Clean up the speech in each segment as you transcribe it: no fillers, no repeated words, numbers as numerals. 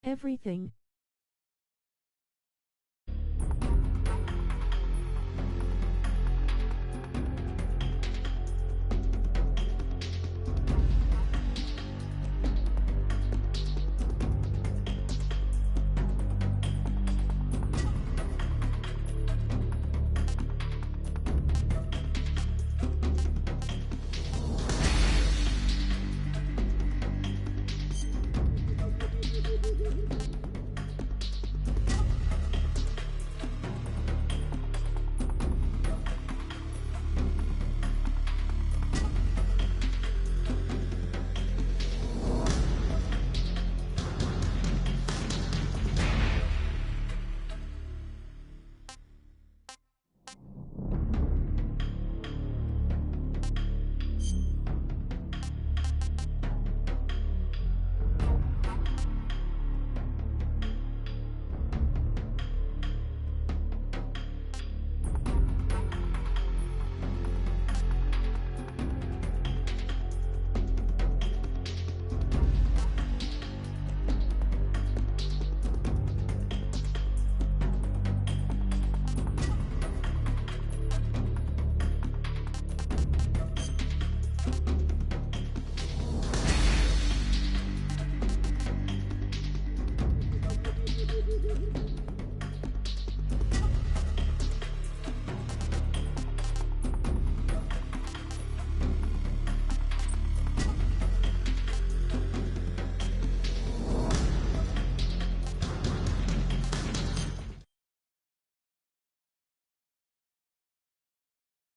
everything.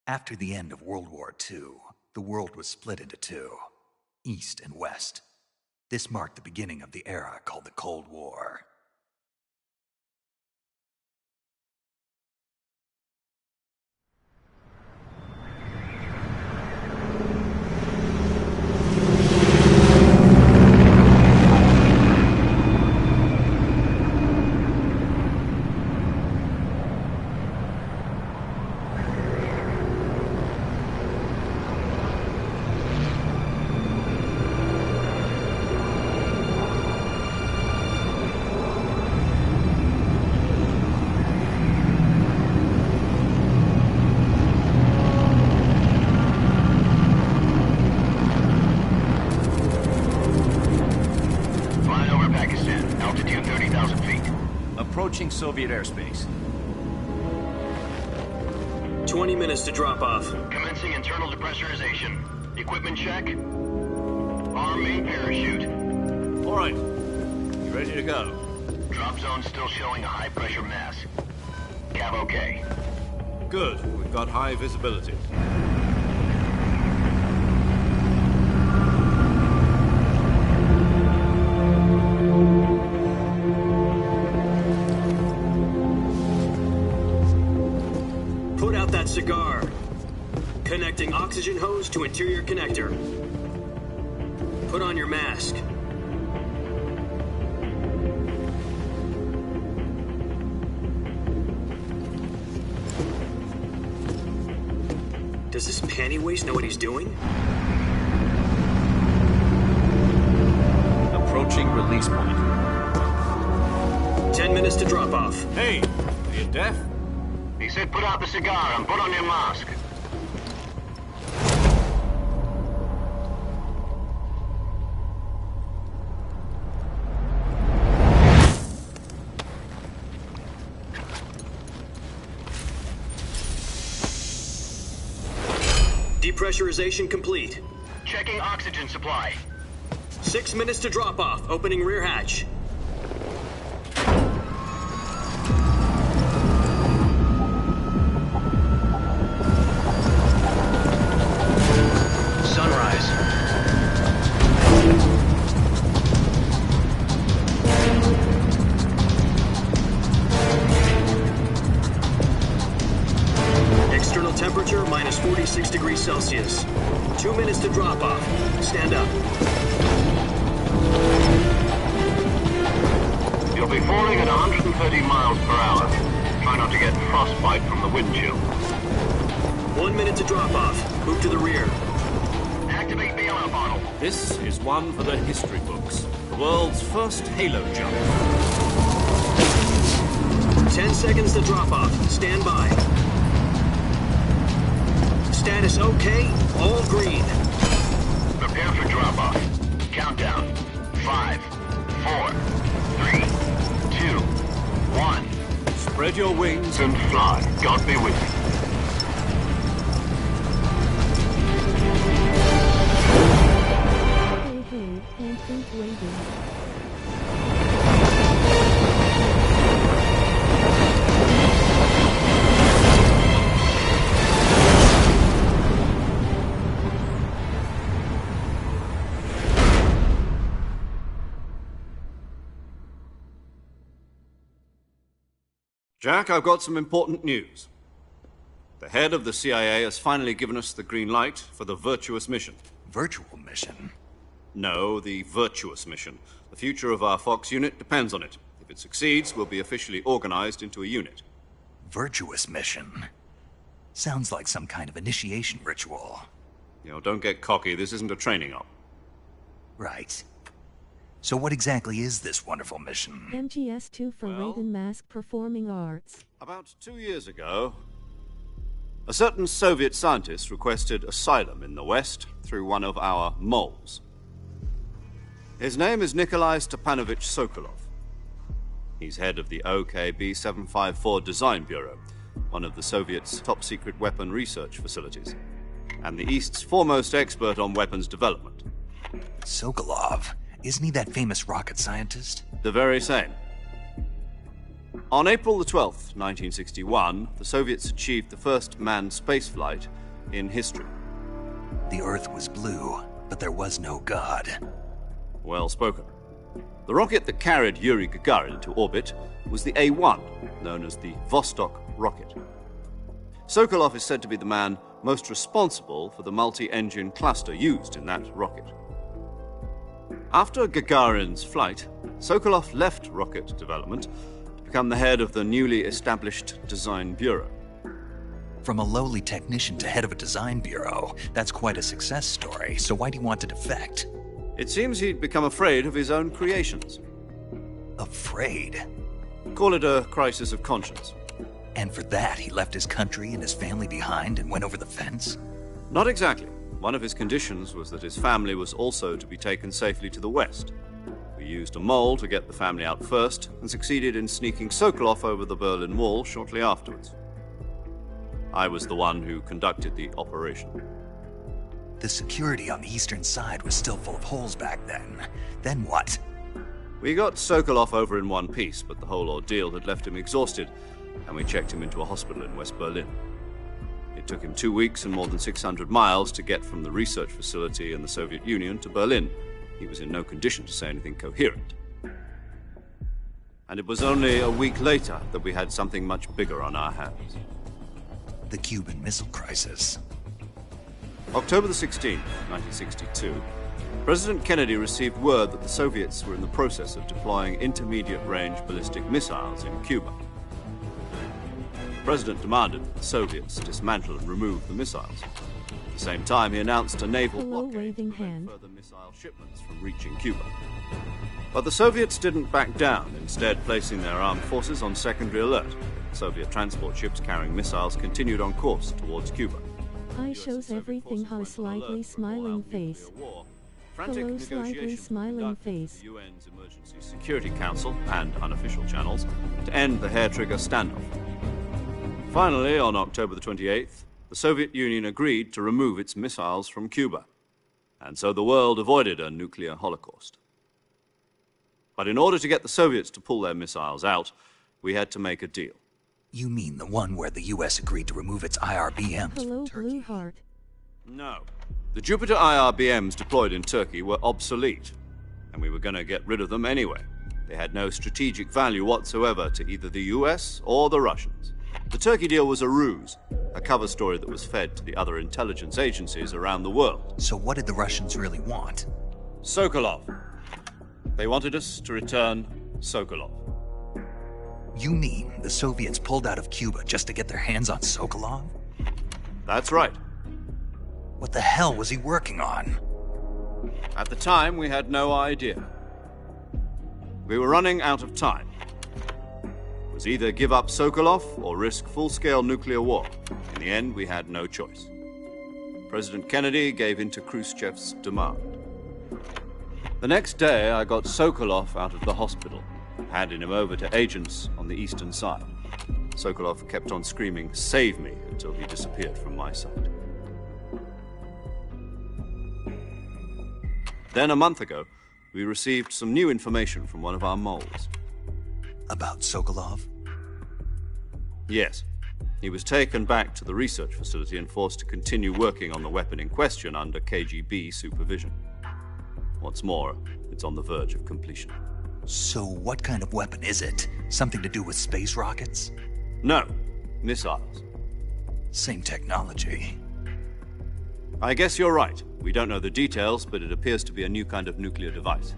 After the end of World War II, the world was split into two, East and West. This marked the beginning of the era called the Cold War. Soviet airspace. 20 minutes to drop off. Commencing internal depressurization. Equipment check. Arm main parachute. All right. You ready to go? Drop zone still showing a high pressure mass. Cav okay. Good. We've got high visibility. Cigar. Connecting oxygen hose to interior connector. Put on your mask. Does this panty waste know what he's doing? Approaching release point. 10 minutes to drop off. Hey, are you deaf? He said put out the cigar and put on your mask. Depressurization complete. Checking oxygen supply. 6 minutes to drop off. Opening rear hatch. Temperature minus 46 degrees Celsius. 2 minutes to drop off. Stand up. You'll be falling at 130 miles per hour. Try not to get frostbite from the wind chill. 1 minute to drop off. Move to the rear. Activate bailout bottle. This is one for the history books. The world's first Halo jump. 10 seconds to drop off. Stand by. Status okay. All green. Prepare for drop-off. Countdown. 5, 4, 3, 2, 1. Spread your wings And fly. God be with you. Hey, handsome waving. Jack, I've got some important news. The head of the CIA has finally given us the green light for the virtuous mission. Virtual mission? No, the virtuous mission. The future of our Fox unit depends on it. If it succeeds, we'll be officially organized into a unit. Virtuous mission? Sounds like some kind of initiation ritual. You know, don't get cocky. This isn't a training op. Right. So what exactly is this wonderful mission? MGS2 for Well- Raven Mask Performing Arts. About 2 years ago, a certain Soviet scientist requested asylum in the West through one of our moles. His name is Nikolai Stepanovich Sokolov. He's head of the OKB 754 Design Bureau, one of the Soviets' top-secret weapon research facilities, and the East's foremost expert on weapons development. Sokolov. Isn't he that famous rocket scientist? The very same. On April the 12th, 1961, the Soviets achieved the first manned spaceflight in history. The Earth was blue, but there was no God. Well spoken. The rocket that carried Yuri Gagarin to orbit was the A-1, known as the Vostok rocket. Sokolov is said to be the man most responsible for the multi-engine cluster used in that rocket. After Gagarin's flight, Sokolov left rocket development to become the head of the newly established Design Bureau. From a lowly technician to head of a design bureau, that's quite a success story, so why'd he want to defect? It seems he'd become afraid of his own creations. Afraid? Call it a crisis of conscience. And for that, he left his country and his family behind and went over the fence? Not exactly. One of his conditions was that his family was also to be taken safely to the West. We used a mole to get the family out first and succeeded in sneaking Sokolov over the Berlin Wall shortly afterwards. I was the one who conducted the operation. The security on the eastern side was still full of holes back then. Then what? We got Sokolov over in one piece, but the whole ordeal had left him exhausted, and we checked him into a hospital in West Berlin. It took him 2 weeks and more than 600 miles to get from the research facility in the Soviet Union to Berlin. He was in no condition to say anything coherent. And it was only a week later that we had something much bigger on our hands. The Cuban Missile Crisis. October the 16th, 1962, President Kennedy received word that the Soviets were in the process of deploying intermediate-range ballistic missiles in Cuba. The President demanded that the Soviets dismantle and remove the missiles. At the same time, he announced a naval Hello, blockade waving to prevent hand. further missile shipments from reaching Cuba. But the Soviets didn't back down, instead placing their armed forces on secondary alert. Soviet transport ships carrying missiles continued on course towards Cuba. I shows everything how slightly smiling face. Hello, slightly smiling face. The UN's Emergency Security Council and unofficial channels to end the hair-trigger standoff. Finally, on October the 28th, the Soviet Union agreed to remove its missiles from Cuba, and so the world avoided a nuclear holocaust. But in order to get the Soviets to pull their missiles out, we had to make a deal. You mean the one where the US agreed to remove its IRBMs Hello, from Turkey? Blue Heart. No. The Jupiter IRBMs deployed in Turkey were obsolete, and we were going to get rid of them anyway. They had no strategic value whatsoever to either the US or the Russians. The Turkey deal was a ruse, a cover story that was fed to the other intelligence agencies around the world. So what did the Russians really want? Sokolov. They wanted us to return Sokolov. You mean the Soviets pulled out of Cuba just to get their hands on Sokolov? That's right. What the hell was he working on? At the time, we had no idea. We were running out of time. It was either give up Sokolov or risk full-scale nuclear war. In the end, we had no choice. President Kennedy gave in to Khrushchev's demand. The next day, I got Sokolov out of the hospital, handed him over to agents on the eastern side. Sokolov kept on screaming, "Save me," until he disappeared from my sight. Then, a month ago, we received some new information from one of our moles. About Sokolov? Yes. He was taken back to the research facility and forced to continue working on the weapon in question under KGB supervision. What's more, it's on the verge of completion. So what kind of weapon is it? Something to do with space rockets? No, missiles. Same technology. I guess you're right. We don't know the details, but it appears to be a new kind of nuclear device.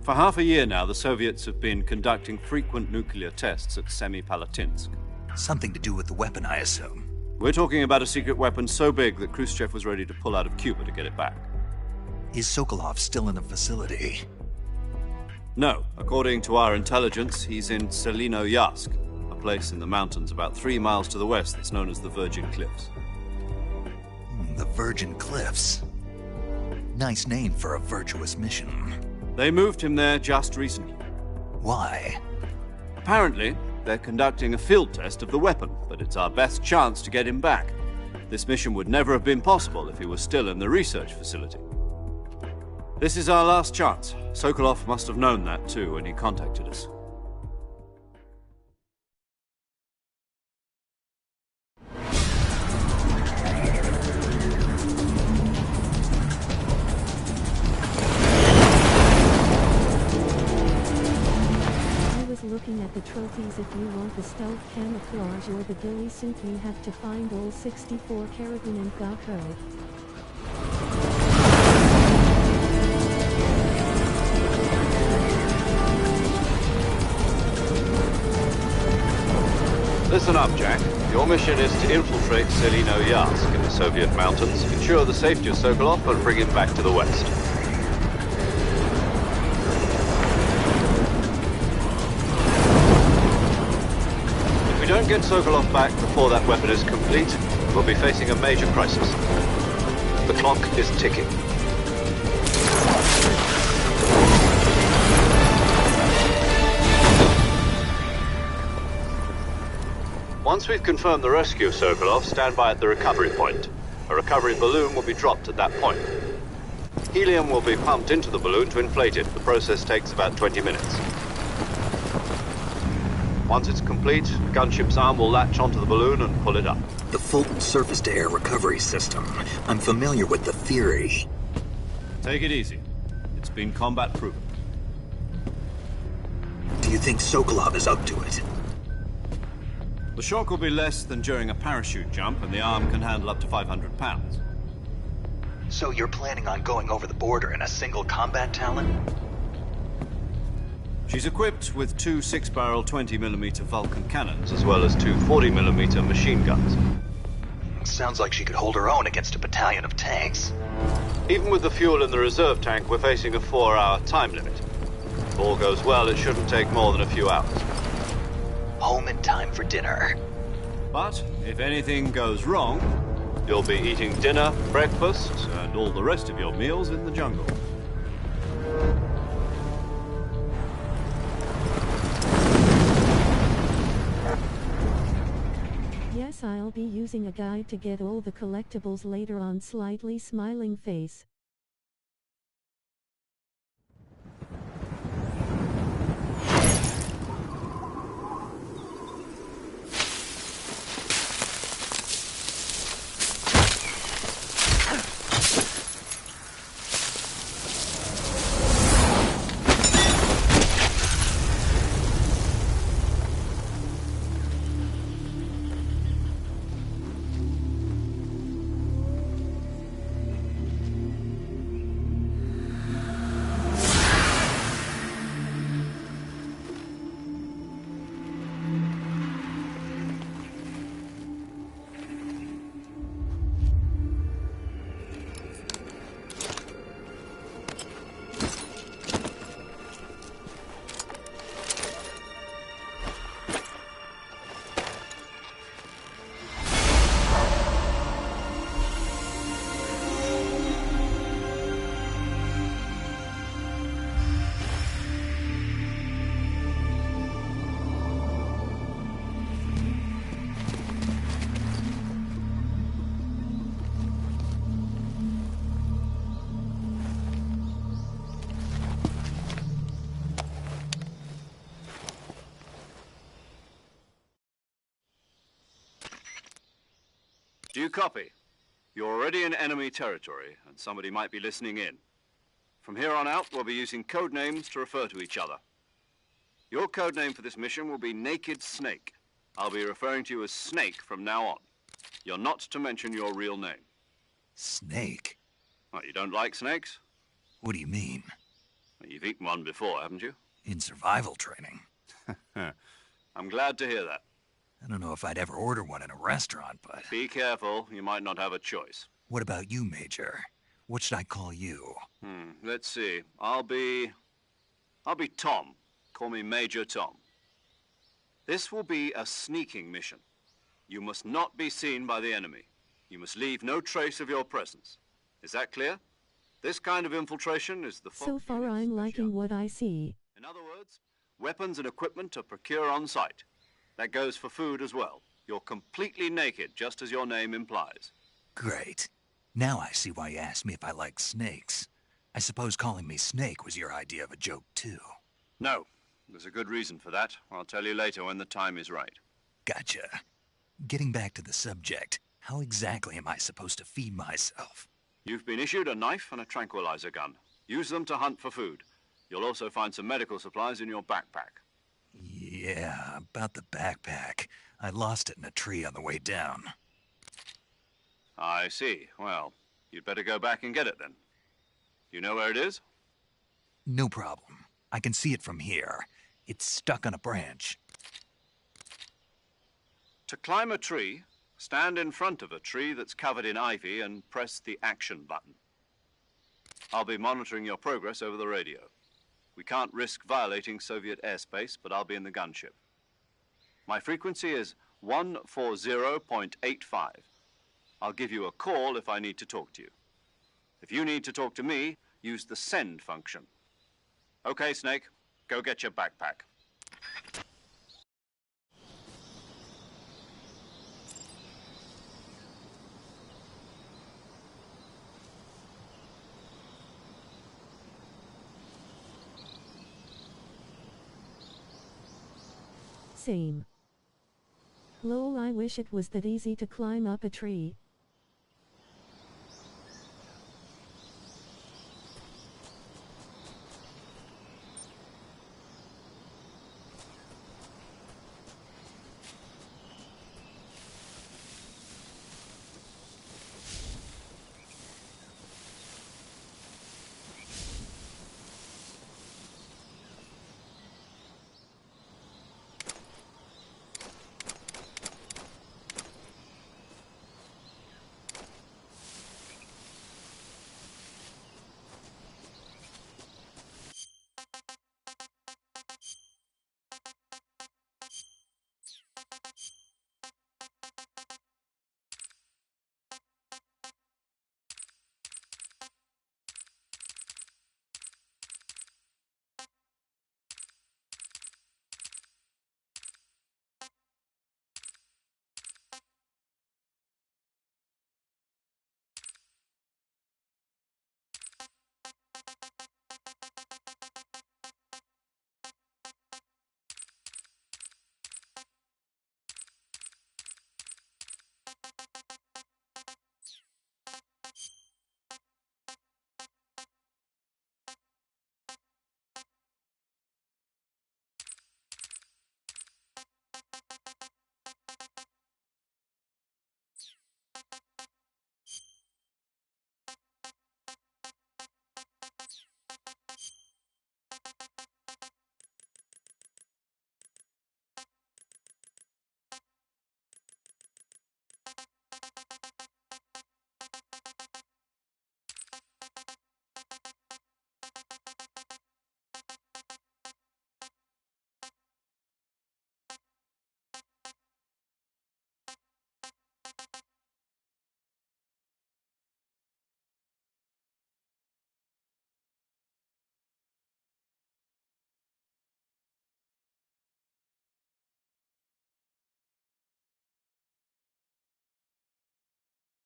For half a year now, the Soviets have been conducting frequent nuclear tests at Semipalatinsk. Something to do with the weapon, I assume. We're talking about a secret weapon so big that Khrushchev was ready to pull out of Cuba to get it back. Is Sokolov still in the facility? No. According to our intelligence, he's in Selinoyarsk, a place in the mountains about 3 miles to the west that's known as the Virgin Cliffs. The Virgin Cliffs. Nice name for a virtuous mission. They moved him there just recently. Why? Apparently, they're conducting a field test of the weapon, but it's our best chance to get him back. This mission would never have been possible if he was still in the research facility. This is our last chance. Sokolov must have known that too when he contacted us. Looking at the trophies. If you want the stealth camouflage or the ghillie suit, you have to find all 64 Karagun and Gakko. Listen up, Jack. Your mission is to infiltrate Selinoyarsk in the Soviet mountains, ensure the safety of Sokolov, and bring him back to the west. Don't get Sokolov back before that weapon is complete, we'll be facing a major crisis. The clock is ticking. Once we've confirmed the rescue of Sokolov, stand by at the recovery point. A recovery balloon will be dropped at that point. Helium will be pumped into the balloon to inflate it. The process takes about 20 minutes. Once it's complete, the gunship's arm will latch onto the balloon and pull it up. The Fulton surface-to-air recovery system. I'm familiar with the theory. Take it easy. It's been combat-proven. Do you think Sokolov is up to it? The shock will be less than during a parachute jump, and the arm can handle up to 500 pounds. So you're planning on going over the border in a single combat Talon? She's equipped with 2 6-barrel 20mm Vulcan cannons, as well as 2 40mm machine guns. Sounds like she could hold her own against a battalion of tanks. Even with the fuel in the reserve tank, we're facing a 4-hour time limit. If all goes well, it shouldn't take more than a few hours. Home in time for dinner. But if anything goes wrong, you'll be eating dinner, breakfast, and all the rest of your meals in the jungle. Yes, I'll be using a guide to get all the collectibles later on. Slightly smiling face. Do you copy? You're already in enemy territory, and somebody might be listening in. From here on out, we'll be using code names to refer to each other. Your code name for this mission will be Naked Snake. I'll be referring to you as Snake from now on. You're not to mention your real name. Snake? What, you don't like snakes? What do you mean? Well, you've eaten one before, haven't you? In survival training. I'm glad to hear that. I don't know if I'd ever order one in a restaurant, but... Be careful, you might not have a choice. What about you, Major? What should I call you? Let's see. I'll be Tom. Call me Major Tom. This will be a sneaking mission. You must not be seen by the enemy. You must leave no trace of your presence. Is that clear? This kind of infiltration is the... So far I'm liking what I see. In other words, weapons and equipment are procured on site. That goes for food as well. You're completely naked, just as your name implies. Great. Now I see why you asked me if I like snakes. I suppose calling me Snake was your idea of a joke, too. No. There's a good reason for that. I'll tell you later when the time is right. Gotcha. Getting back to the subject, how exactly am I supposed to feed myself? You've been issued a knife and a tranquilizer gun. Use them to hunt for food. You'll also find some medical supplies in your backpack. Yeah, about the backpack. I lost it in a tree on the way down. I see. Well, you'd better go back and get it then. You know where it is? No problem. I can see it from here. It's stuck on a branch. To climb a tree, stand in front of a tree that's covered in ivy and press the action button. I'll be monitoring your progress over the radio. We can't risk violating Soviet airspace, but I'll be in the gunship. My frequency is 140.85. I'll give you a call if I need to talk to you. If you need to talk to me, use the send function. Okay, Snake, go get your backpack. Same. Lol, I wish it was that easy to climb up a tree.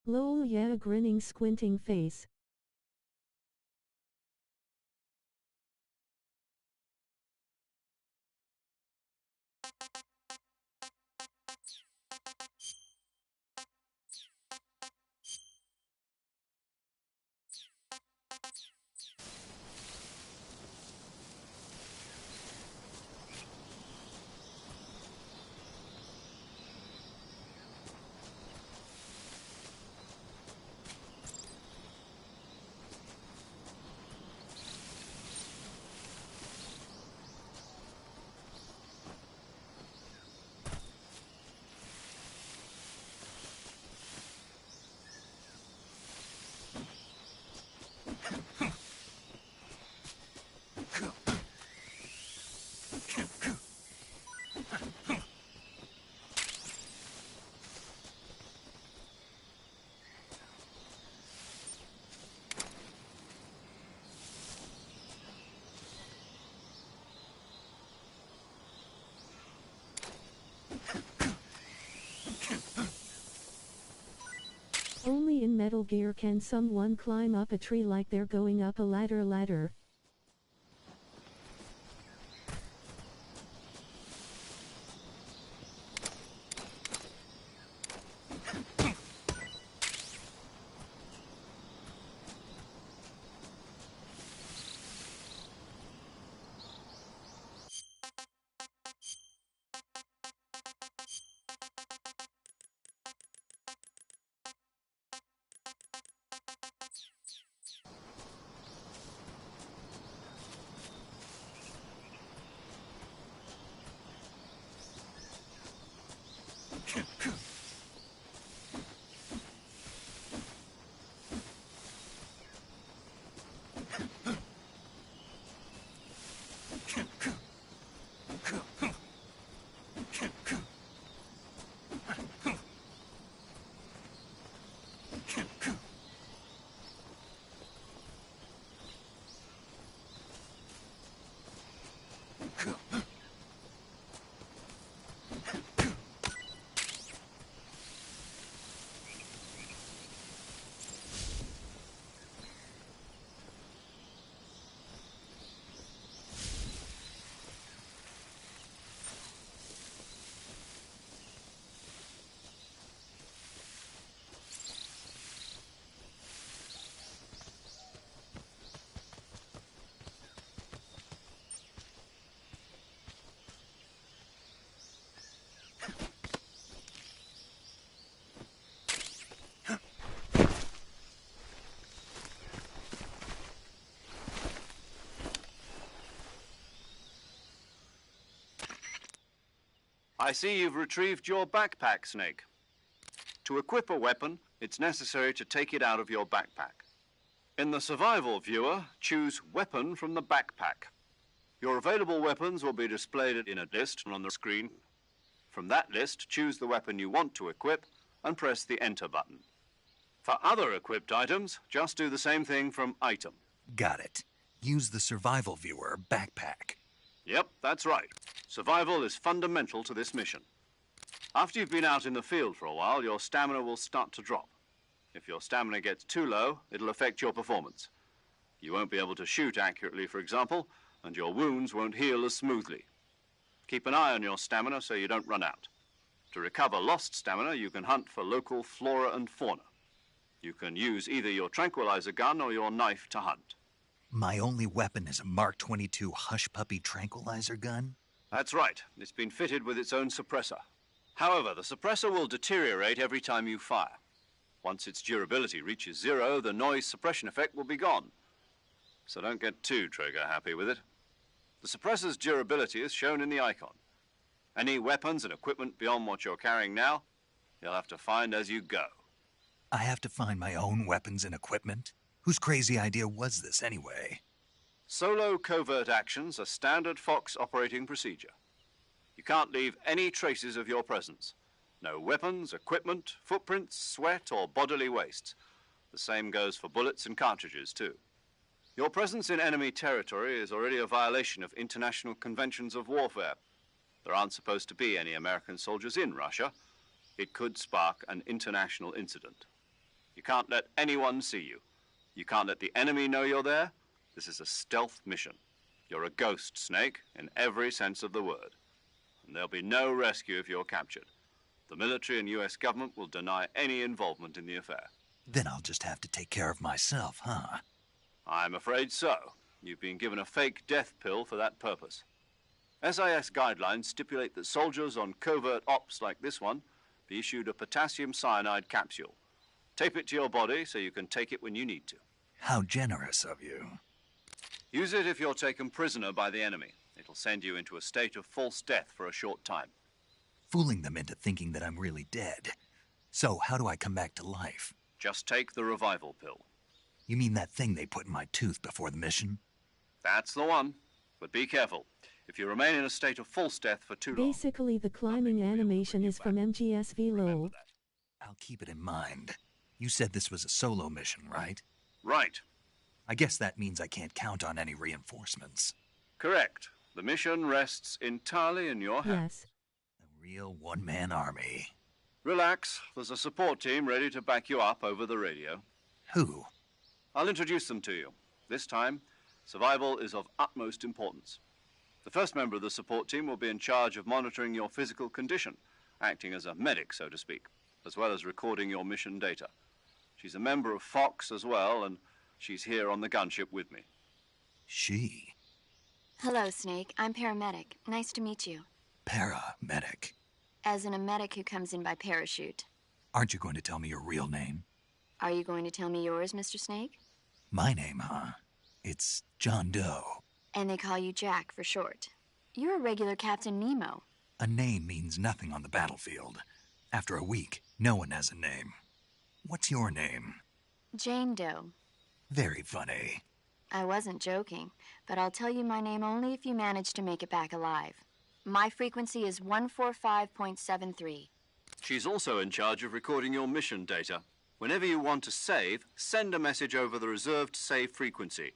Lol, yeah, grinning squinting face. Metal Gear. Can someone climb up a tree like they're going up a ladder? I see you've retrieved your backpack, Snake. To equip a weapon, it's necessary to take it out of your backpack. In the survival viewer, choose Weapon from the backpack. Your available weapons will be displayed in a list on the screen. From that list, choose the weapon you want to equip and press the Enter button. For other equipped items, just do the same thing from Item. Got it. Use the survival viewer backpack. Yep, that's right. Survival is fundamental to this mission. After you've been out in the field for a while, your stamina will start to drop. If your stamina gets too low, it'll affect your performance. You won't be able to shoot accurately, for example, and your wounds won't heal as smoothly. Keep an eye on your stamina so you don't run out. To recover lost stamina, you can hunt for local flora and fauna. You can use either your tranquilizer gun or your knife to hunt. My only weapon is a Mark 22 Hush Puppy tranquilizer gun? That's right. It's been fitted with its own suppressor. However, the suppressor will deteriorate every time you fire. Once its durability reaches 0, the noise suppression effect will be gone. So don't get too trigger-happy with it. The suppressor's durability is shown in the icon. Any weapons and equipment beyond what you're carrying now, you'll have to find as you go. I have to find my own weapons and equipment? Whose crazy idea was this, anyway? Solo covert actions are standard Fox operating procedure. You can't leave any traces of your presence. No weapons, equipment, footprints, sweat, or bodily waste. The same goes for bullets and cartridges, too. Your presence in enemy territory is already a violation of international conventions of warfare. There aren't supposed to be any American soldiers in Russia. It could spark an international incident. You can't let anyone see you. You can't let the enemy know you're there. This is a stealth mission. You're a ghost, Snake, in every sense of the word. And there'll be no rescue if you're captured. The military and US government will deny any involvement in the affair. Then I'll just have to take care of myself, huh? I'm afraid so. You've been given a fake death pill for that purpose. SIS guidelines stipulate that soldiers on covert ops like this one be issued a potassium cyanide capsule. Tape it to your body so you can take it when you need to. How generous of you. Use it if you're taken prisoner by the enemy. It'll send you into a state of false death for a short time. Fooling them into thinking that I'm really dead. So, how do I come back to life? Just take the revival pill. You mean that thing they put in my tooth before the mission? That's the one. But be careful. If you remain in a state of false death for too long... Basically, the climbing animation is from MGSV LOL. I'll keep it in mind. You said this was a solo mission, right? Right. I guess that means I can't count on any reinforcements. Correct. The mission rests entirely in your hands. Yes. A real one-man army. Relax. There's a support team ready to back you up over the radio. Who? I'll introduce them to you. This time, survival is of utmost importance. The first member of the support team will be in charge of monitoring your physical condition, acting as a medic, so to speak, as well as recording your mission data. She's a member of Fox as well, and she's here on the gunship with me. She? Hello, Snake. I'm paramedic. Nice to meet you. Paramedic. As in a medic who comes in by parachute. Aren't you going to tell me your real name? Are you going to tell me yours, Mr. Snake? My name, huh? It's John Doe. And they call you Jack for short. You're a regular Captain Nemo. A name means nothing on the battlefield. After a week, no one has a name. What's your name? Jane Doe. Very funny. I wasn't joking, but I'll tell you my name only if you manage to make it back alive. My frequency is 145.73. She's also in charge of recording your mission data. Whenever you want to save, send a message over the reserved save frequency,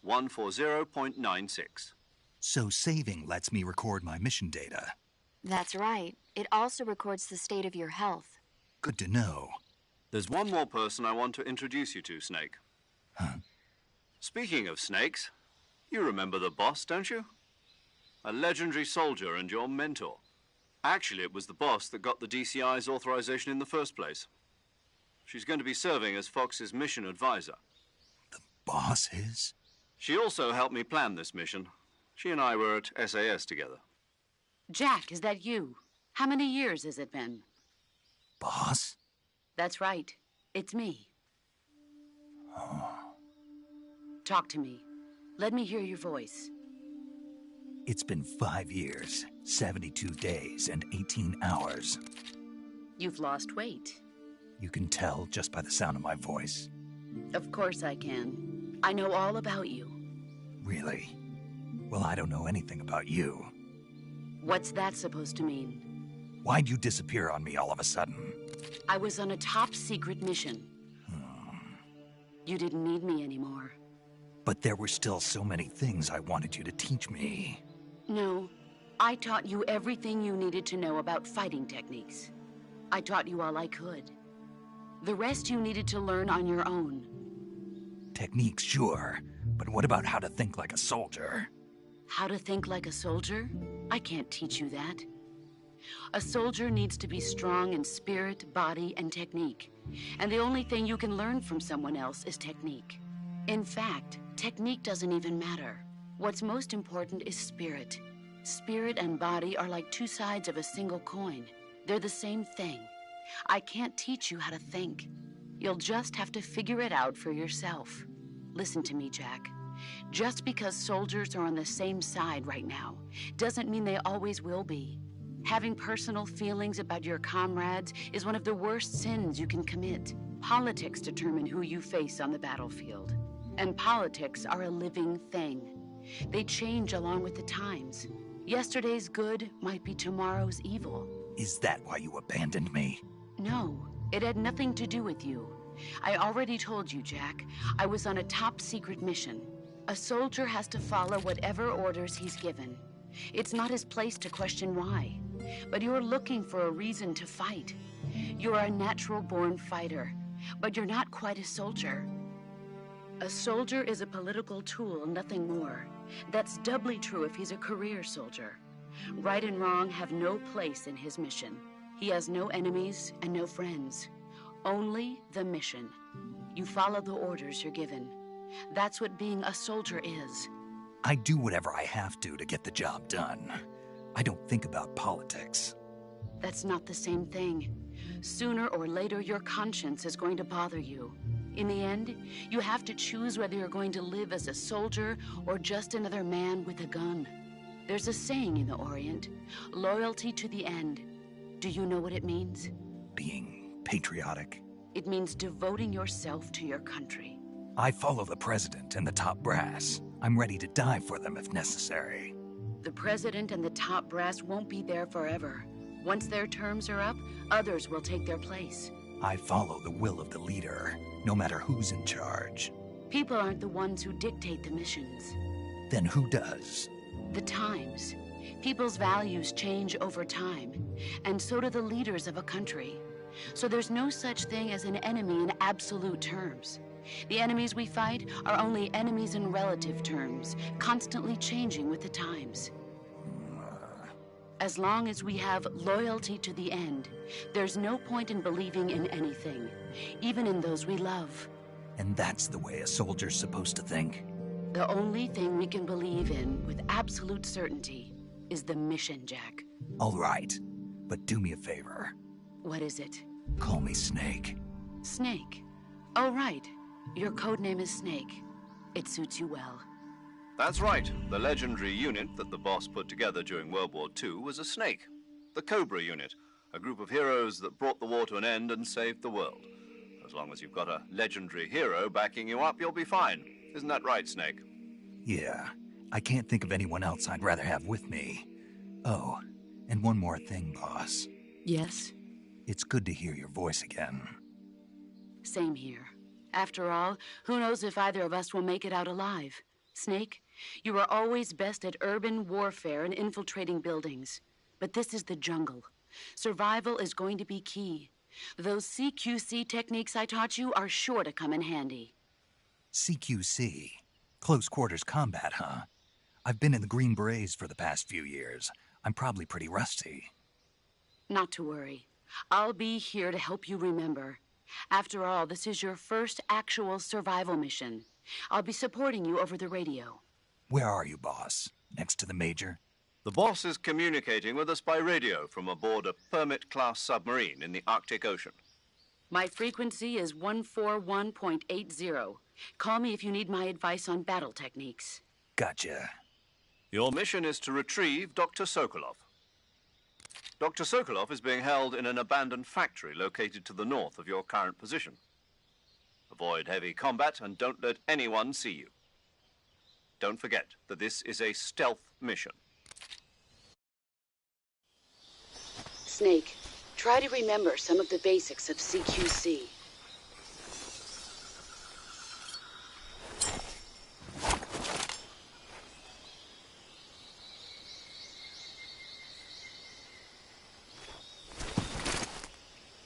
140.96. So saving lets me record my mission data. That's right. It also records the state of your health. Good to know. There's one more person I want to introduce you to, Snake. Huh? Speaking of snakes, you remember the boss, don't you? A legendary soldier and your mentor. Actually, it was the boss that got the DCI's authorization in the first place. She's going to be serving as Fox's mission advisor. The boss is? She also helped me plan this mission. She and I were at SAS together. Jack, is that you? How many years has it been? Boss? That's right. It's me. Oh. Talk to me. Let me hear your voice. It's been 5 years, 72 days, and 18 hours. You've lost weight. You can tell just by the sound of my voice. Of course I can. I know all about you. Really? Well, I don't know anything about you. What's that supposed to mean? Why'd you disappear on me all of a sudden? I was on a top-secret mission. You didn't need me anymore. But there were still so many things I wanted you to teach me. No. I taught you everything you needed to know about fighting techniques. I taught you all I could. The rest you needed to learn on your own. Techniques, sure. But what about how to think like a soldier? How to think like a soldier? I can't teach you that. A soldier needs to be strong in spirit, body, and technique. And the only thing you can learn from someone else is technique. In fact, technique doesn't even matter. What's most important is spirit. Spirit and body are like two sides of a single coin. They're the same thing. I can't teach you how to think. You'll just have to figure it out for yourself. Listen to me, Jack. Just because soldiers are on the same side right now doesn't mean they always will be. Having personal feelings about your comrades is one of the worst sins you can commit. Politics determine who you face on the battlefield. And politics are a living thing. They change along with the times. Yesterday's good might be tomorrow's evil. Is that why you abandoned me? No, it had nothing to do with you. I already told you, Jack. I was on a top-secret mission. A soldier has to follow whatever orders he's given. It's not his place to question why. But you're looking for a reason to fight. You're a natural-born fighter, but you're not quite a soldier. A soldier is a political tool, nothing more. That's doubly true if he's a career soldier. Right and wrong have no place in his mission. He has no enemies and no friends. Only the mission. You follow the orders you're given. That's what being a soldier is. I do whatever I have to get the job done. I don't think about politics. That's not the same thing. Sooner or later, your conscience is going to bother you. In the end, you have to choose whether you're going to live as a soldier or just another man with a gun. There's a saying in the Orient, loyalty to the end. Do you know what it means? Being patriotic. It means devoting yourself to your country. I follow the president and the top brass. I'm ready to die for them if necessary. The president and the top brass won't be there forever. Once their terms are up, others will take their place. I follow the will of the leader, no matter who's in charge. People aren't the ones who dictate the missions. Then who does? The times. People's values change over time, and so do the leaders of a country. So there's no such thing as an enemy in absolute terms. The enemies we fight are only enemies in relative terms, constantly changing with the times. As long as we have loyalty to the end, there's no point in believing in anything, even in those we love. And that's the way a soldier's supposed to think? The only thing we can believe in with absolute certainty is the mission, Jack. All right, but do me a favor. What is it? Call me Snake. Snake? Oh, right. Your codename is Snake. It suits you well. That's right. The legendary unit that the boss put together during World War II was a snake. The Cobra unit, a group of heroes that brought the war to an end and saved the world. As long as you've got a legendary hero backing you up, you'll be fine. Isn't that right, Snake? Yeah, I can't think of anyone else I'd rather have with me. Oh, and one more thing, boss. Yes? It's good to hear your voice again. Same here. After all, who knows if either of us will make it out alive? Snake, you are always best at urban warfare and infiltrating buildings. But this is the jungle. Survival is going to be key. Those CQC techniques I taught you are sure to come in handy. CQC? Close quarters combat, huh? I've been in the Green Berets for the past few years. I'm probably pretty rusty. Not to worry. I'll be here to help you remember. After all, this is your first actual survival mission. I'll be supporting you over the radio. Where are you, boss? Next to the Major? The boss is communicating with us by radio from aboard a Permit-class submarine in the Arctic Ocean. My frequency is 141.80. Call me if you need my advice on battle techniques. Gotcha. Your mission is to retrieve Dr. Sokolov. Dr. Sokolov is being held in an abandoned factory located to the north of your current position. Avoid heavy combat and don't let anyone see you. Don't forget that this is a stealth mission. Snake, try to remember some of the basics of CQC.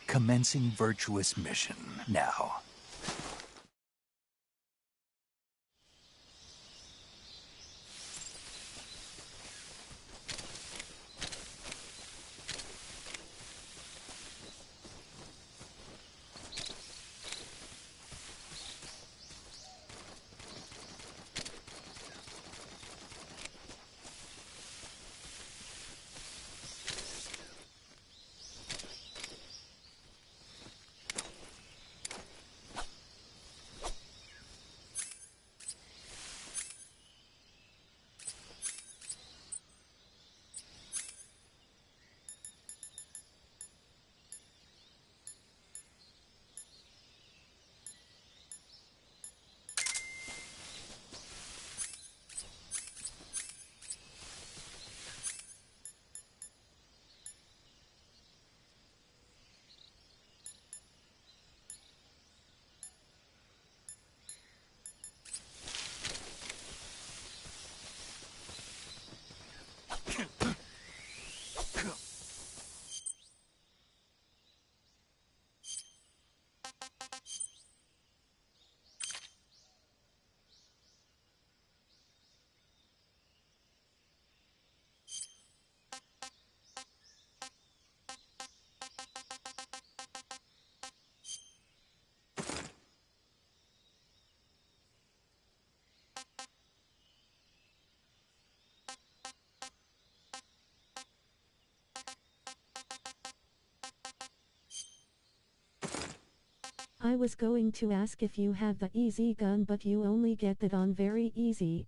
Commencing virtuous mission now. I was going to ask if you have the easy gun, but you only get that on very easy.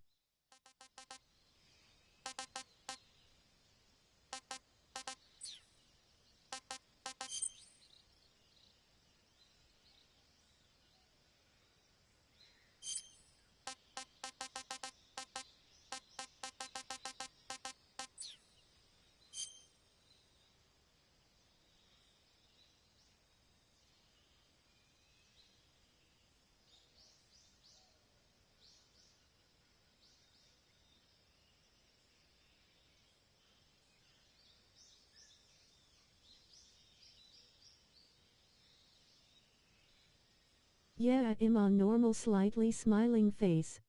Yeah, I'm on normal slightly smiling face.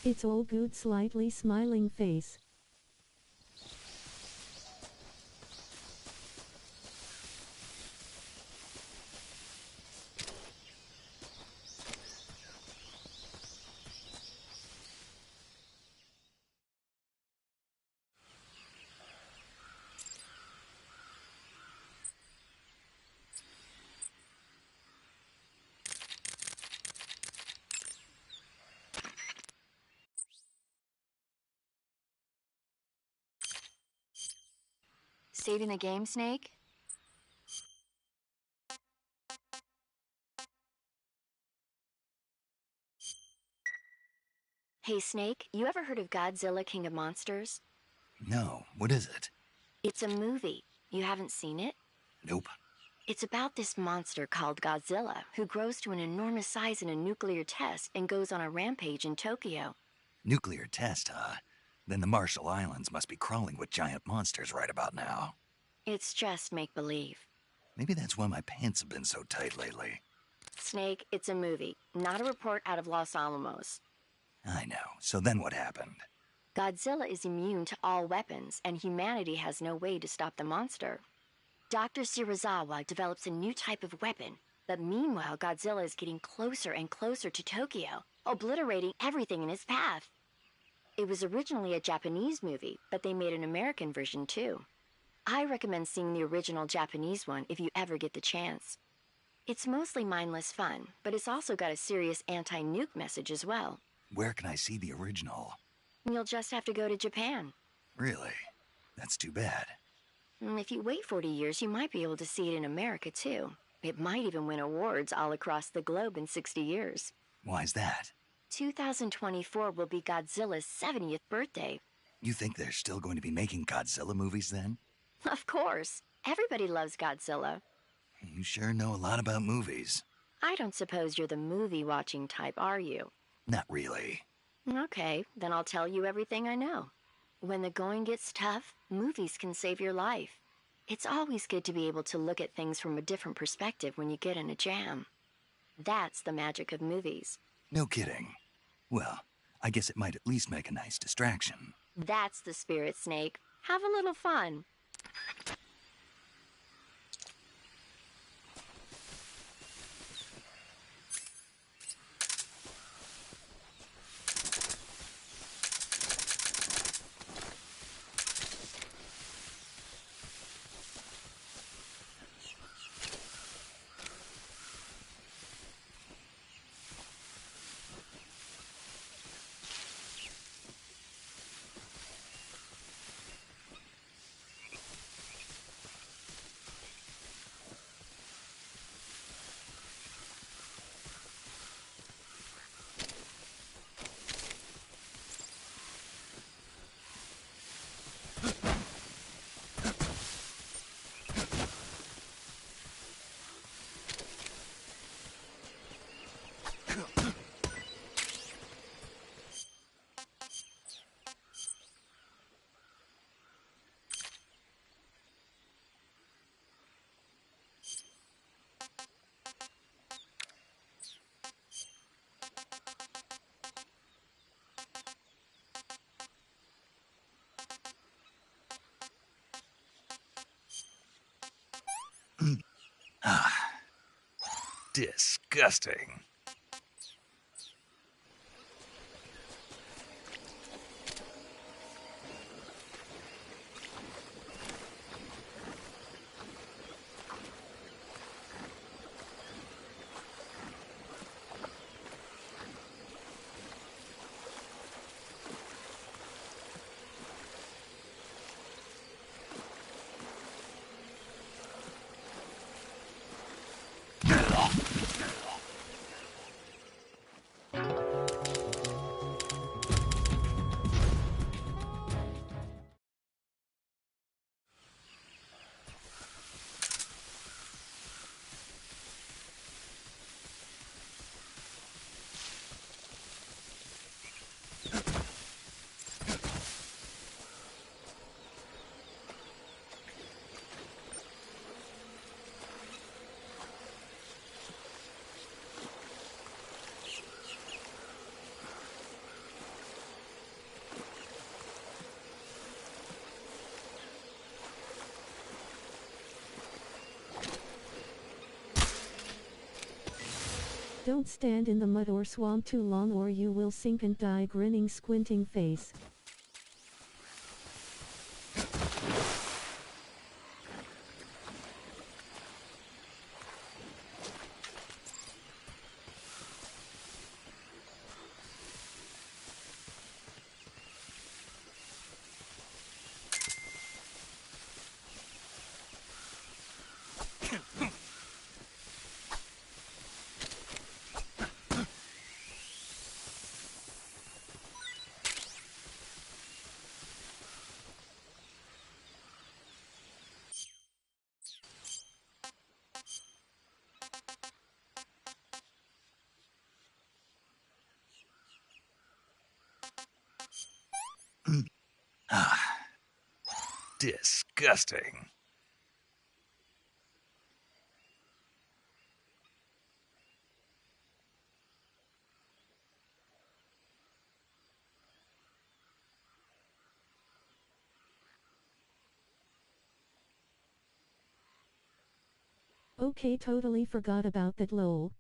It's all good slightly smiling face. Saving the game, Snake? Hey, Snake, you ever heard of Godzilla King of Monsters? No, what is it? It's a movie. You haven't seen it? Nope. It's about this monster called Godzilla, who grows to an enormous size in a nuclear test and goes on a rampage in Tokyo. Nuclear test, huh? Then the Marshall Islands must be crawling with giant monsters right about now. It's just make-believe. Maybe that's why my pants have been so tight lately. Snake, it's a movie, not a report out of Los Alamos. I know. So then what happened? Godzilla is immune to all weapons, and humanity has no way to stop the monster. Dr. Shirazawa develops a new type of weapon, but meanwhile Godzilla is getting closer and closer to Tokyo, obliterating everything in his path. It was originally a Japanese movie, but they made an American version too. I recommend seeing the original Japanese one if you ever get the chance. It's mostly mindless fun, but it's also got a serious anti-nuke message as well. Where can I see the original? You'll just have to go to Japan. Really? That's too bad. If you wait 40 years, you might be able to see it in America too. It might even win awards all across the globe in 60 years. Why's that? 2024 will be Godzilla's 70th birthday. You think they're still going to be making Godzilla movies then? Of course. Everybody loves Godzilla. You sure know a lot about movies. I don't suppose you're the movie-watching type, are you? Not really. Okay, then I'll tell you everything I know. When the going gets tough, movies can save your life. It's always good to be able to look at things from a different perspective when you get in a jam. That's the magic of movies. No kidding. Well, I guess it might at least make a nice distraction. That's the spirit, Snake. Have a little fun. Disgusting. Don't stand in the mud or swamp too long or you will sink and die. Grinning, squinting face. Disgusting. Okay, totally forgot about that, lol.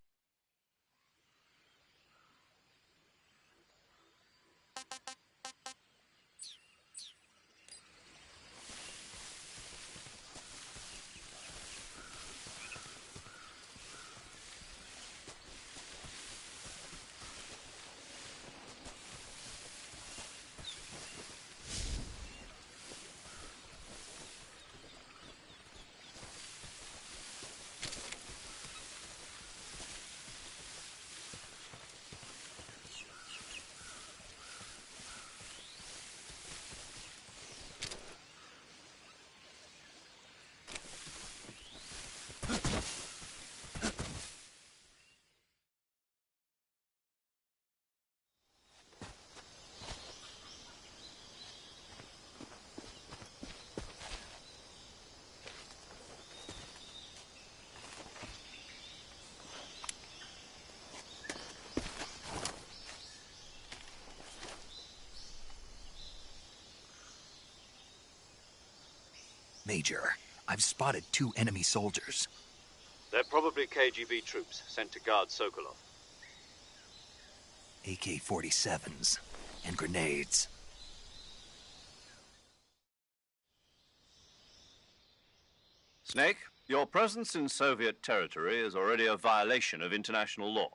Major, I've spotted 2 enemy soldiers. They're probably KGB troops sent to guard Sokolov. AK-47s and grenades. Snake, your presence in Soviet territory is already a violation of international law.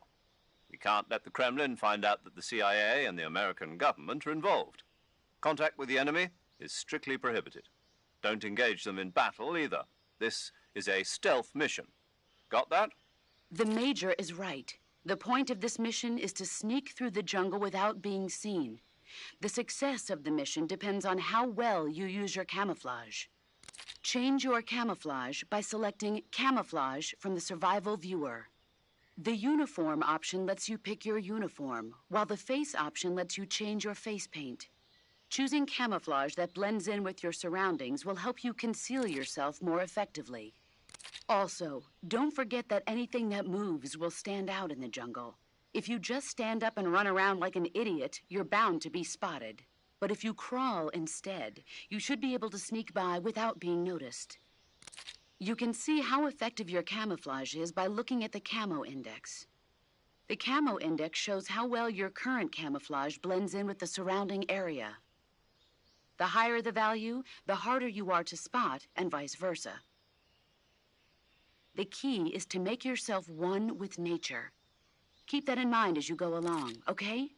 We can't let the Kremlin find out that the CIA and the American government are involved. Contact with the enemy is strictly prohibited. Don't engage them in battle either. This is a stealth mission. Got that? The Major is right. The point of this mission is to sneak through the jungle without being seen. The success of the mission depends on how well you use your camouflage. Change your camouflage by selecting Camouflage from the Survival Viewer. The Uniform option lets you pick your uniform, while the Face option lets you change your face paint. Choosing camouflage that blends in with your surroundings will help you conceal yourself more effectively. Also, don't forget that anything that moves will stand out in the jungle. If you just stand up and run around like an idiot, you're bound to be spotted. But if you crawl instead, you should be able to sneak by without being noticed. You can see how effective your camouflage is by looking at the Camo Index. The Camo Index shows how well your current camouflage blends in with the surrounding area. The higher the value, the harder you are to spot, and vice versa. The key is to make yourself one with nature. Keep that in mind as you go along, okay?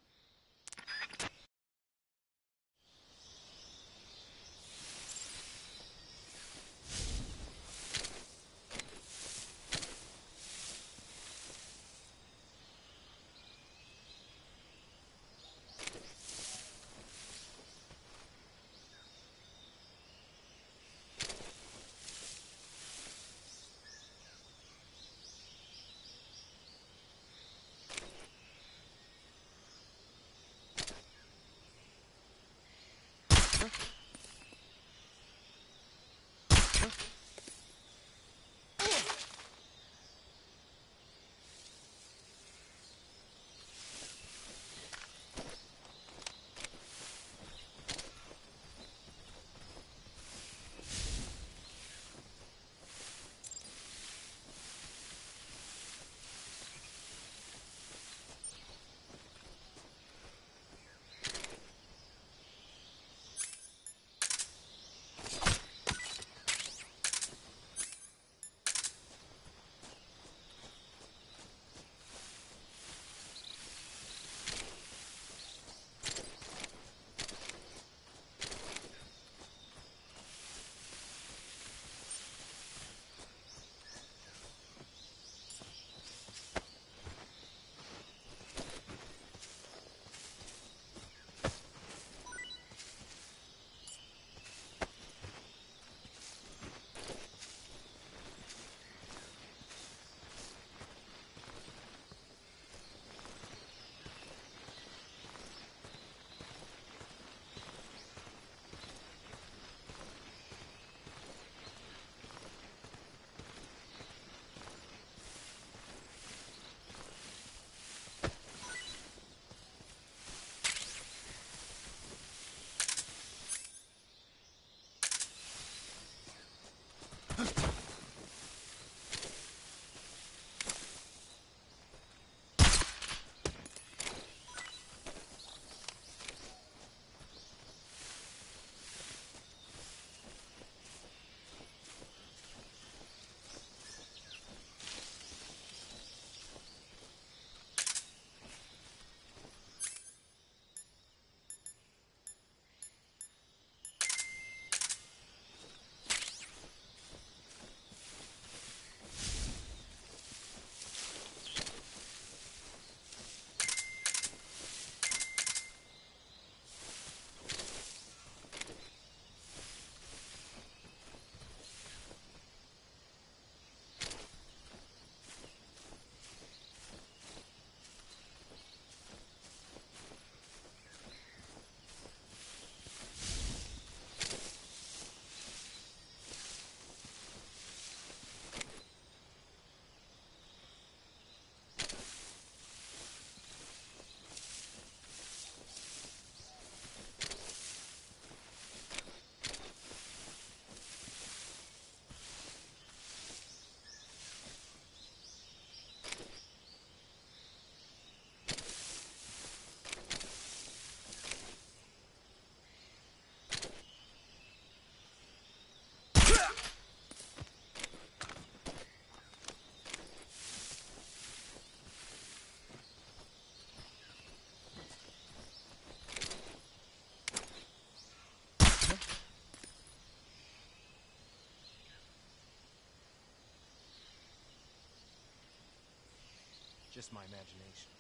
just my imagination.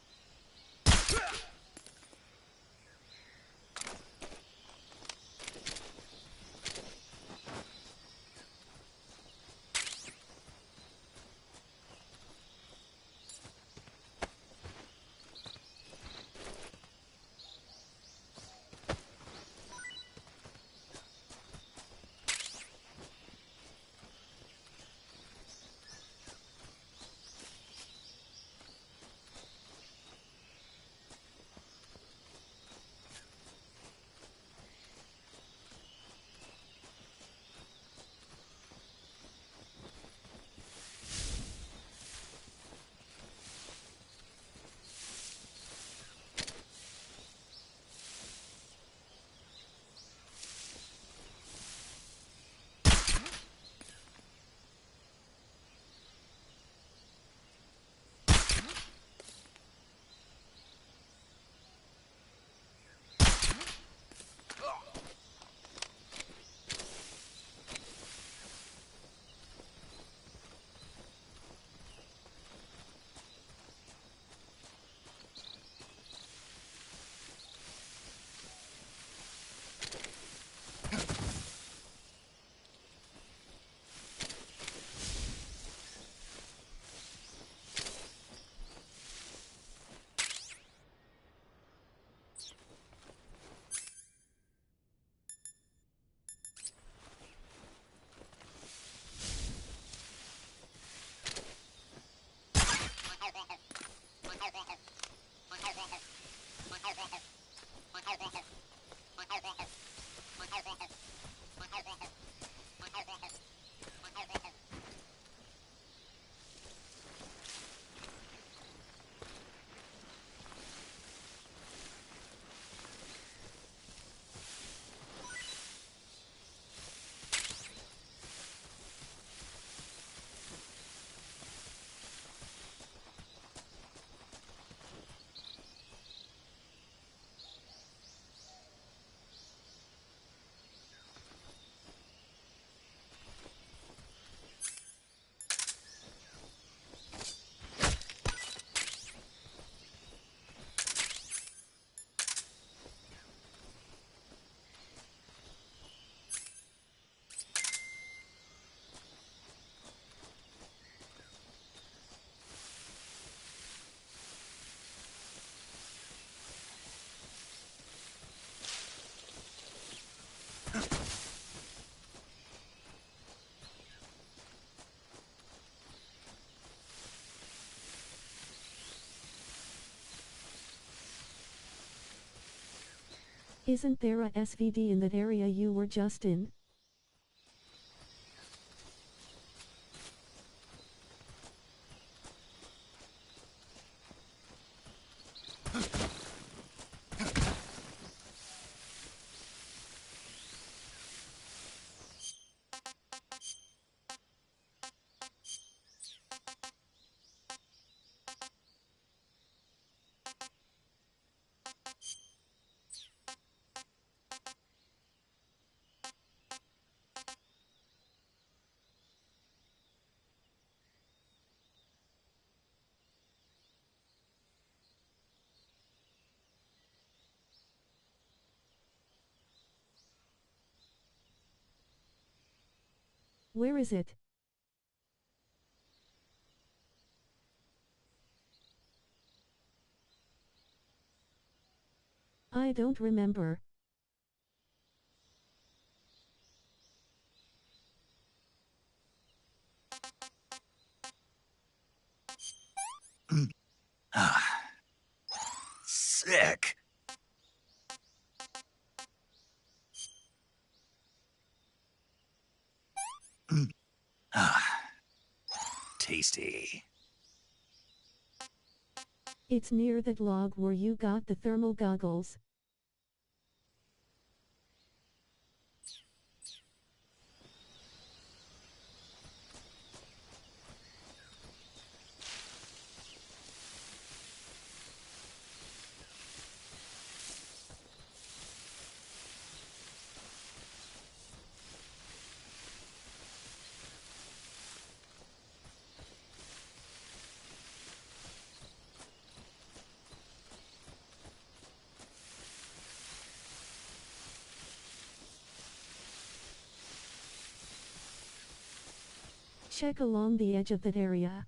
Isn't there a SVD in that area you were just in? Where is it? I don't remember. Sick. Tasty. It's near that log where you got the thermal goggles. check along the edge of that area.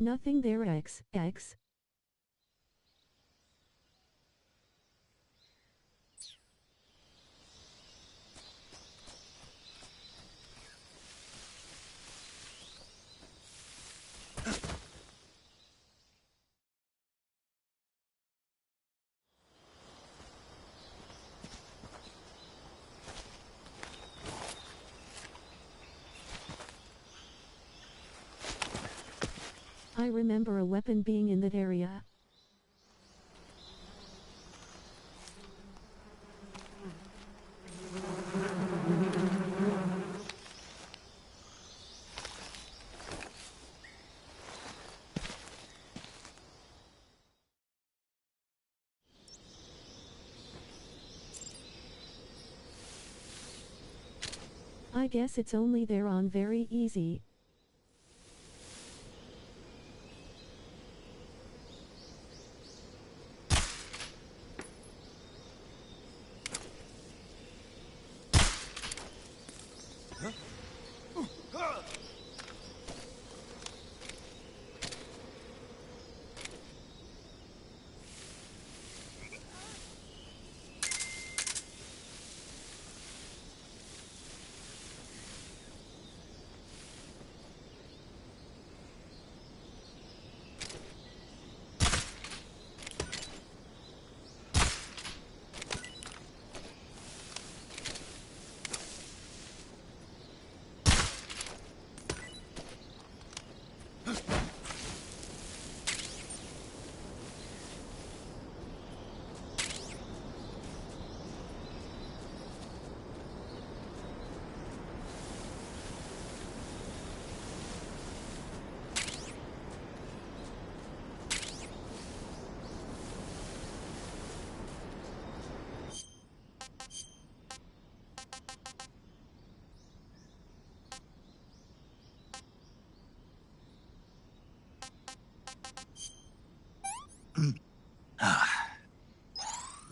Nothing there X. I remember a weapon being in that area. I guess it's only there on very easy.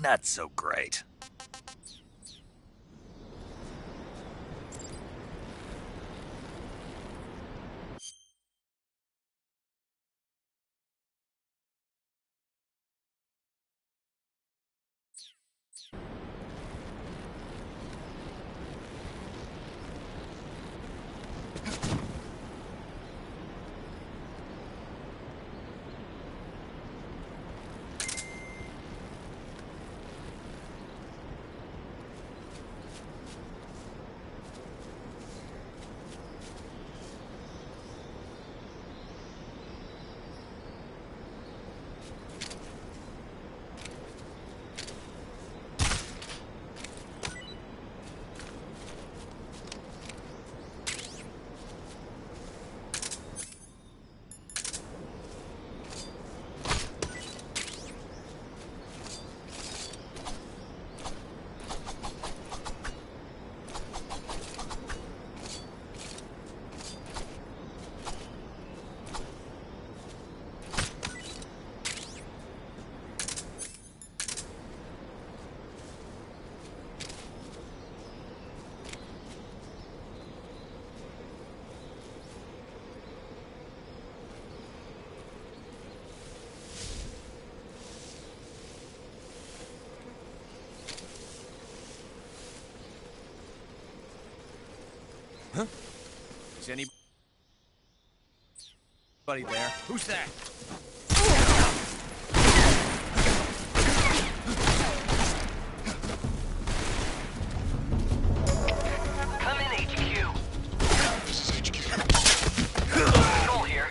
not so great. Huh? Is anybody there? Who's that? Come in, HQ. This is HQ. Control here.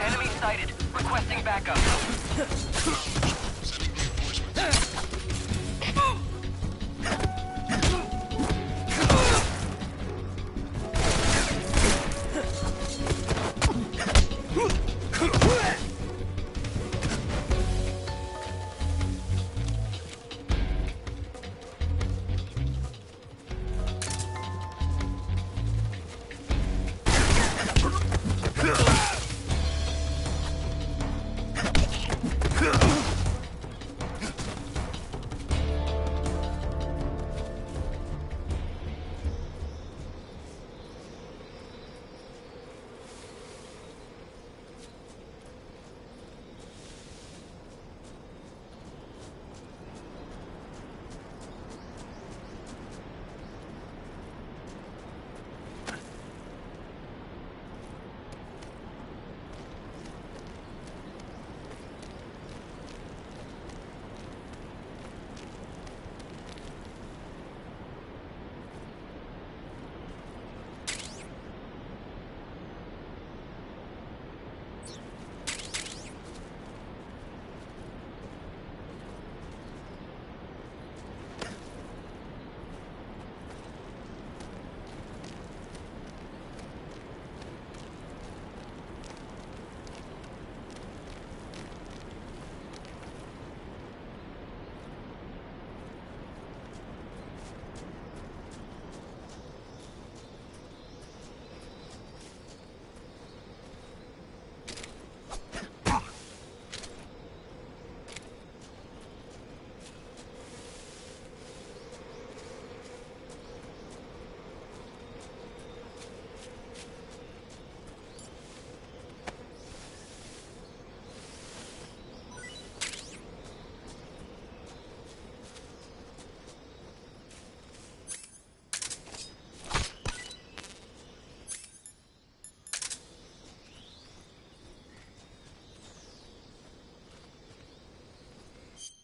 Enemy sighted. Requesting backup. Sending reinforcements.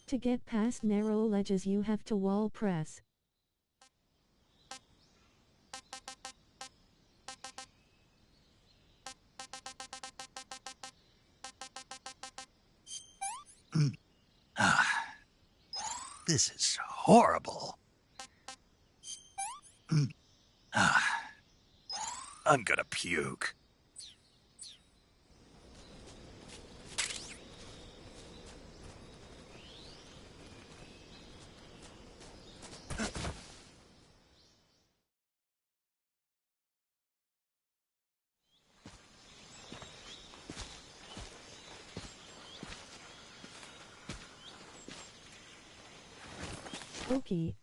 To get past narrow ledges you have to wall press. This is horrible. I'm gonna puke. Okay.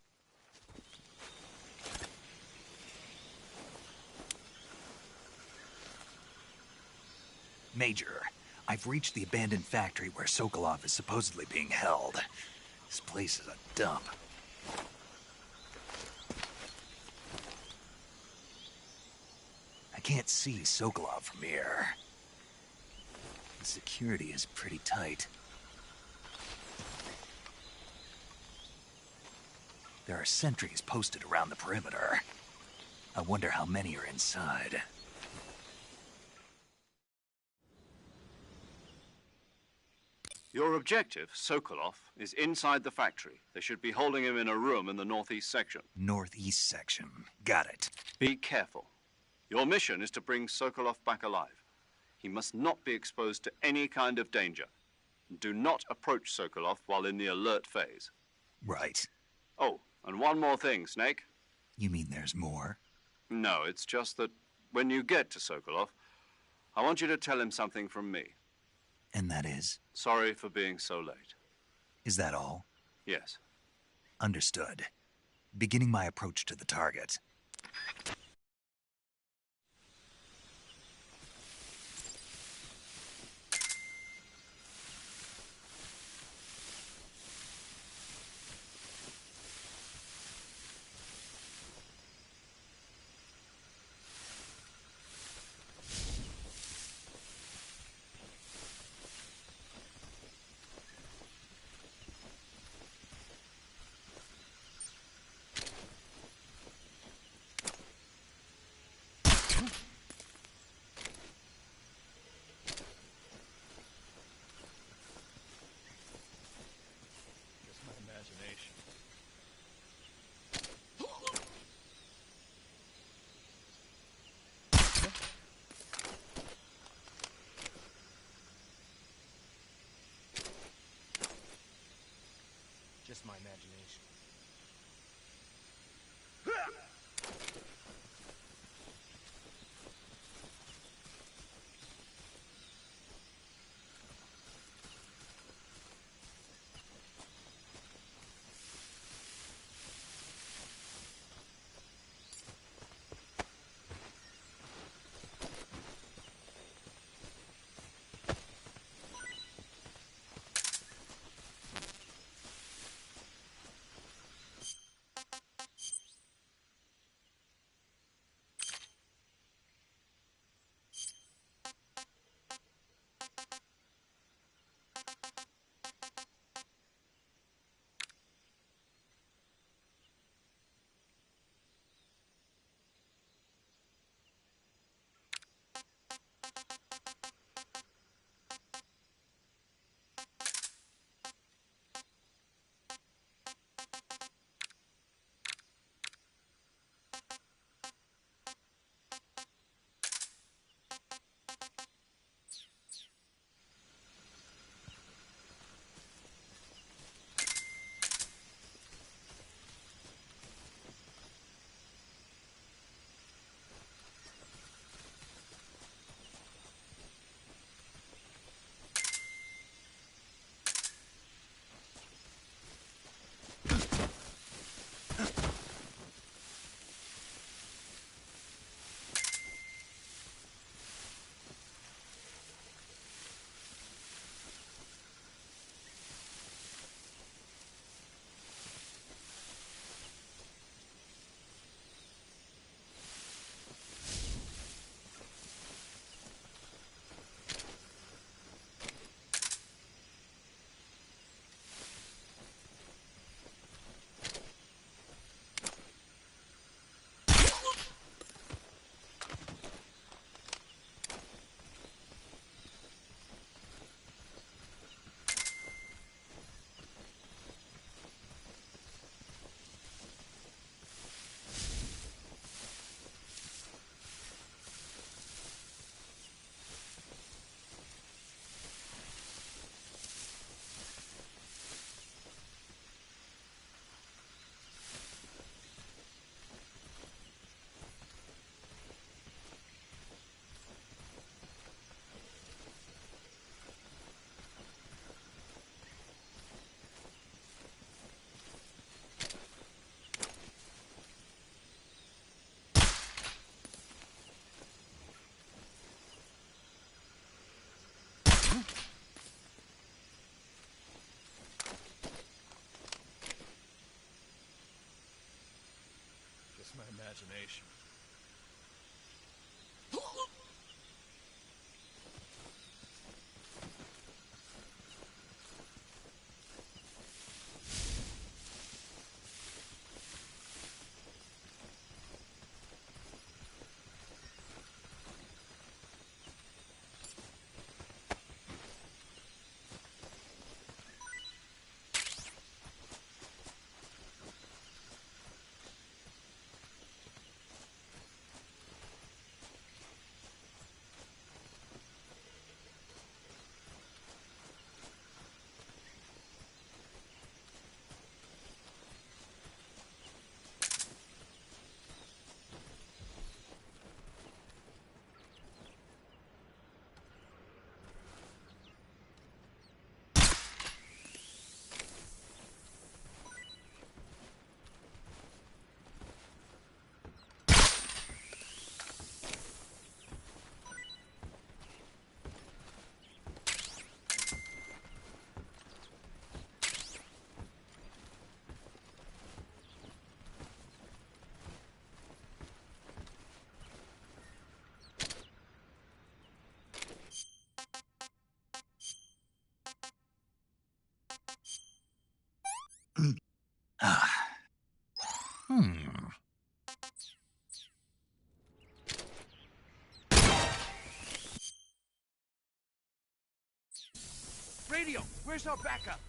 Major, I've reached the abandoned factory where Sokolov is supposedly being held. This place is a dump. I can't see Sokolov from here. The security is pretty tight. There are sentries posted around the perimeter. I wonder how many are inside. Your objective, Sokolov, is inside the factory. They should be holding him in a room in the northeast section. Northeast section. Got it. Be careful. Your mission is to bring Sokolov back alive. He must not be exposed to any kind of danger. Do not approach Sokolov while in the alert phase. Right. Oh, and one more thing, Snake. You mean there's more? No, it's just that when you get to Sokolov, I want you to tell him something from me. And that is? Sorry for being so late. Is that all? Yes. Understood. Beginning my approach to the target. Just my imagination. Just my imagination. Radio, where's our backup?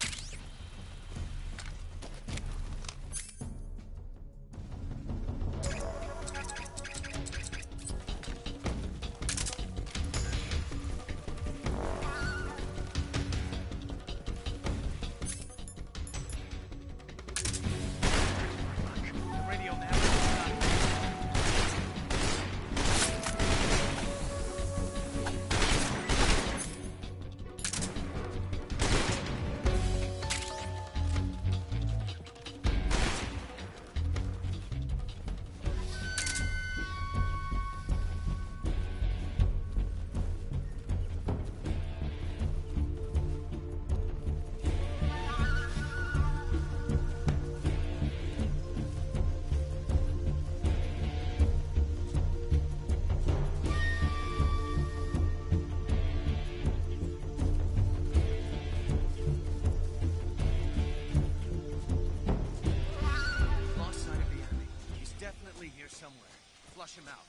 Flush him out.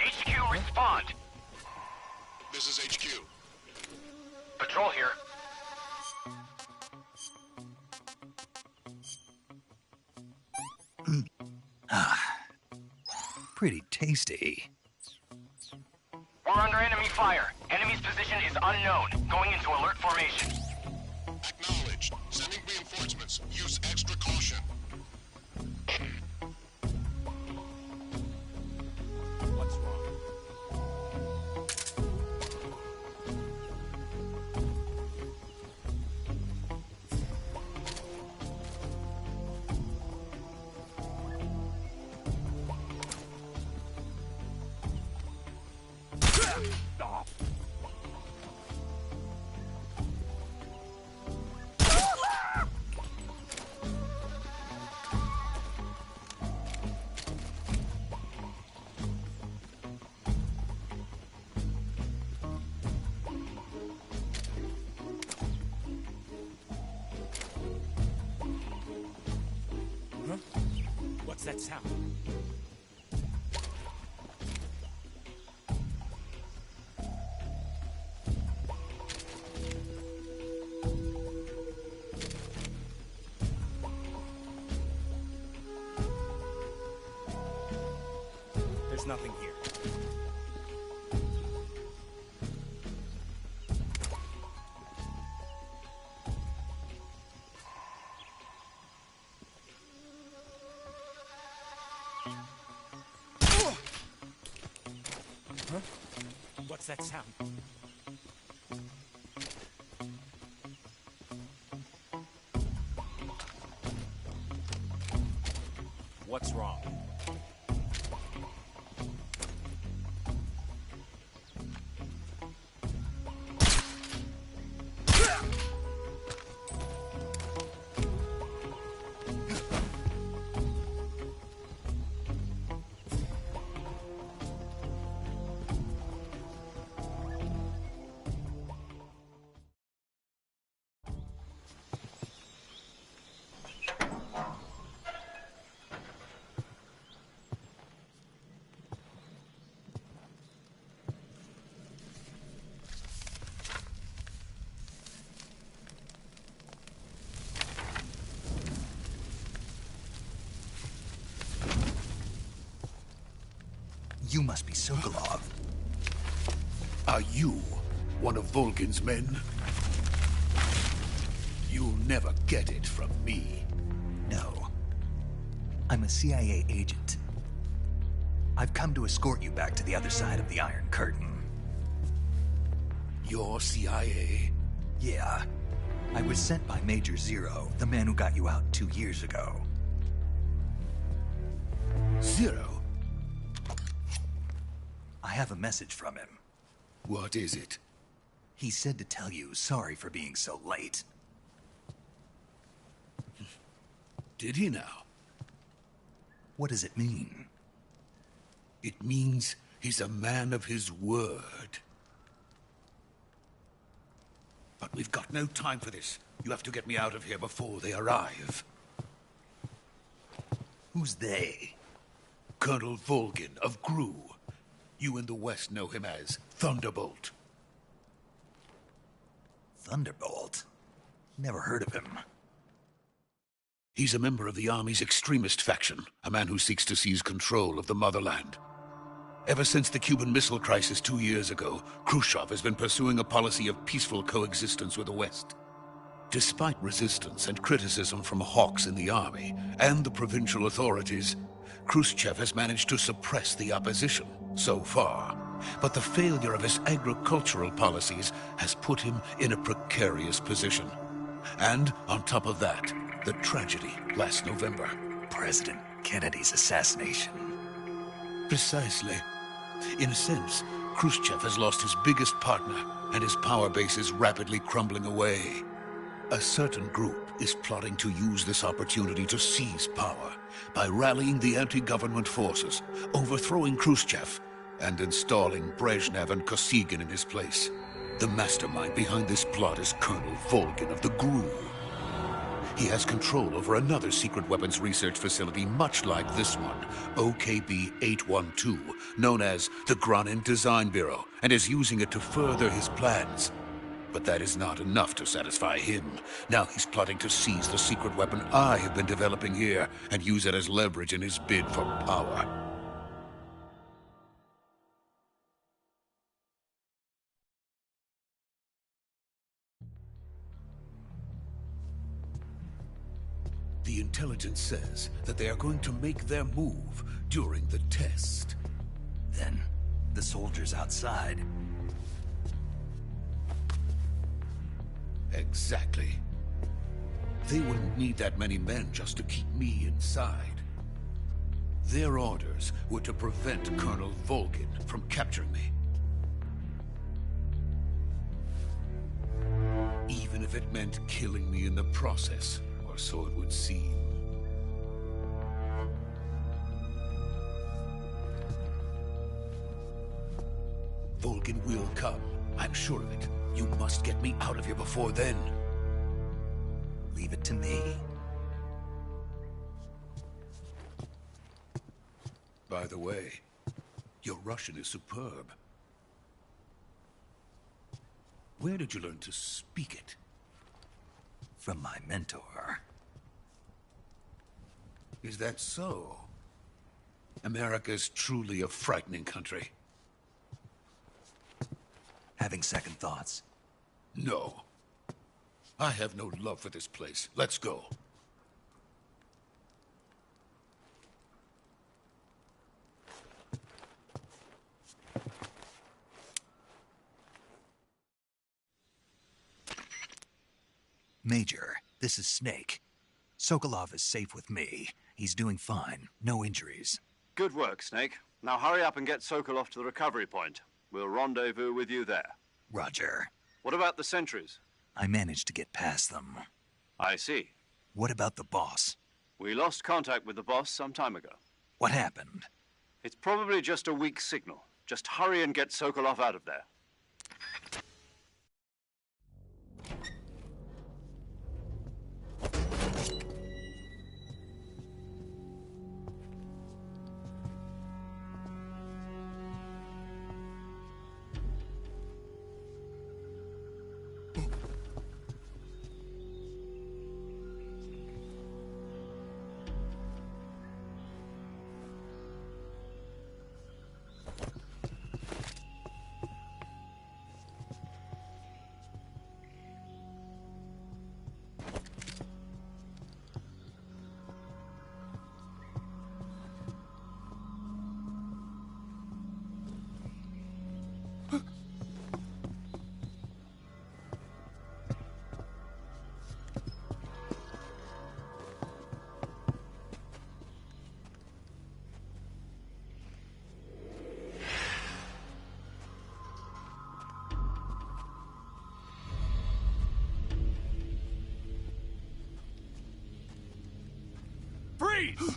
HQ, respond. This is HQ. Patrol here. Pretty tasty. We're under enemy fire. Enemy's position is unknown. Going into alert formation. Acknowledged. Sending reinforcements. Use extra caution. What's wrong? What's that sound? There's nothing here. Huh? What's that sound? What's wrong? You must be Sokolov. Are you one of Volgin's men? You'll never get it from me. No. I'm a CIA agent. I've come to escort you back to the other side of the Iron Curtain. You're CIA? Yeah. I was sent by Major Zero, the man who got you out 2 years ago. Zero? I have a message from him. What is it? He said to tell you sorry for being so late. Did he now? What does it mean? It means he's a man of his word. But we've got no time for this. You have to get me out of here before they arrive. Who's they? Colonel Volgin of GRU. You in the West know him as Thunderbolt. Thunderbolt? Never heard of him. He's a member of the Army's extremist faction, a man who seeks to seize control of the motherland. Ever since the Cuban Missile Crisis 2 years ago, Khrushchev has been pursuing a policy of peaceful coexistence with the West. Despite resistance and criticism from hawks in the Army and the provincial authorities, Khrushchev has managed to suppress the opposition so far. But the failure of his agricultural policies has put him in a precarious position. And on top of that, the tragedy last November. President Kennedy's assassination. Precisely. In a sense, Khrushchev has lost his biggest partner, and his power base is rapidly crumbling away. A certain group is plotting to use this opportunity to seize power by rallying the anti-government forces, overthrowing Khrushchev, and installing Brezhnev and Kosygin in his place. The mastermind behind this plot is Colonel Volgin of the GRU. He has control over another secret weapons research facility much like this one, OKB-812, known as the Granin Design Bureau, and is using it to further his plans. But that is not enough to satisfy him. Now he's plotting to seize the secret weapon I have been developing here and use it as leverage in his bid for power. The intelligence says that they are going to make their move during the test. Then, the soldiers outside. Exactly. They wouldn't need that many men just to keep me inside. Their orders were to prevent Colonel Volgin from capturing me. Even if it meant killing me in the process, or so it would seem. Volgin will come, I'm sure of it. You must get me out of here before then. Leave it to me. By the way, your Russian is superb. Where did you learn to speak it? From my mentor. Is that so? America's truly a frightening country. Having second thoughts? No. I have no love for this place. Let's go. Major, this is Snake. Sokolov is safe with me. He's doing fine. No injuries. Good work, Snake. Now hurry up and get Sokolov to the recovery point. We'll rendezvous with you there. Roger. What about the sentries? I managed to get past them. I see. What about the boss? We lost contact with the boss some time ago. What happened? It's probably just a weak signal. Just hurry and get Sokolov out of there. Freeze!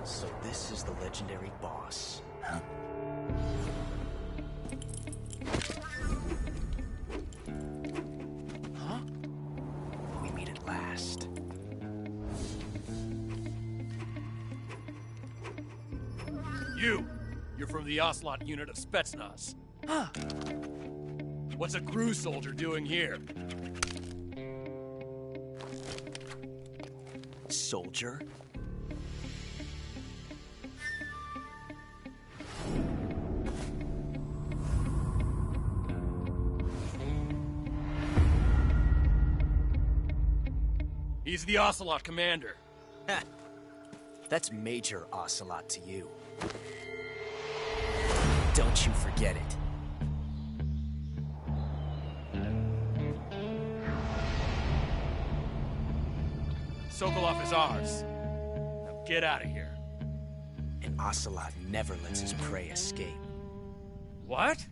So this is the legendary boss. Huh? Huh? We meet at last. You're from the Ocelot unit of Spetsnaz. Huh. What's a crew soldier doing here? Soldier? He's the Ocelot commander. Ha! That's Major Ocelot to you. Don't you forget it. Sokolov is ours. Now get out of here. And Ocelot never lets his prey escape. What?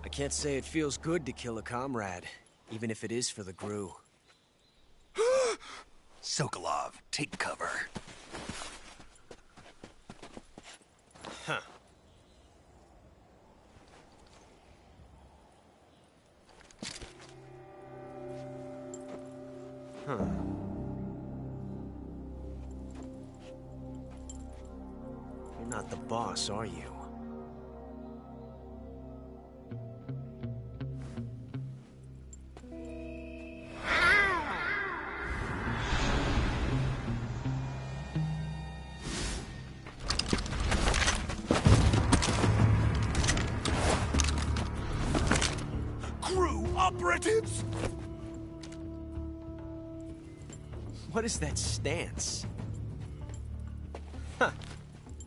I can't say it feels good to kill a comrade, even if it is for the GRU. Sokolov, take cover. Huh. Huh. You're not the boss, are you? Operatives? What is that stance? Huh.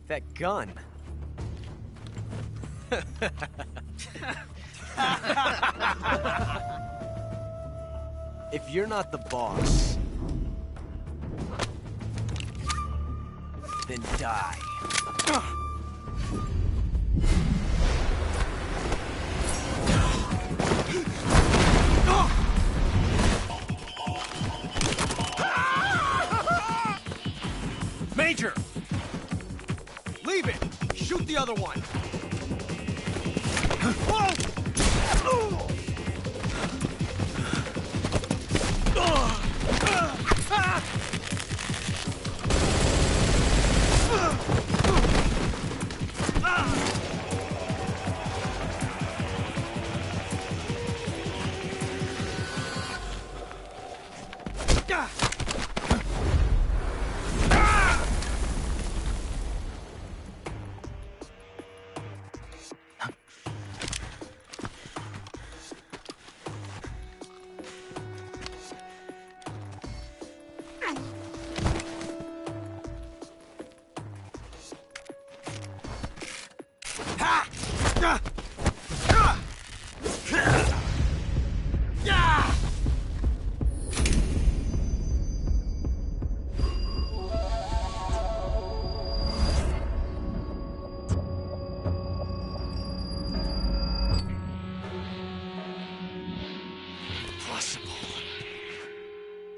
That gun. If you're not the boss, then die. Major! Leave it! Shoot the other one!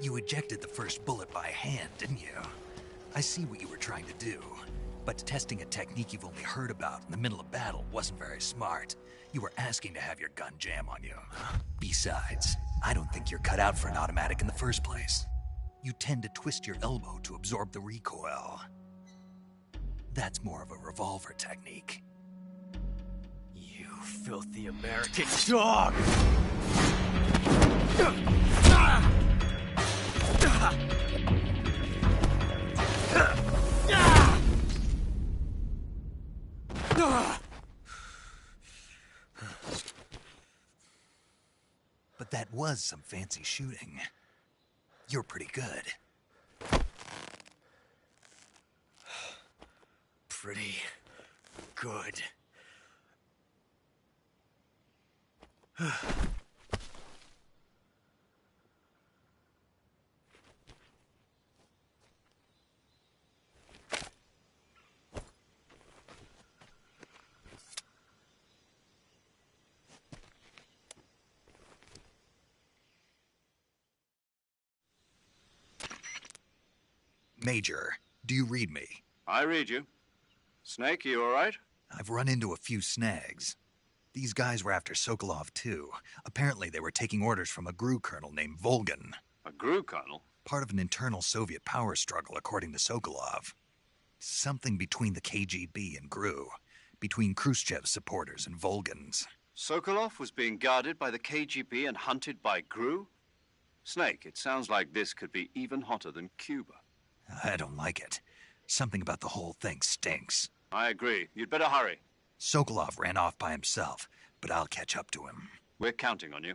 You ejected the first bullet by hand, didn't you? I see what you were trying to do, but testing a technique you've only heard about in the middle of battle wasn't very smart. You were asking to have your gun jam on you. Besides, I don't think you're cut out for an automatic in the first place. You tend to twist your elbow to absorb the recoil. That's more of a revolver technique. You filthy American dog! But that was some fancy shooting. You're pretty good. Pretty good. Major, do you read me? I read you. Snake, you all right? I've run into a few snags. These guys were after Sokolov, too. Apparently they were taking orders from a GRU colonel named Volgan. A GRU colonel? Part of an internal Soviet power struggle, according to Sokolov. Something between the KGB and GRU. Between Khrushchev's supporters and Volgan's. Sokolov was being guarded by the KGB and hunted by GRU? Snake, it sounds like this could be even hotter than Cuba. I don't like it. Something about the whole thing stinks. I agree. You'd better hurry. Sokolov ran off by himself, but I'll catch up to him. We're counting on you.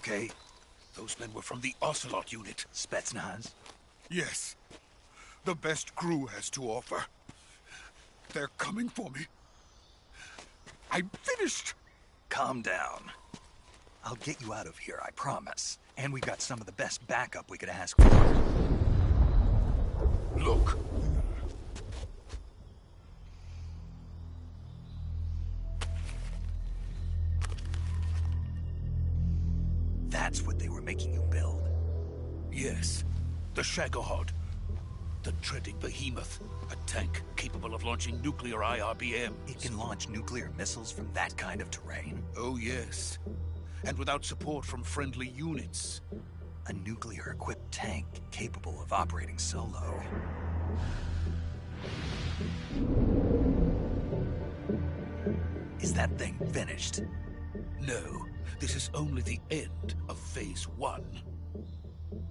okay? Those men were from the Ocelot unit. Spetsnaz? Yes. The best crew has to offer. They're coming for me. I'm finished. Calm down. I'll get you out of here, I promise. And we've got some of the best backup we could ask for. Look. That's what they were making you build? Yes. The Shagohod. The treading behemoth. A tank capable of launching nuclear IRBMs. It can launch nuclear missiles from that kind of terrain? Oh, yes. And without support from friendly units. A nuclear-equipped tank capable of operating solo. Is that thing finished? No. This is only the end of Phase 1.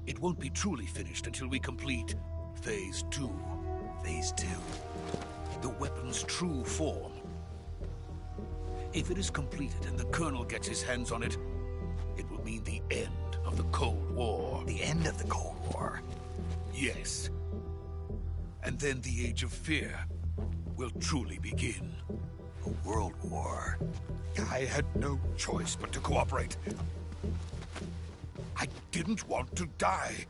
It won't be truly finished until we complete Phase 2. Phase 2? The weapon's true form. If it is completed and the Colonel gets his hands on it, it will mean the end of the Cold War. The end of the Cold War? Yes. And then the Age of Fear will truly begin. A world war? I had no choice but to cooperate. I didn't want to die.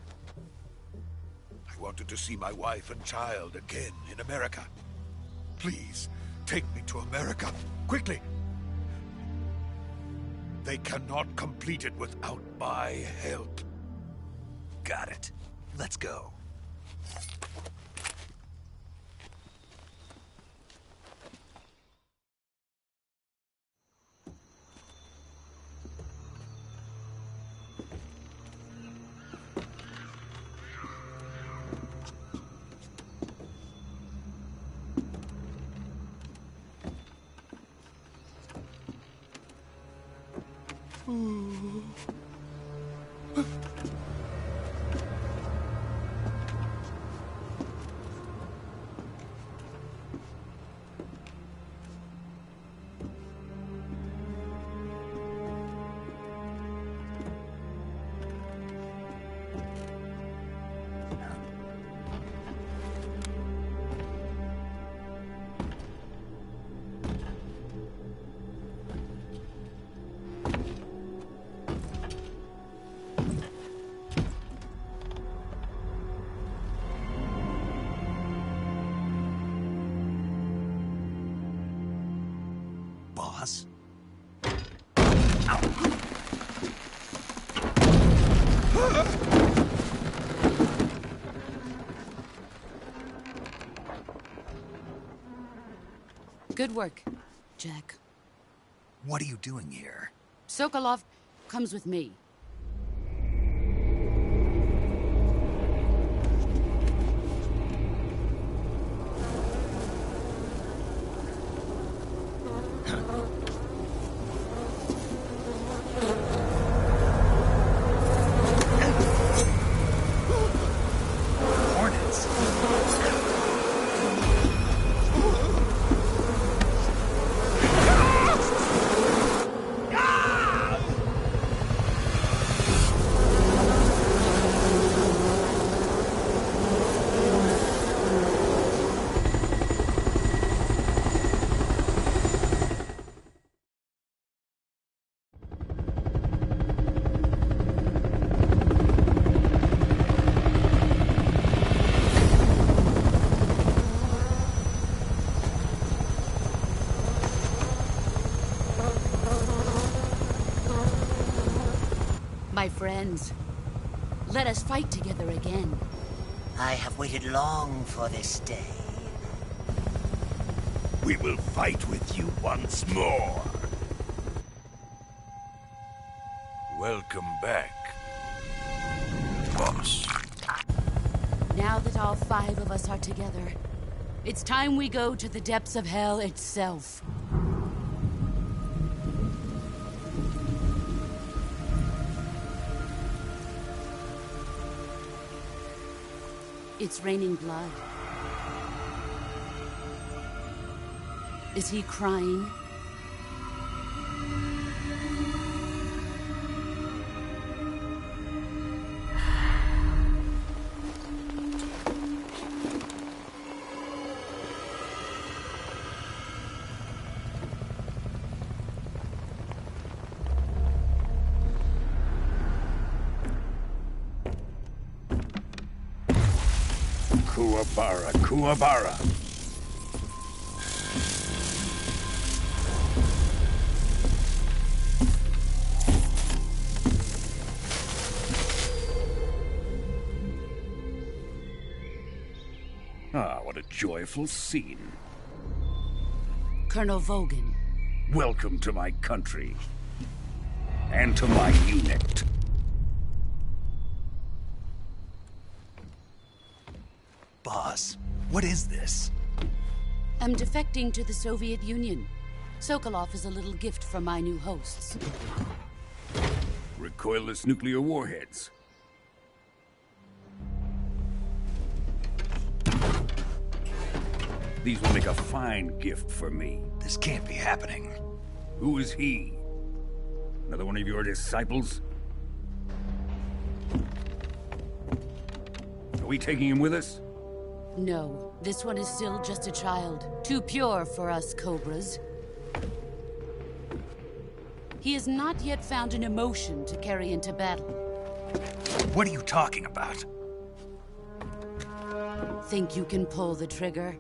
I wanted to see my wife and child again in America. Please, take me to America, quickly. They cannot complete it without my help. Got it. Let's go. Boss? Good work, Jack. What are you doing here? Sokolov comes with me. My friends, let us fight together again. I have waited long for this day. We will fight with you once more. Welcome back, boss. Now that all 5 of us are together, it's time we go to the depths of hell itself. It's raining blood. Is he crying? Kuwabara, Kuwabara. Ah, what a joyful scene. Colonel Vogan. Welcome to my country. And to my unit. Boss, what is this? I'm defecting to the Soviet Union. Sokolov is a little gift from my new hosts. Recoilless nuclear warheads. These will make a fine gift for me. This can't be happening. Who is he? Another one of your disciples? Are we taking him with us? No, this one is still just a child. Too pure for us Cobras. He has not yet found an emotion to carry into battle. What are you talking about? Think you can pull the trigger?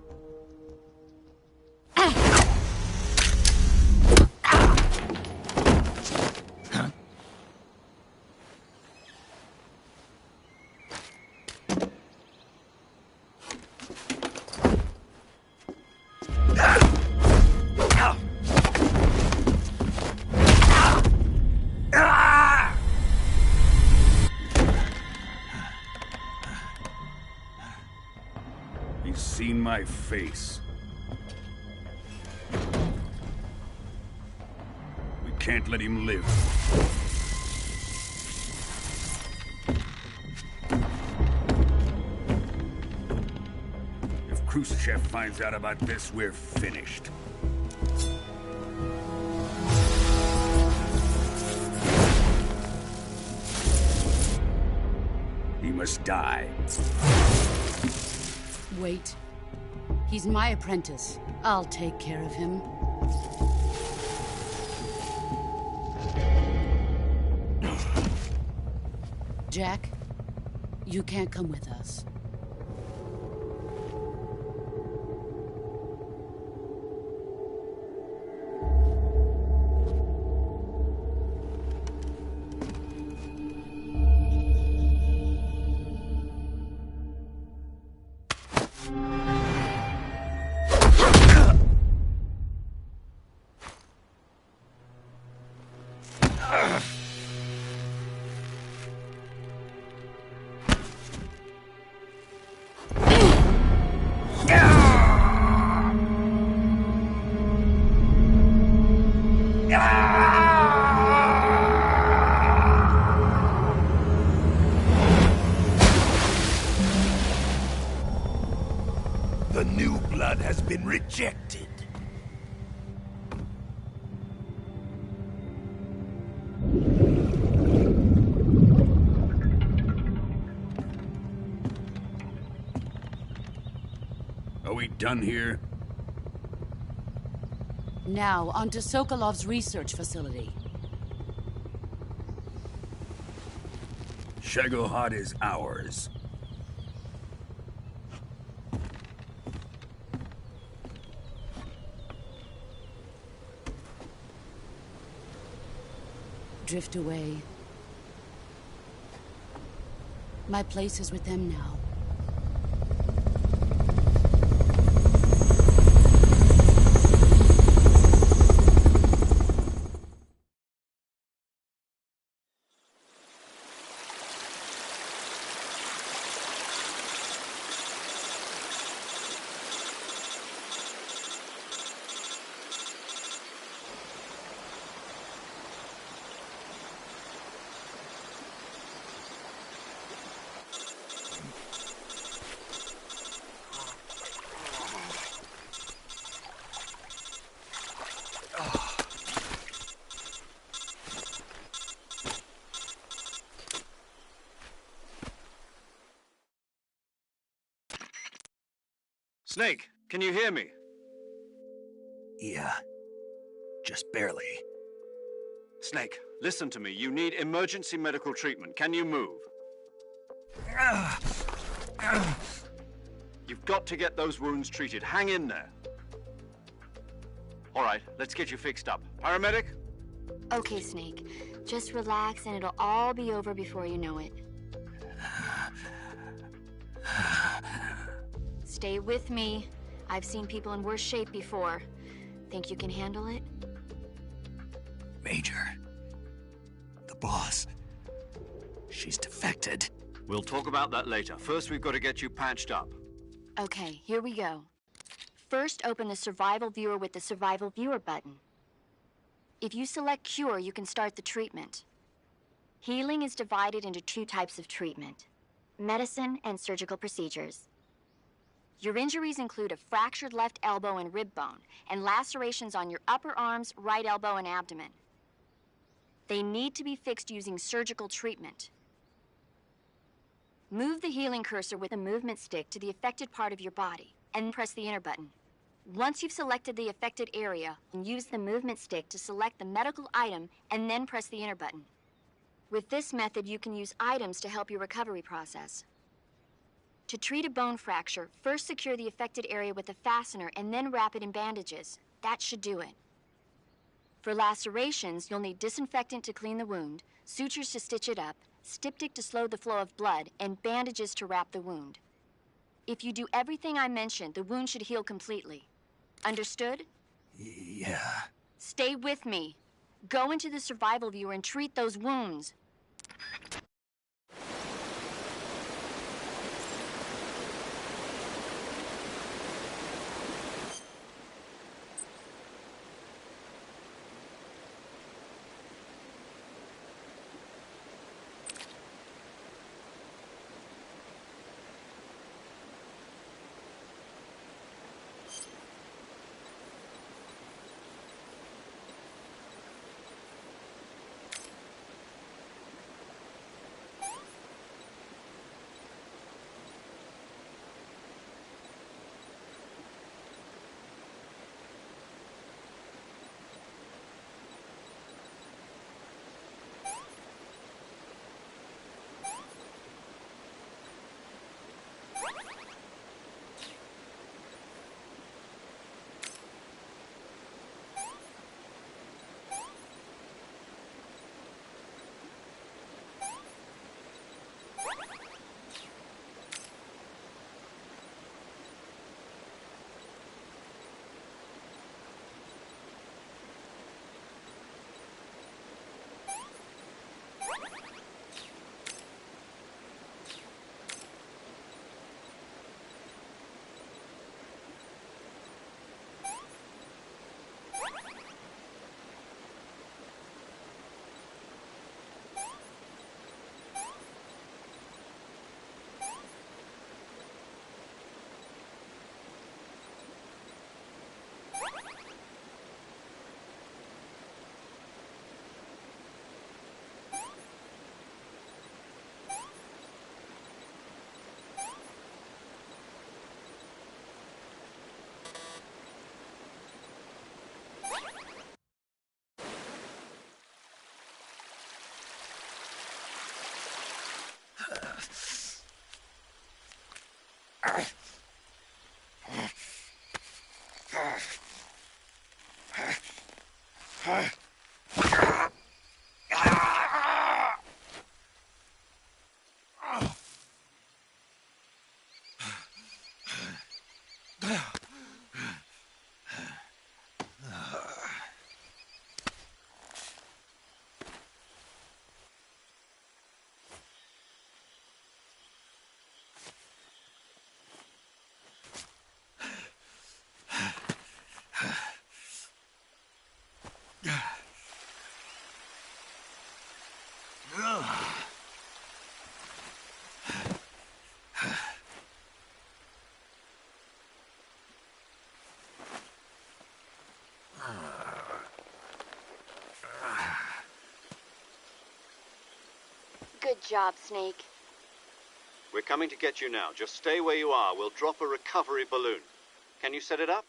He's seen my face. We can't let him live. If Khrushchev finds out about this, we're finished. He must die. Wait. He's my apprentice. I'll take care of him. Jack, you can't come with us. The new blood has been rejected. Are we done here? Now, onto Sokolov's research facility. Shagohod is ours. Drift away. My place is with them now. Snake, can you hear me? Yeah. Just barely. Snake, listen to me. You need emergency medical treatment. Can you move? You've got to get those wounds treated. Hang in there. All right, let's get you fixed up. Paramedic? Okay, Snake. Just relax and it'll all be over before you know it. Stay with me. I've seen people in worse shape before. Think you can handle it? Major. The boss. She's defected. We'll talk about that later. First, we've got to get you patched up. Okay, here we go. First, open the Survival Viewer with the Survival Viewer button. If you select Cure, you can start the treatment. Healing is divided into 2 types of treatment: medicine and surgical procedures. Your injuries include a fractured left elbow and rib bone, and lacerations on your upper arms, right elbow, and abdomen. They need to be fixed using surgical treatment. Move the healing cursor with the movement stick to the affected part of your body, and press the enter button. Once you've selected the affected area, use the movement stick to select the medical item, and then press the enter button. With this method, you can use items to help your recovery process. To treat a bone fracture, first secure the affected area with a fastener and then wrap it in bandages. That should do it. For lacerations, you'll need disinfectant to clean the wound, sutures to stitch it up, styptic to slow the flow of blood, and bandages to wrap the wound. If you do everything I mentioned, the wound should heal completely. Understood? Yeah. Stay with me. Go into the Survival Viewer and treat those wounds. Good job, Snake. We're coming to get you now. Just stay where you are. We'll drop a recovery balloon. Can you set it up?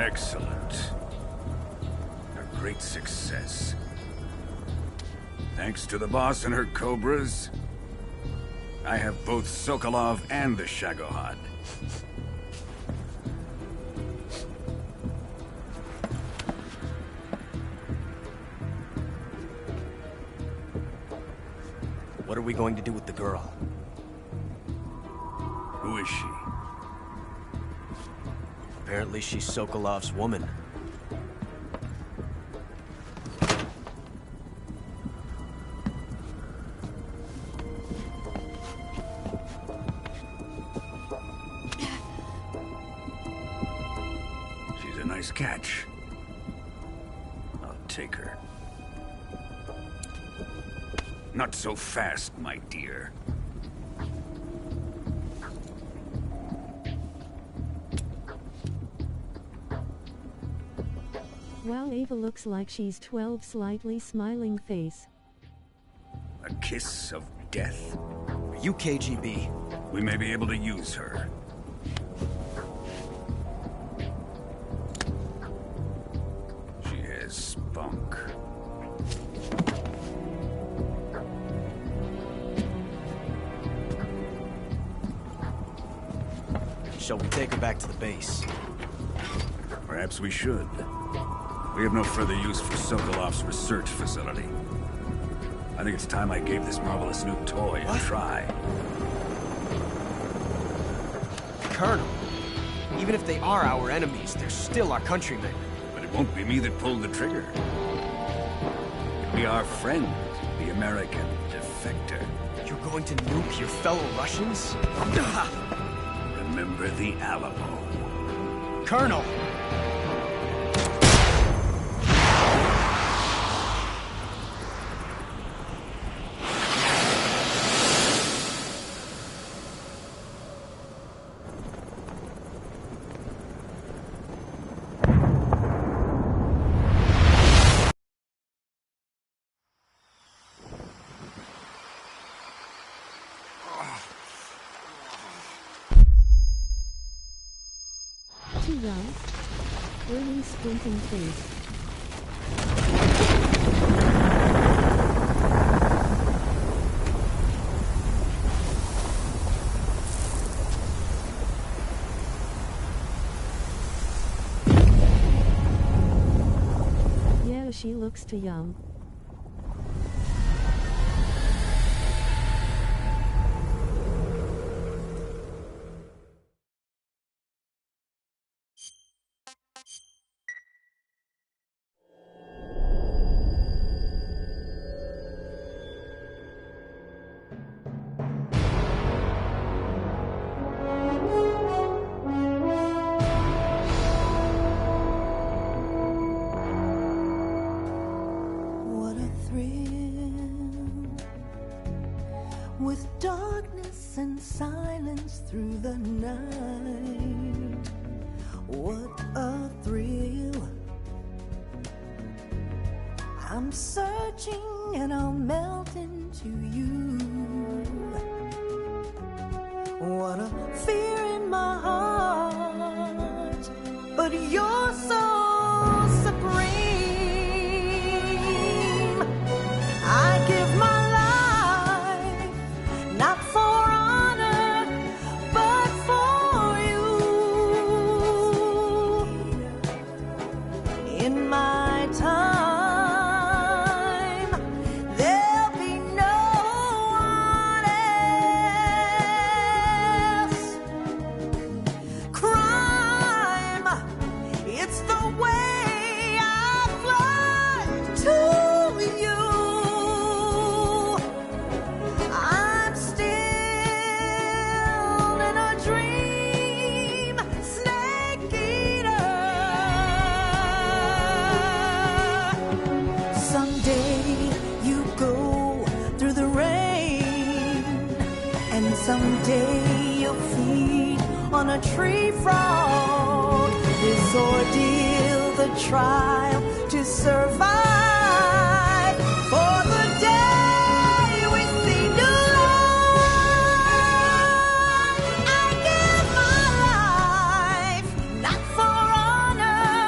Excellent. A great success. Thanks to the boss and her cobras, I have both Sokolov and the Shagohod. What are we going to do with the girl? Who is she? Apparently she's Sokolov's woman. She's a nice catch. I'll take her. Not so fast, my dear. Wow, Ava looks like she's 12, slightly smiling face. A kiss of death? Are you KGB? We may be able to use her. She has spunk. Shall we take her back to the base? Perhaps we should. We have no further use for Sokolov's research facility. I think it's time I gave this marvelous new toy a try. Colonel, even if they are our enemies, they're still our countrymen. But it won't be me that pulled the trigger. It'll be our friend, the American defector. You're going to nuke your fellow Russians? Remember the Alamo. Colonel! Too young. Early squinting face. Yeah, she looks too young. With darkness and silence through the night. What a thrill. I'm searching and I'll melt into you. What a fear in my heart. But you're so supreme. I give my not for honor, but for you. In my time, there'll be no one else. Crime, it's the way I fly to you. Someday you'll feed on a tree frog. This ordeal, the trial to survive. For the day we see new life, I give my life, not for honor,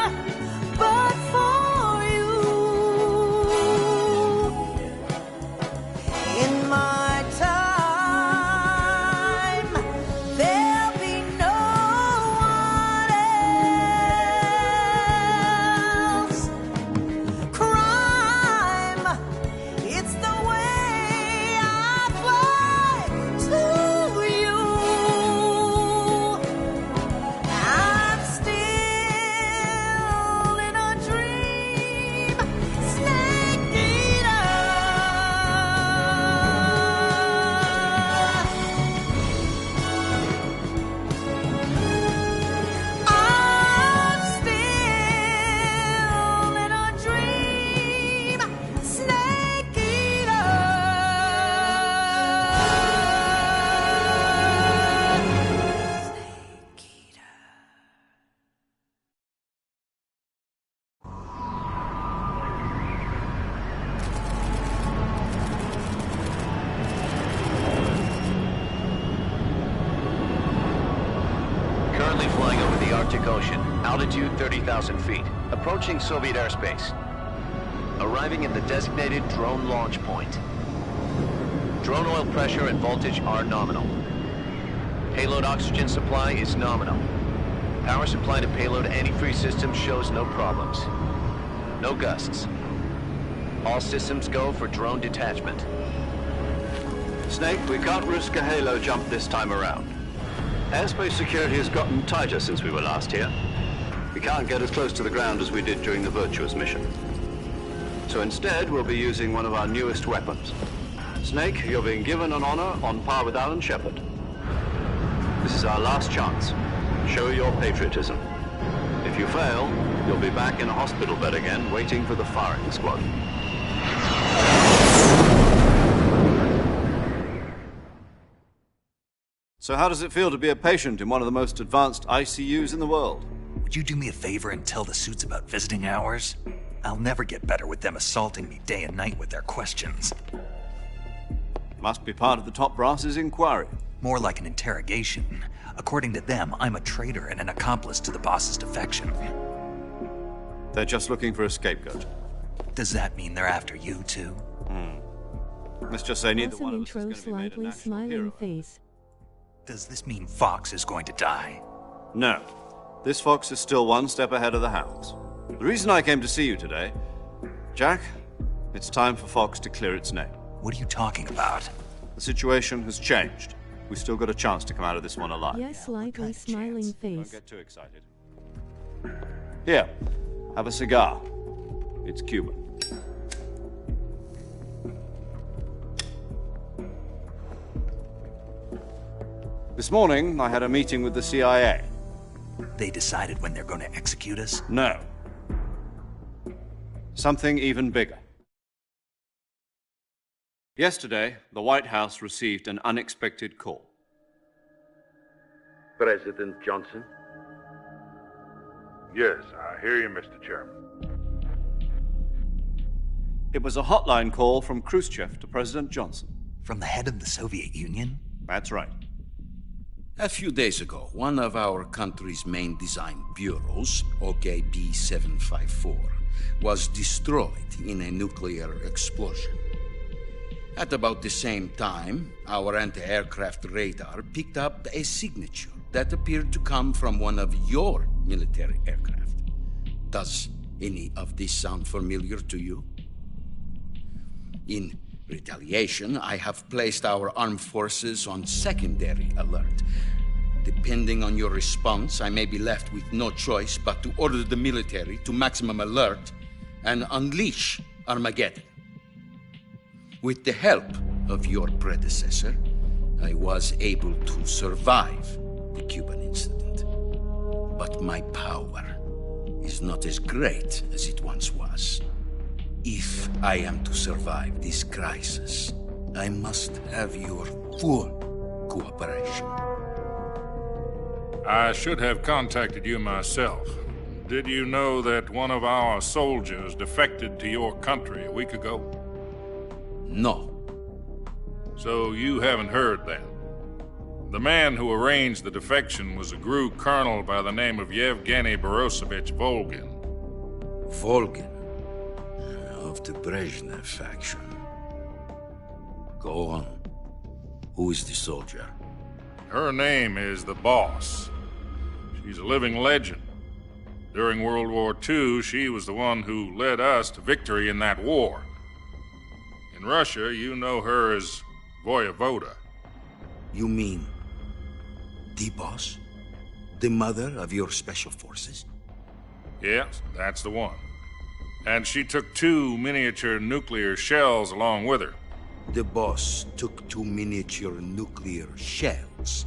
motion. Altitude 30,000 feet. Approaching Soviet airspace. Arriving at the designated drone launch point. Drone oil pressure and voltage are nominal. Payload oxygen supply is nominal. Power supply to payload antifreeze system shows no problems. No gusts. All systems go for drone detachment. Snake, we can't risk a halo jump this time around. Airspace security has gotten tighter since we were last here. We can't get as close to the ground as we did during the Virtuous mission. So instead, we'll be using one of our newest weapons. Snake, you're being given an honor on par with Alan Shepard. This is our last chance. Show your patriotism. If you fail, you'll be back in a hospital bed again, waiting for the firing squad. So how does it feel to be a patient in one of the most advanced ICUs in the world? Would you do me a favor and tell the suits about visiting hours? I'll never get better with them assaulting me day and night with their questions. Must be part of the top brass's inquiry. More like an interrogation. According to them, I'm a traitor and an accomplice to the boss's defection. They're just looking for a scapegoat. Does that mean they're after you, too? Let's just say neither Awesome one of us is intro, going to be made a slightly national smiling hero. face. Does this mean Fox is going to die? No. This fox is still one step ahead of the hounds. The reason I came to see you today, Jack, it's time for Fox to clear its name. What are you talking about? The situation has changed. We've still got a chance to come out of this one alive. Yes, slightly smiling Don't face. get too excited. Here, have a cigar. It's Cuban. This morning, I had a meeting with the CIA. They decided when they're going to execute us? No. Something even bigger. Yesterday, the White House received an unexpected call. President Johnson? Yes, I hear you, Mr. Chairman. It was a hotline call from Khrushchev to President Johnson. From the head of the Soviet Union? That's right. A few days ago, one of our country's main design bureaus, OKB 754, was destroyed in a nuclear explosion. At about the same time, our anti-aircraft radar picked up a signature that appeared to come from one of your military aircraft. Does any of this sound familiar to you? In retaliation, I have placed our armed forces on secondary alert. Depending on your response, I may be left with no choice but to order the military to maximum alert and unleash Armageddon. With the help of your predecessor, I was able to survive the Cuban incident. But my power is not as great as it once was. If I am to survive this crisis, I must have your full cooperation. I should have contacted you myself. Did you know that one of our soldiers defected to your country a week ago? No. So you haven't heard then? The man who arranged the defection was a GRU colonel by the name of Yevgeny Borosovich Volgin. Volgin? Of the Brezhnev faction. Go on. Who is the soldier? Her name is the Boss. She's a living legend. During World War II, she was the one who led us to victory in that war. In Russia, you know her as Voyevoda. You mean the Boss? The mother of your special forces? Yes, that's the one. And she took 2 miniature nuclear shells along with her. The Boss took 2 miniature nuclear shells?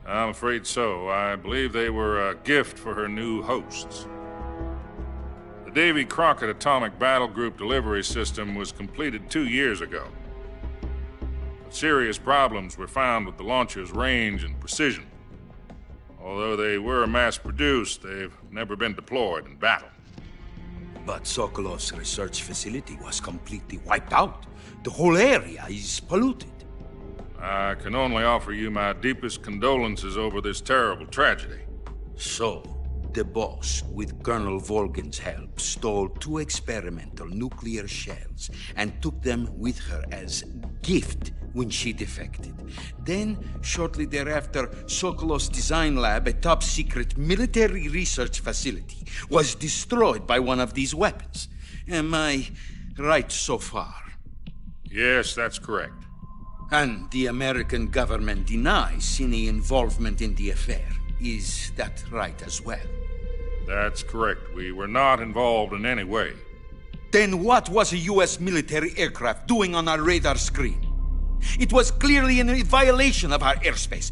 I'm afraid so. I believe they were a gift for her new hosts. The Davy Crockett Atomic Battle Group delivery system was completed 2 years ago. But serious problems were found with the launcher's range and precision. Although they were mass-produced, they've never been deployed in battle. But Sokolov's research facility was completely wiped out. The whole area is polluted. I can only offer you my deepest condolences over this terrible tragedy. So, the boss, with Colonel Volgin's help, stole 2 experimental nuclear shells and took them with her as gift when she defected. Then, shortly thereafter, Sokolov's design lab, a top-secret military research facility, was destroyed by one of these weapons. Am I right so far? Yes, that's correct. And the American government denies any involvement in the affair. Is that right as well? That's correct. We were not involved in any way. Then what was a U.S. military aircraft doing on our radar screen? It was clearly in violation of our airspace.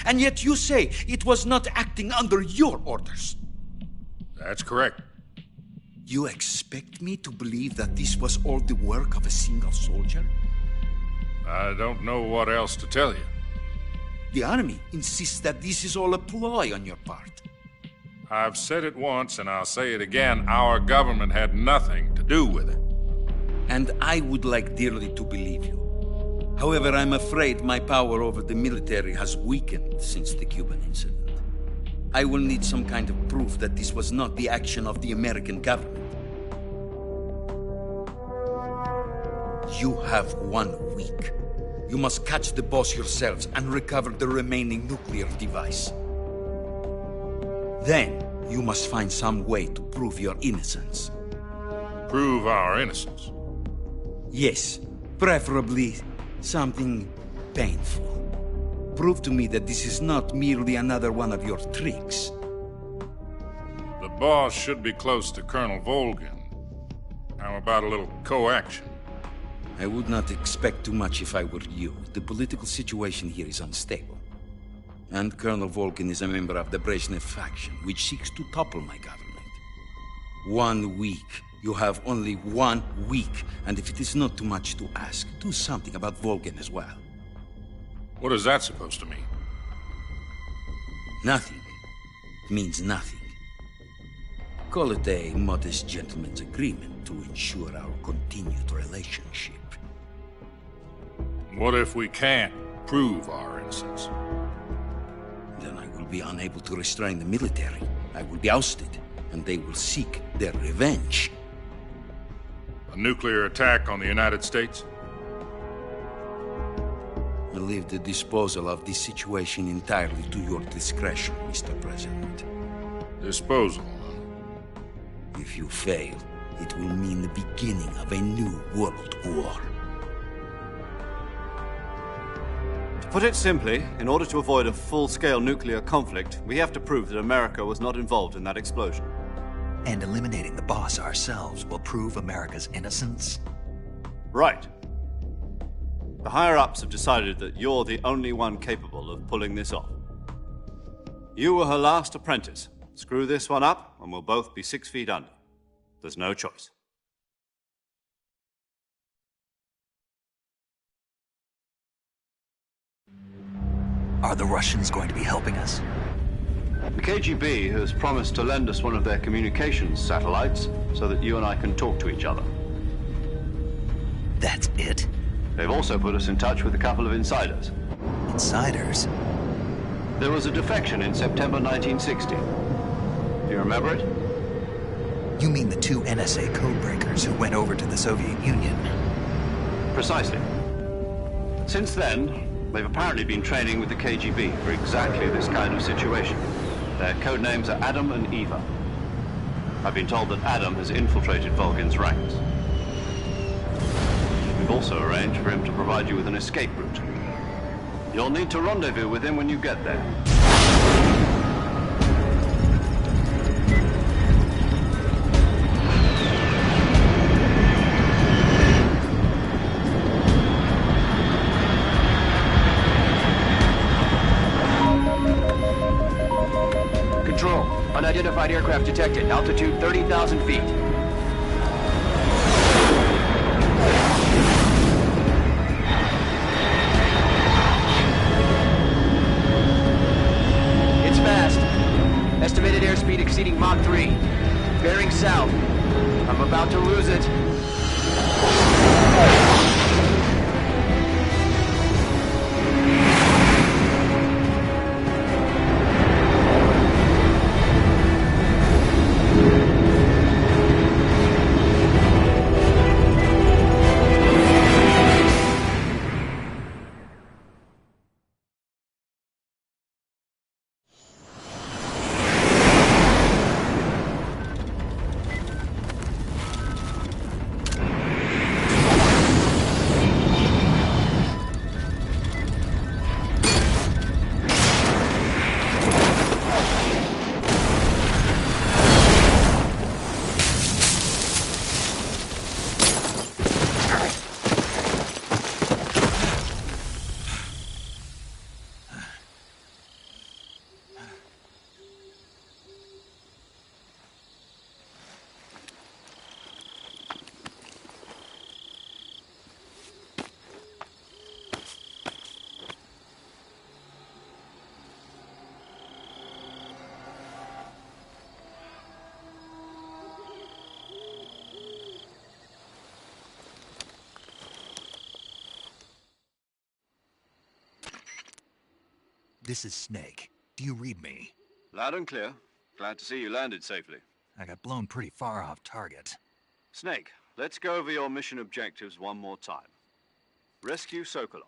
And yet you say it was not acting under your orders. That's correct. You expect me to believe that this was all the work of a single soldier? I don't know what else to tell you. The Army insists that this is all a ploy on your part. I've said it once and I'll say it again. Our government had nothing to do with it. And I would like dearly to believe you. However, I'm afraid my power over the military has weakened since the Cuban incident. I will need some kind of proof that this was not the action of the American government. You have 1 week. You must catch the boss yourselves and recover the remaining nuclear device. Then, you must find some way to prove your innocence. Prove our innocence? Yes, preferably something painful. Prove to me that this is not merely another one of your tricks. The boss should be close to Colonel Volgin. How about a little co-action? I would not expect too much if I were you. The political situation here is unstable. And Colonel Volgin is a member of the Brezhnev faction, which seeks to topple my government. 1 week. You have only 1 week. And if it is not too much to ask, do something about Volgin as well. What is that supposed to mean? Nothing. It means nothing. Call it a modest gentleman's agreement to ensure our continued relationship. What if we can't prove our innocence? Then I will be unable to restrain the military. I will be ousted, and they will seek their revenge. A nuclear attack on the United States? I leave the disposal of this situation entirely to your discretion, Mr. President. Disposal? If you fail, it will mean the beginning of a new world war. To put it simply, in order to avoid a full-scale nuclear conflict, we have to prove that America was not involved in that explosion. And eliminating the boss ourselves will prove America's innocence? Right. The higher-ups have decided that you're the only one capable of pulling this off. You were her last apprentice. Screw this one up, and we'll both be 6 feet under. There's no choice. Are the Russians going to be helping us? The KGB has promised to lend us one of their communications satellites so that you and I can talk to each other. That's it? They've also put us in touch with a couple of insiders. Insiders? There was a defection in September 1960. Do you remember it? You mean the 2 NSA codebreakers who went over to the Soviet Union? Precisely. Since then, they've apparently been training with the KGB for exactly this kind of situation. Their code names are Adam and Eva. I've been told that Adam has infiltrated Volgin's ranks. We've also arranged for him to provide you with an escape route. You'll need to rendezvous with him when you get there. Control, unidentified aircraft detected. Altitude 30,000 feet. It's fast. Estimated airspeed exceeding Mach 3. Bearing south. I'm about to lose it. This is Snake. Do you read me? Loud and clear. Glad to see you landed safely. I got blown pretty far off target. Snake, let's go over your mission objectives one more time. Rescue Sokolov.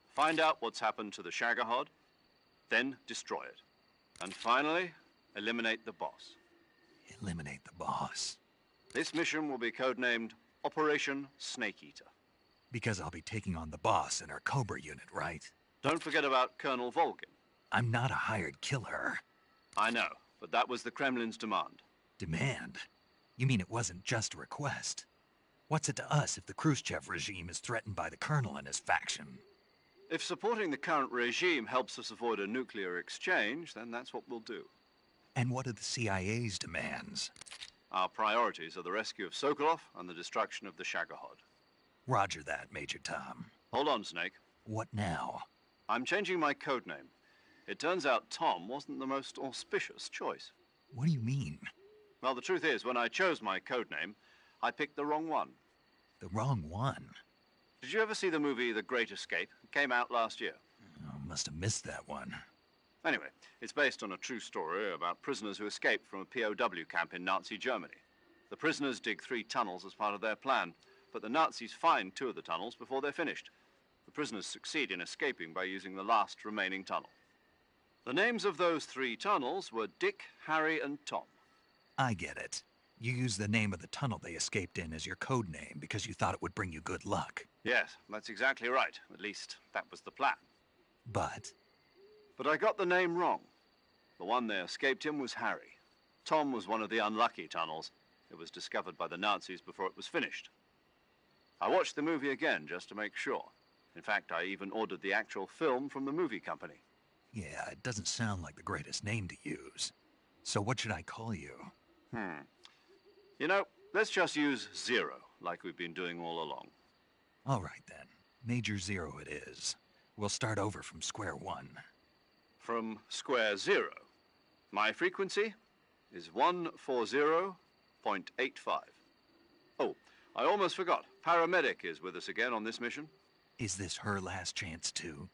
Find out what's happened to the Shagohod, then destroy it. And finally, eliminate the boss. Eliminate the boss. This mission will be codenamed Operation Snake Eater. Because I'll be taking on the boss in our Cobra unit, right? Don't forget about Colonel Volgin. I'm not a hired killer. I know, but that was the Kremlin's demand. Demand? You mean it wasn't just a request? What's it to us if the Khrushchev regime is threatened by the Colonel and his faction? If supporting the current regime helps us avoid a nuclear exchange, then that's what we'll do. And what are the CIA's demands? Our priorities are the rescue of Sokolov and the destruction of the Shagohod. Roger that, Major Tom. Hold on, Snake. What now? I'm changing my codename. It turns out Tom wasn't the most auspicious choice. What do you mean? Well, the truth is, when I chose my codename, I picked the wrong one. The wrong one? Did you ever see the movie The Great Escape? It came out last year. Oh, must have missed that one. Anyway, it's based on a true story about prisoners who escaped from a POW camp in Nazi Germany. The prisoners dig 3 tunnels as part of their plan, but the Nazis find 2 of the tunnels before they're finished. The prisoners succeed in escaping by using the last remaining tunnel. The names of those 3 tunnels were Dick, Harry, and Tom. I get it. You used the name of the tunnel they escaped in as your code name because you thought it would bring you good luck. Yes, that's exactly right. At least, that was the plan. But I got the name wrong. The one they escaped in was Harry. Tom was one of the unlucky tunnels. It was discovered by the Nazis before it was finished. I watched the movie again just to make sure. In fact, I even ordered the actual film from the movie company. yeah, it doesn't sound like the greatest name to use. So what should I call you? You know, let's just use Zero, like we've been doing all along. All right then. Major Zero it is. We'll start over from square one. From square 0. My frequency is 140.85. Oh, I almost forgot. Paramedic is with us again on this mission. Is this her last chance too?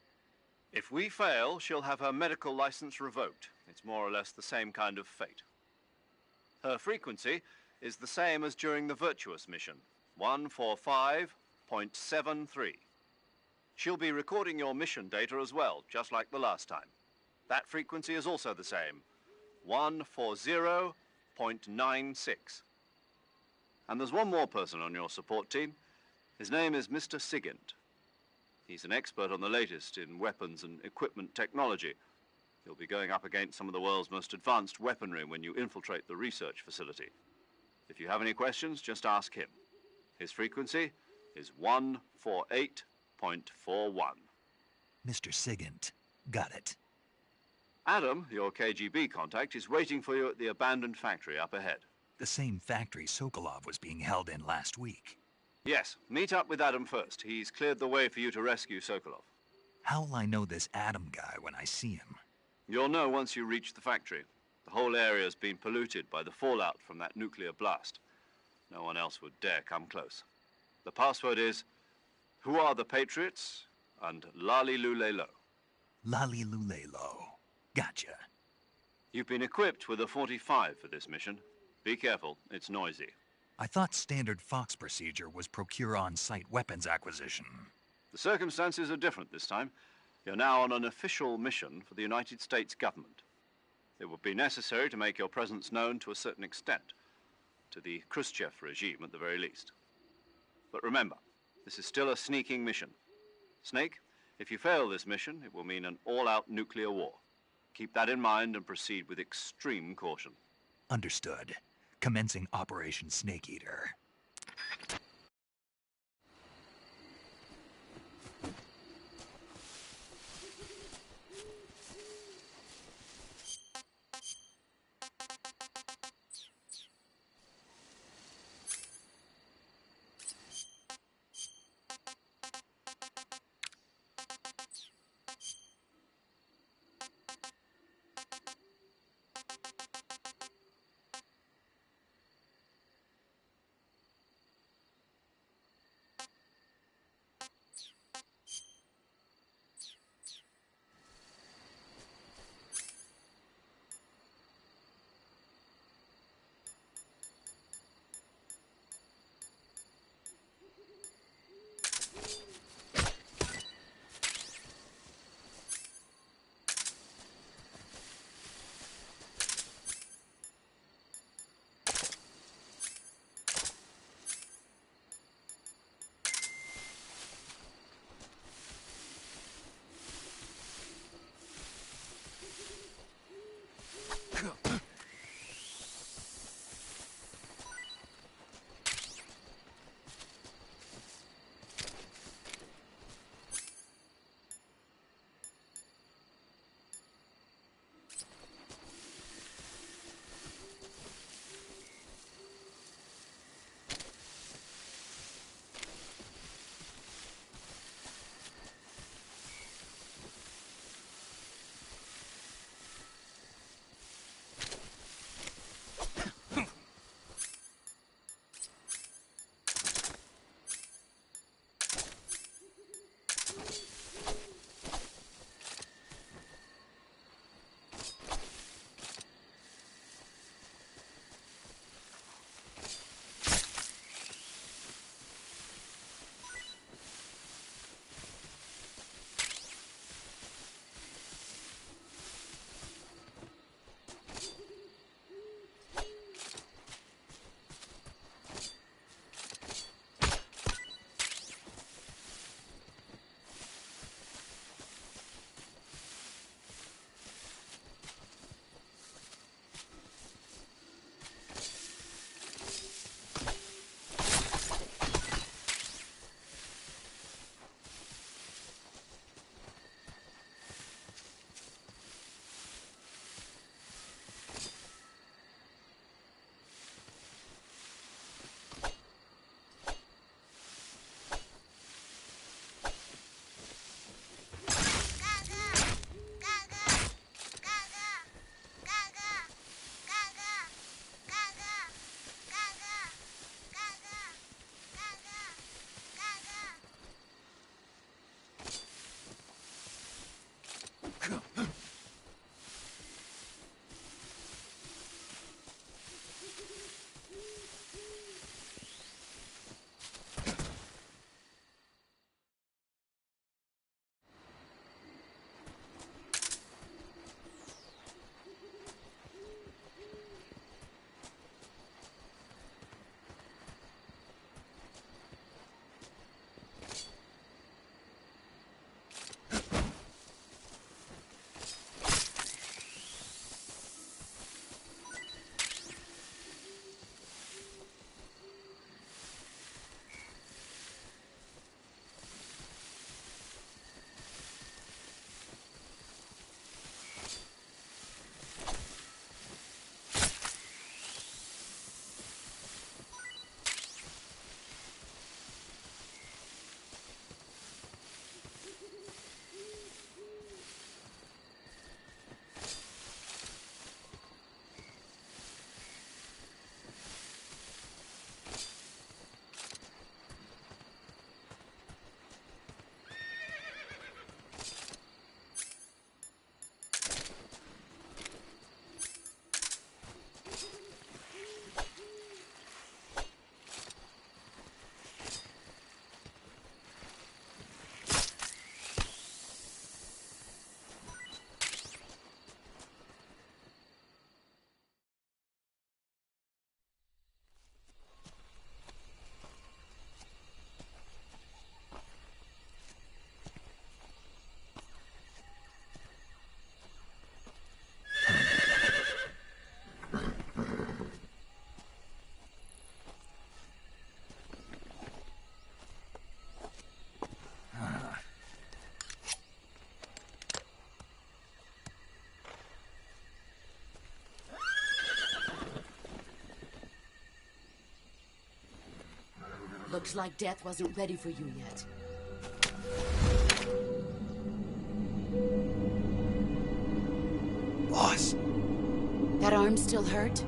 If we fail, she'll have her medical license revoked. It's more or less the same kind of fate. Her frequency is the same as during the Virtuous mission, 145.73. She'll be recording your mission data as well, just like the last time. That frequency is also the same, 140.96. And there's one more person on your support team. His name is Mr. Sigint. He's an expert on the latest in weapons and equipment technology. He'll be going up against some of the world's most advanced weaponry when you infiltrate the research facility. If you have any questions, just ask him. His frequency is 148.41. Mr. Sigint. Got it. Adam, your KGB contact, is waiting for you at the abandoned factory up ahead. The same factory Sokolov was being held in last week. Yes, meet up with Adam first. He's cleared the way for you to rescue Sokolov. How will I know this Adam guy when I see him? You'll know once you reach the factory. The whole area's been polluted by the fallout from that nuclear blast. No one else would dare come close. The password is, "Who are the Patriots?" and Lali Lulelo. Lali Lulelo. Gotcha. You've been equipped with a 45 for this mission. Be careful, it's noisy. I thought standard Fox procedure was procure on-site weapons acquisition. The circumstances are different this time. You're now on an official mission for the United States government. It would be necessary to make your presence known to a certain extent, to the Khrushchev regime at the very least. But remember, this is still a sneaking mission. Snake, if you fail this mission, it will mean an all-out nuclear war. Keep that in mind and proceed with extreme caution. Understood. Commencing Operation Snake Eater. Looks like death wasn't ready for you yet. Boss. That arm still hurt?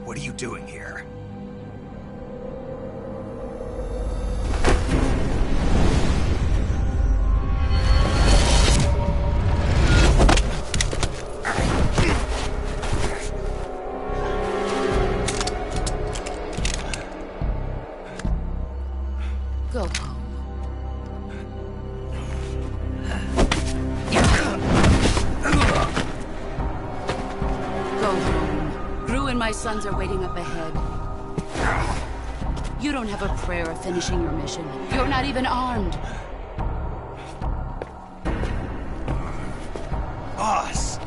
What are you doing here? Go home. Go home. Gru and my sons are waiting up ahead. You don't have a prayer of finishing your mission. You're not even armed. Boss!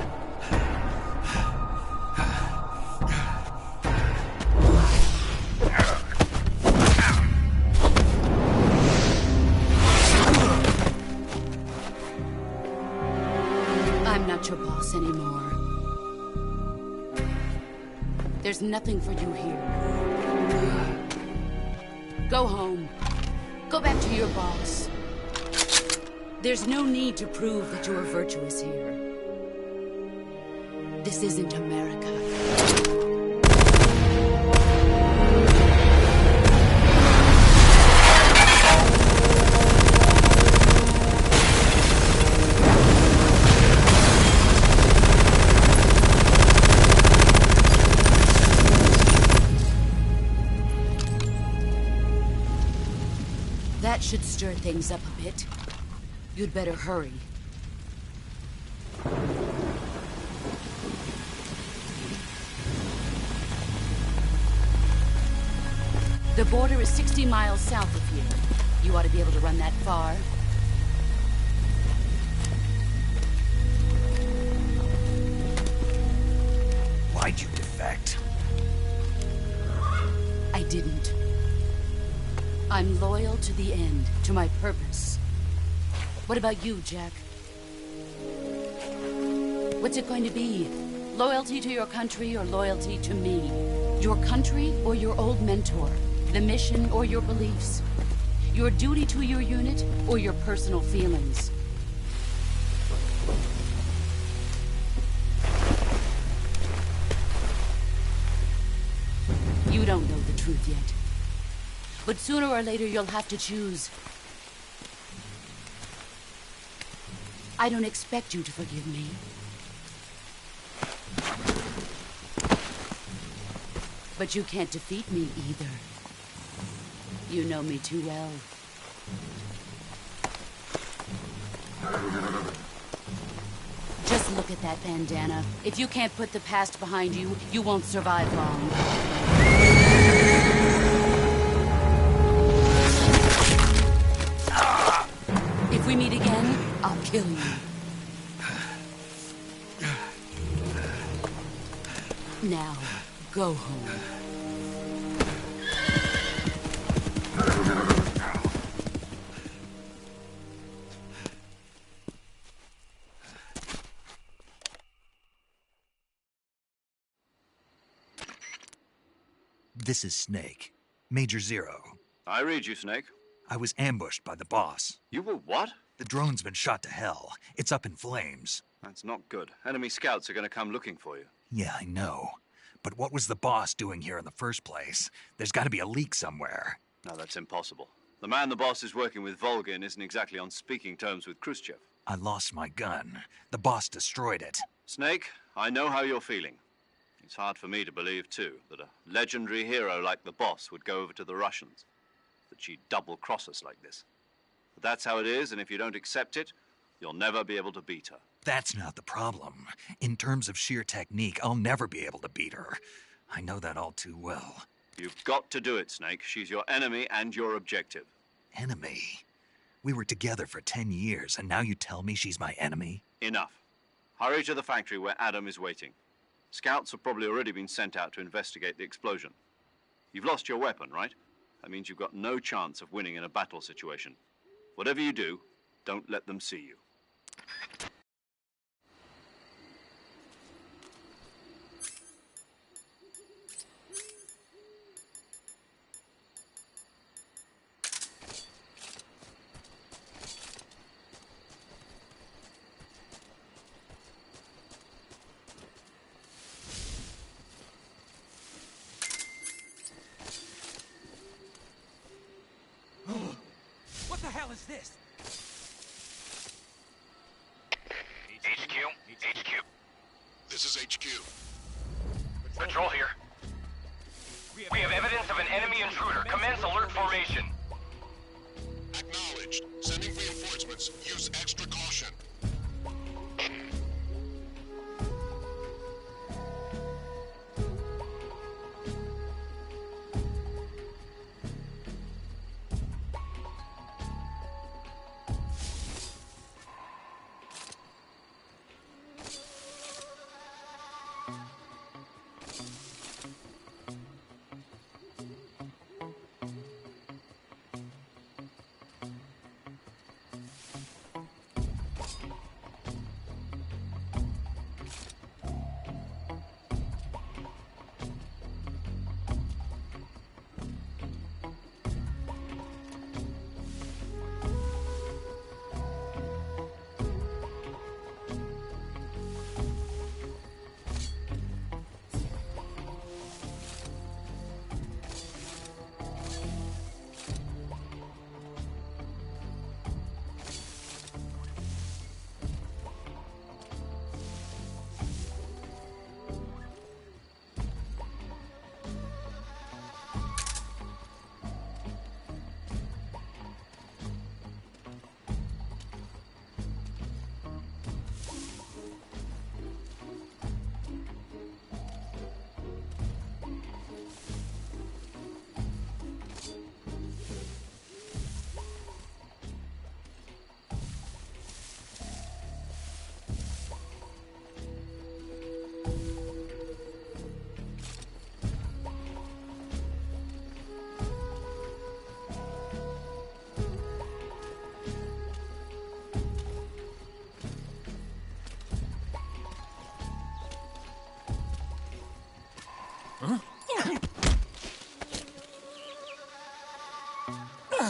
I'm not your boss anymore. There's nothing for you here. Go home. Go back to your boss. There's no need to prove that you are virtuous here. This isn't America. That should stir things up a bit. You'd better hurry. The border is 60 miles south of here. You ought to be able to run that far. Why'd you defect? I didn't. I'm loyal to the end, to my purpose. What about you, Jack? What's it going to be? Loyalty to your country or loyalty to me? Your country or your old mentor? The mission or your beliefs? Your duty to your unit or your personal feelings? You don't know the truth yet. But sooner or later you'll have to choose. I don't expect you to forgive me. But you can't defeat me either. You know me too well. Just look at that bandana. If you can't put the past behind you, you won't survive long. If we meet again, I'll kill you. Now, go home. This is Snake. Major Zero. I read you, Snake. I was ambushed by the boss. You were what? The drone's been shot to hell. It's up in flames. That's not good. Enemy scouts are going to come looking for you. Yeah, I know. But what was the boss doing here in the first place? There's got to be a leak somewhere. No, that's impossible. The man the boss is working with, Volgin, isn't exactly on speaking terms with Khrushchev. I lost my gun. The boss destroyed it. Snake, I know how you're feeling. It's hard for me to believe, too, that a legendary hero like the boss would go over to the Russians. That she'd double-cross us like this. But that's how it is, and if you don't accept it, you'll never be able to beat her. That's not the problem. In terms of sheer technique, I'll never be able to beat her. I know that all too well. You've got to do it, Snake. She's your enemy and your objective. Enemy? We were together for 10 years, and now you tell me she's my enemy? Enough. Hurry to the factory where Adam is waiting. Scouts have probably already been sent out to investigate the explosion. You've lost your weapon, right? That means you've got no chance of winning in a battle situation. Whatever you do, don't let them see you. was this? HQ. This is HQ. Patrol here. We have evidence of an enemy intruder. Commence alert formation. Acknowledged. Sending reinforcements. Use extra caution.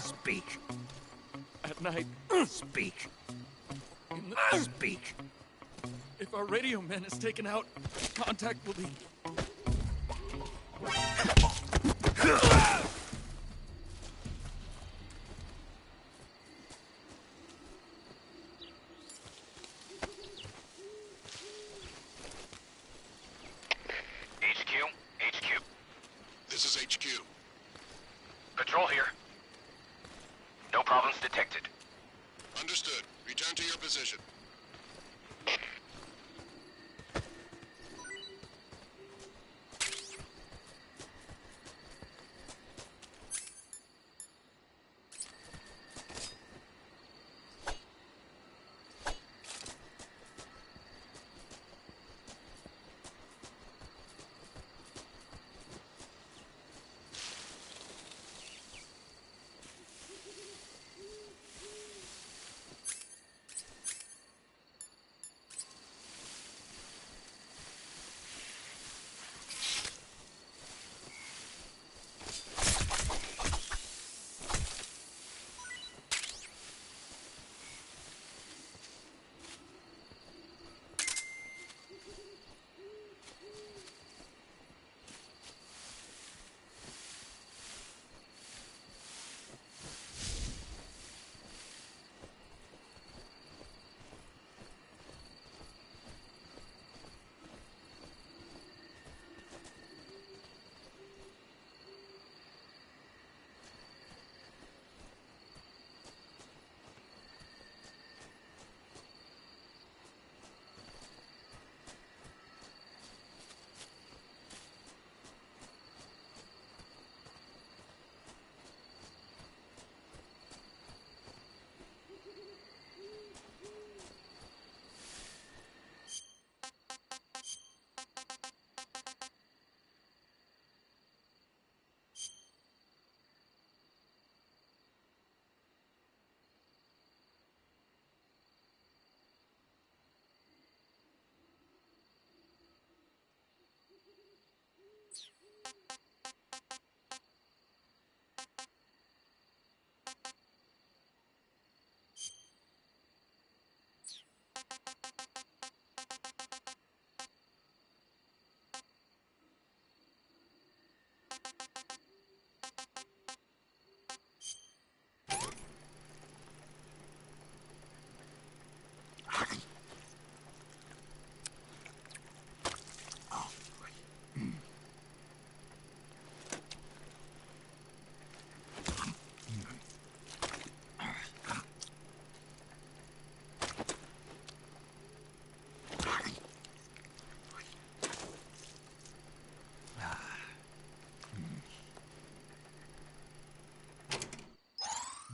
Speak. At night. Speak. Speak. If our radio man is taken out, contact will be... HQ. This is HQ. Patrol here. No problems detected. Understood. Return to your position.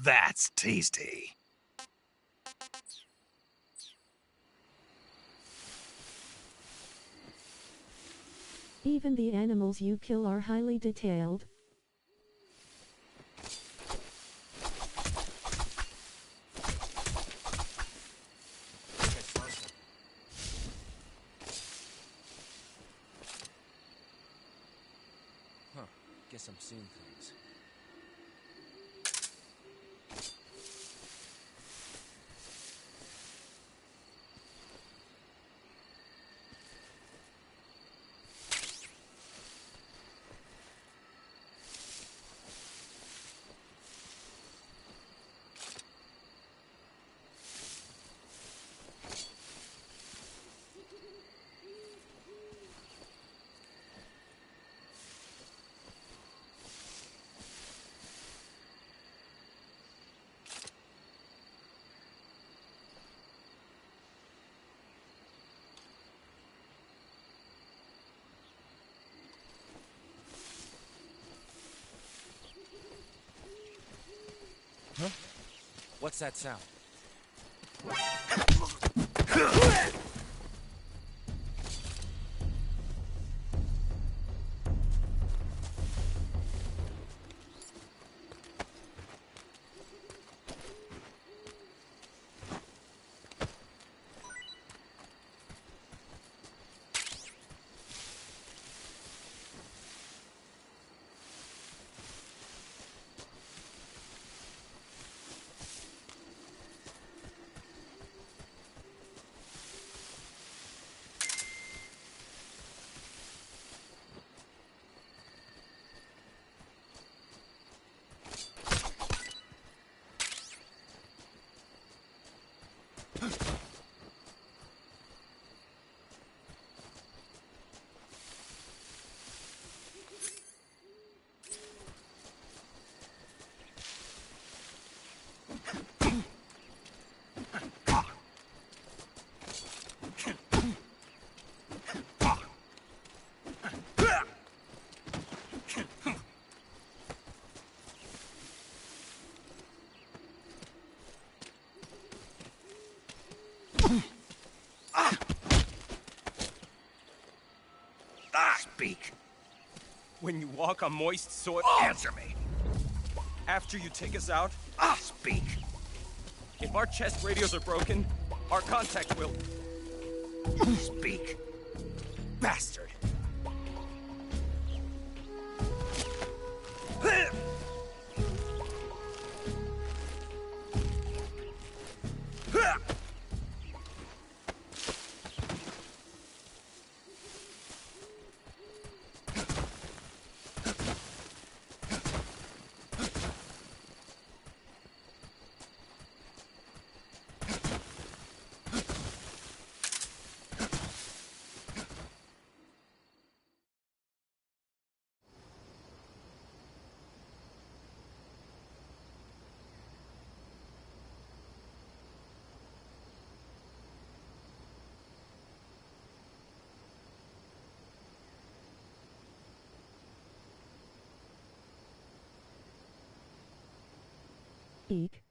That's tasty. Even the animals you kill are highly detailed. Huh. Guess I'm seeing things. Huh? What's that sound? Speak. When you walk on moist soil... Answer me. After you take us out... Speak. If our chest radios are broken, our contact will... Speak. Bastard. Eek.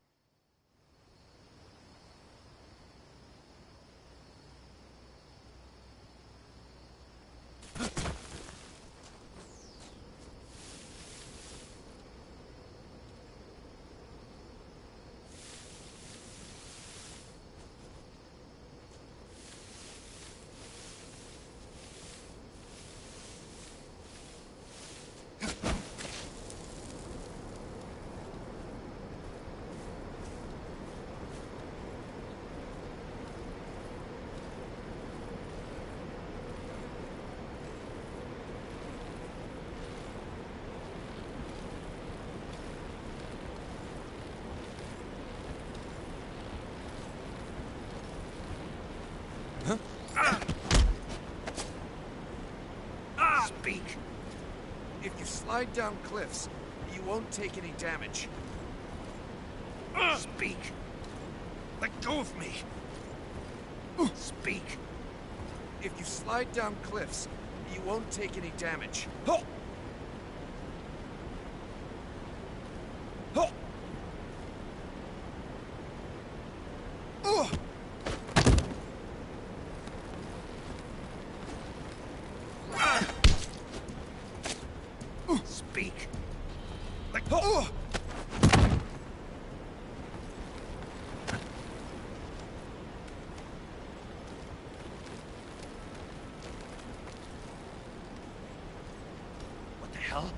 Speak. If you slide down cliffs, you won't take any damage. Speak. Let go of me. Speak. If you slide down cliffs, you won't take any damage. What the hell?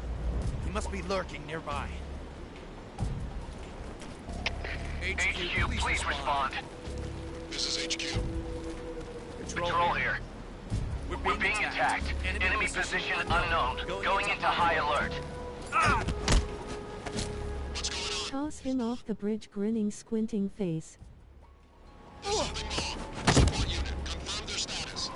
He must be lurking nearby. HQ, please respond. This is HQ. Patrol here. We're being attacked. Enemy position unknown. Going into high alert. Toss him off the bridge, grinning, squinting face. Support unit, confirm their status.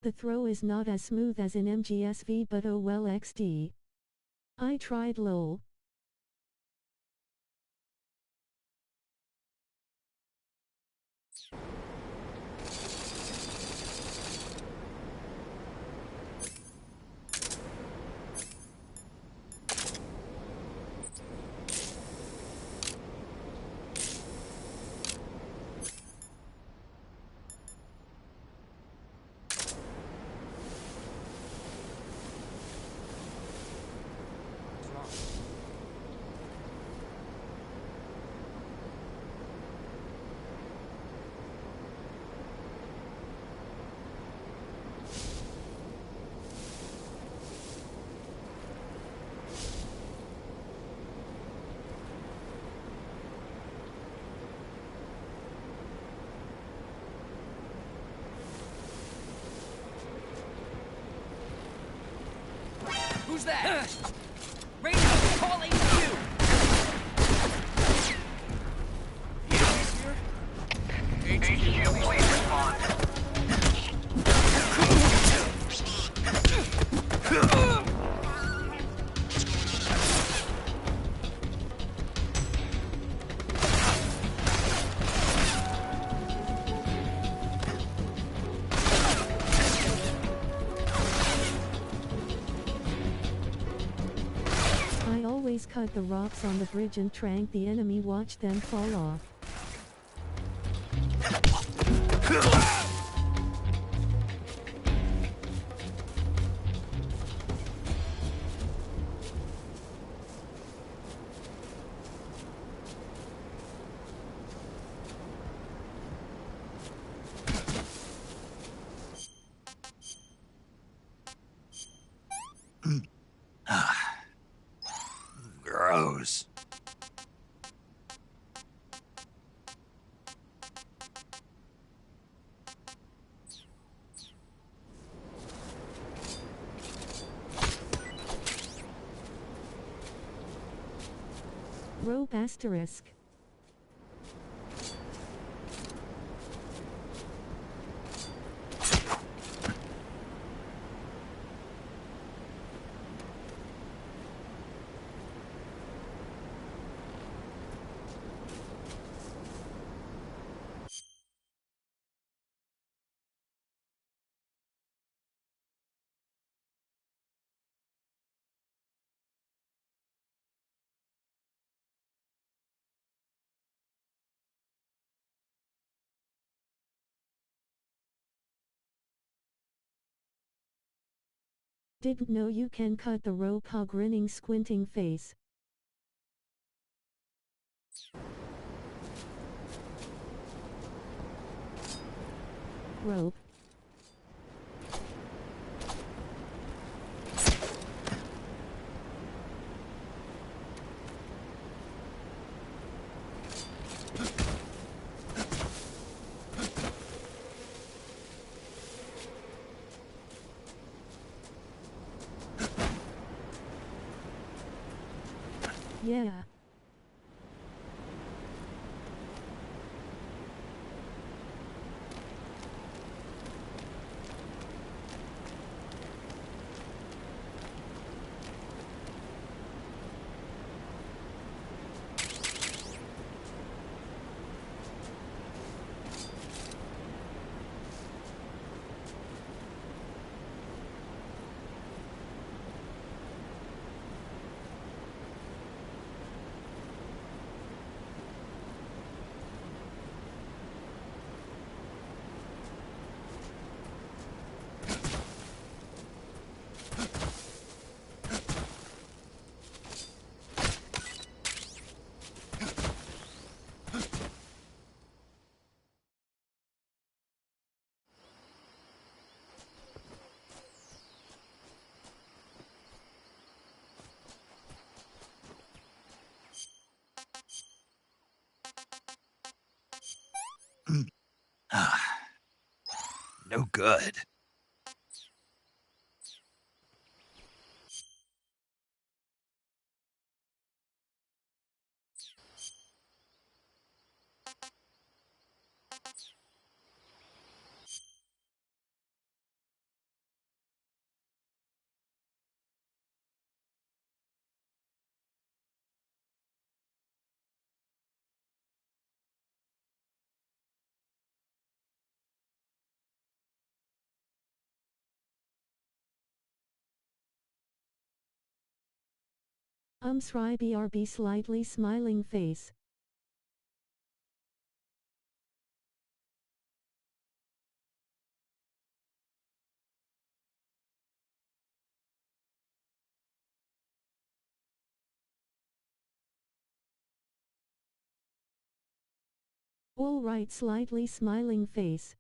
The throw is not as smooth as in MGSV, but oh well XD. I tried lol. Who's that? Radio calling you! HQ, please respond. Cut the rocks on the bridge and trank the enemy, watch them fall off. Gross. Rope asterisk. Didn't know you can cut the rope, ha, grinning, squinting face. Rope. Yeah. No good. Sry BRB slightly smiling face. All right, slightly smiling face.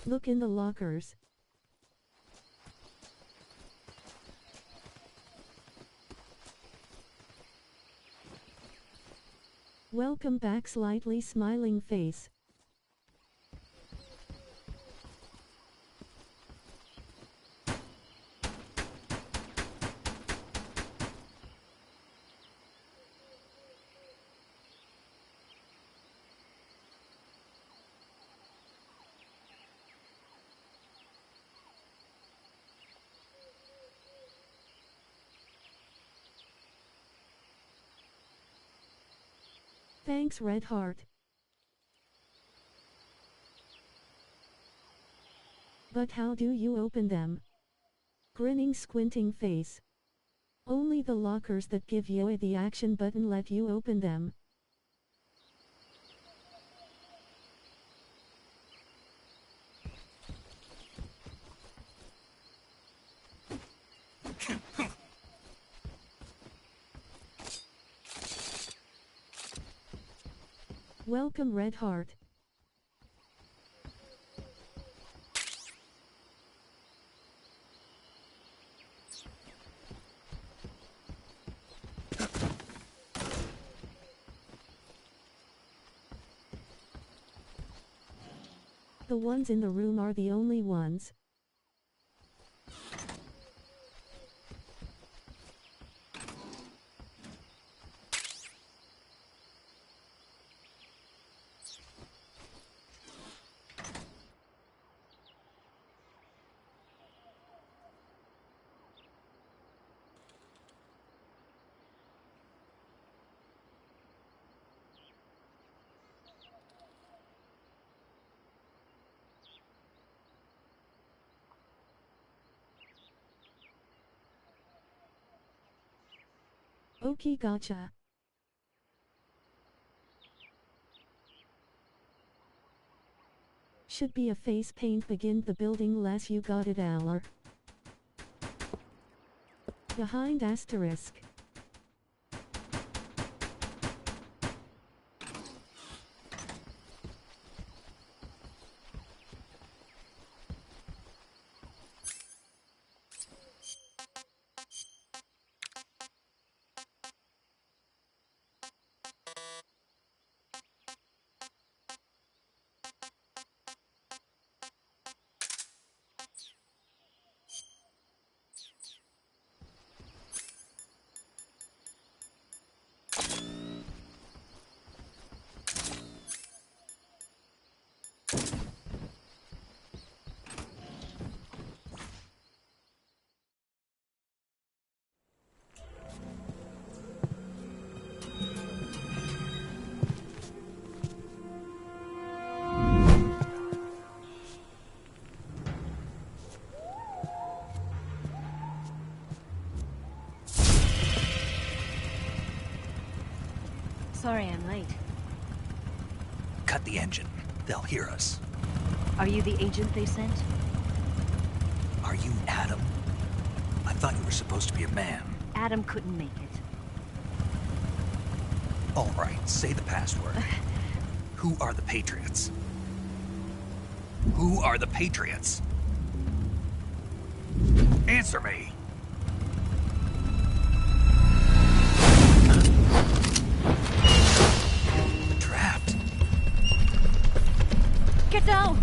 Look in the lockers. Welcome back, slightly smiling face. Thanks, Redheart. But how do you open them? Grinning, squinting face. Only the lockers that give you the action button let you open them. Welcome, Redheart. The ones in the room are the only ones. Okay, gotcha. Should be a face paint begin the building less you got it aller. Behind asterisk. Sorry I'm late. Cut the engine. They'll hear us. Are you the agent they sent? Are you Adam? I thought you were supposed to be a man. Adam couldn't make it. All right, say the password. Who are the Patriots? Who are the Patriots? Answer me! Trapped. Get down!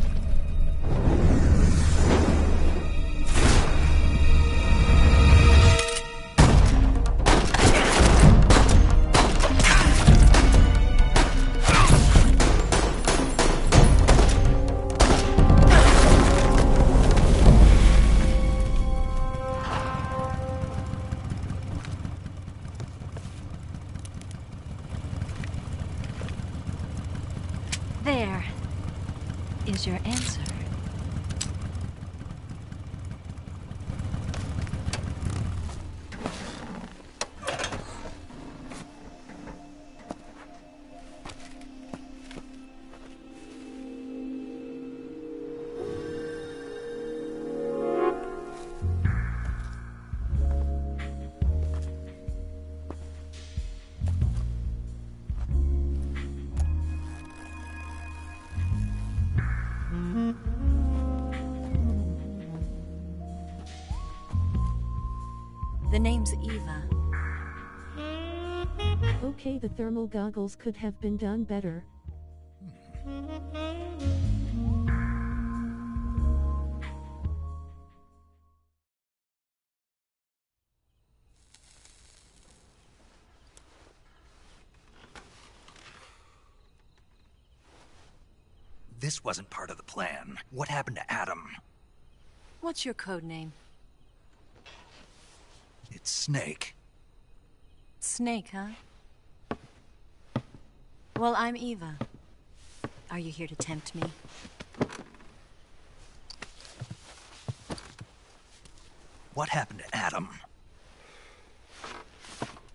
There is your answer. name's Eva. Okay, the thermal goggles could have been done better. This wasn't part of the plan. What happened to Adam? What's your code name? It's Snake. Snake, huh? Well, I'm Eva. Are you here to tempt me? What happened to Adam?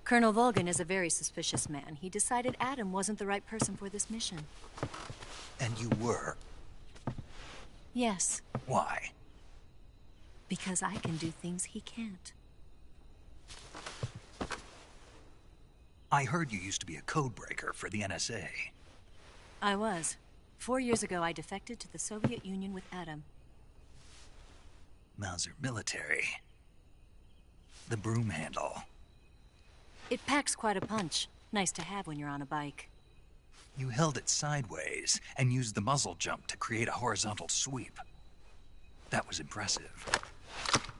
Colonel Volgin is a very suspicious man. He decided Adam wasn't the right person for this mission. And you were? Yes. Why? Because I can do things he can't. I heard you used to be a codebreaker for the NSA. I was. 4 years ago, I defected to the Soviet Union with Adam. Mauser military. The broom handle. It packs quite a punch. Nice to have when you're on a bike. You held it sideways and used the muzzle jump to create a horizontal sweep. That was impressive.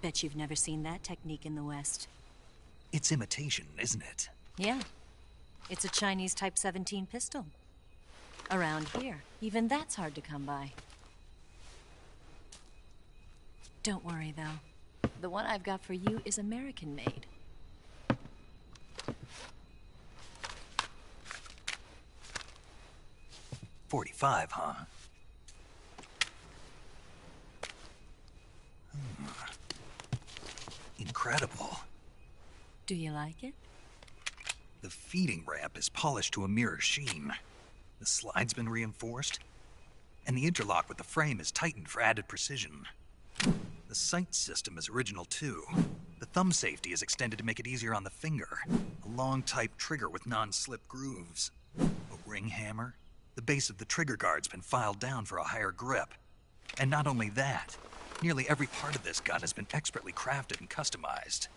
Bet you've never seen that technique in the West. It's imitation, isn't it? Yeah. It's a Chinese Type 17 pistol. Around here, even that's hard to come by. Don't worry, though. The one I've got for you is American-made. .45, huh? Incredible. Do you like it? The feeding ramp is polished to a mirror sheen. The slide's been reinforced, and the interlock with the frame is tightened for added precision. The sight system is original too. The thumb safety is extended to make it easier on the finger. A long type trigger with non-slip grooves. A ring hammer. The base of the trigger guard's been filed down for a higher grip. And not only that, nearly every part of this gun has been expertly crafted and customized.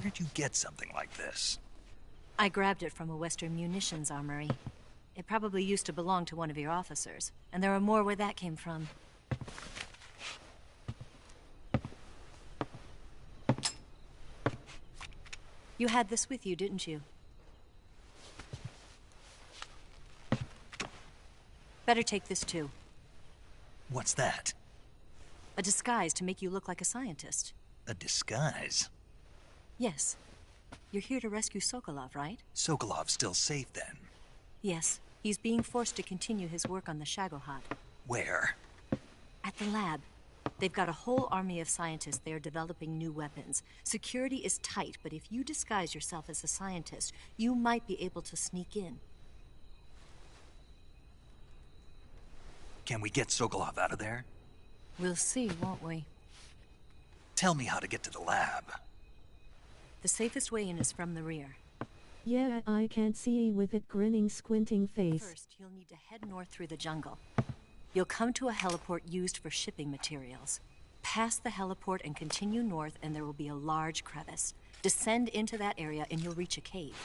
Where'd you get something like this? I grabbed it from a Western munitions armory. It probably used to belong to one of your officers, and there are more where that came from. You had this with you, didn't you? Better take this too. What's that? A disguise to make you look like a scientist. A disguise? Yes. You're here to rescue Sokolov, right? Sokolov's still safe then? Yes. He's being forced to continue his work on the Shagohod. Where? At the lab. They've got a whole army of scientists there developing new weapons. Security is tight, but if you disguise yourself as a scientist, you might be able to sneak in. Can we get Sokolov out of there? We'll see, won't we? Tell me how to get to the lab. The safest way in is from the rear. Yeah, I can't see with it grinning, squinting face. First, you'll need to head north through the jungle. You'll come to a heliport used for shipping materials. Pass the heliport and continue north, and there will be a large crevice. Descend into that area and you'll reach a cave.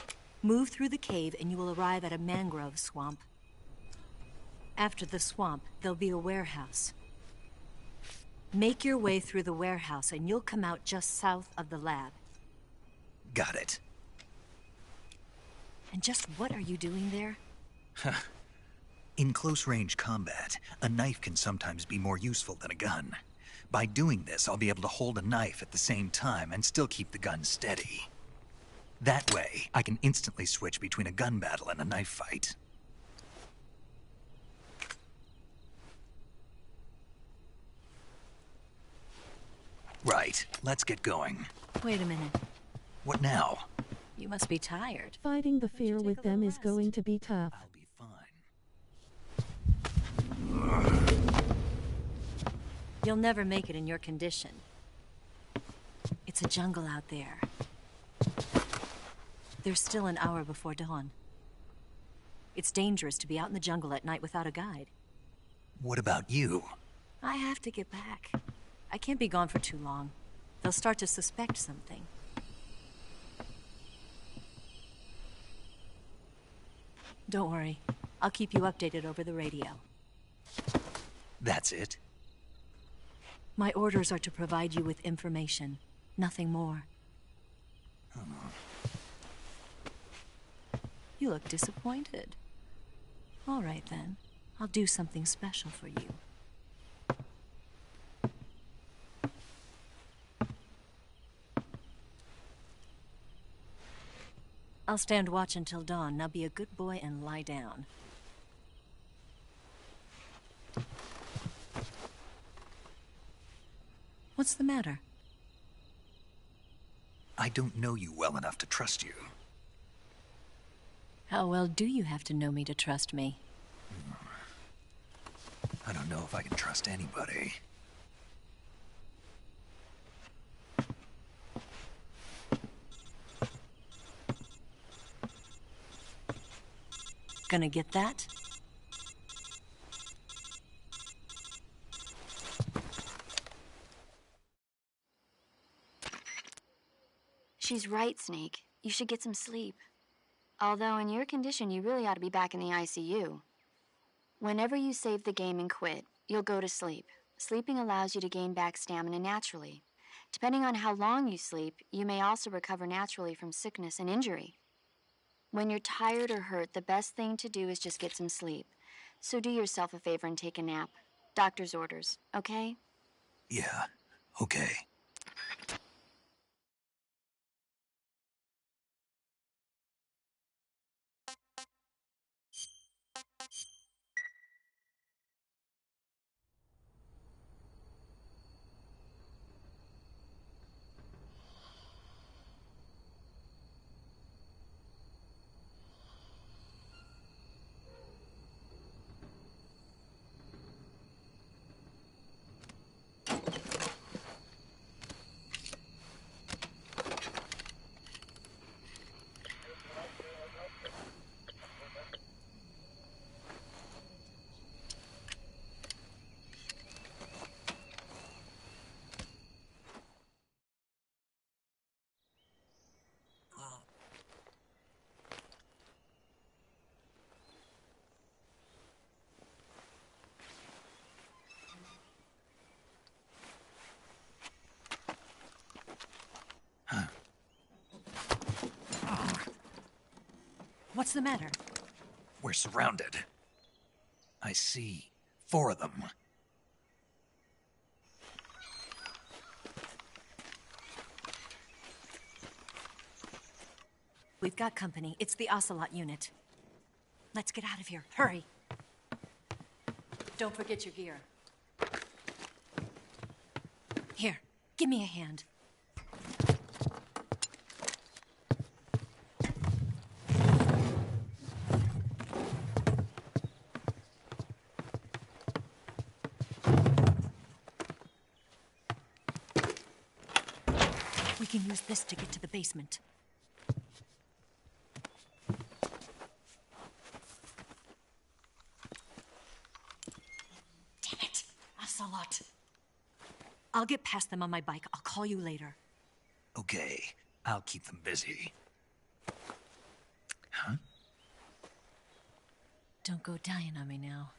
Move through the cave and you will arrive at a mangrove swamp. After the swamp, there'll be a warehouse. Make your way through the warehouse and you'll come out just south of the lab. Got it. And just what are you doing there? In close-range combat, a knife can sometimes be more useful than a gun. By doing this, I'll be able to hold a knife at the same time and still keep the gun steady. That way, I can instantly switch between a gun battle and a knife fight. Right, let's get going. Wait a minute. What now? You must be tired. Fighting the fear with them is going to be tough. I'll be fine. You'll never make it in your condition. It's a jungle out there. There's still an hour before dawn. It's dangerous to be out in the jungle at night without a guide. What about you? I have to get back. I can't be gone for too long. They'll start to suspect something. Don't worry. I'll keep you updated over the radio. That's it? My orders are to provide you with information. Nothing more. You look disappointed. All right, then. I'll do something special for you. I'll stand watch until dawn. Now be a good boy and lie down. What's the matter? I don't know you well enough to trust you. How well do you have to know me to trust me? I don't know if I can trust anybody. Gonna get that? She's right, Snake. You should get some sleep. Although in your condition, you really ought to be back in the ICU. Whenever you save the game and quit, you'll go to sleep. Sleeping allows you to gain back stamina naturally. Depending on how long you sleep, you may also recover naturally from sickness and injury. When you're tired or hurt, the best thing to do is just get some sleep. So do yourself a favor and take a nap. Doctor's orders, okay? Yeah, okay. What's the matter? We're surrounded. I see 4 of them. We've got company. It's the Ocelot unit. Let's get out of here. Hurry. Don't forget your gear. Here, give me a hand. We can use this to get to the basement. Damn it, Ocelot. I'll get past them on my bike. I'll call you later. Okay, I'll keep them busy. Huh? Don't go dying on me now.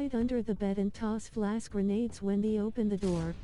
Hide under the bed and toss flash grenades when they open the door.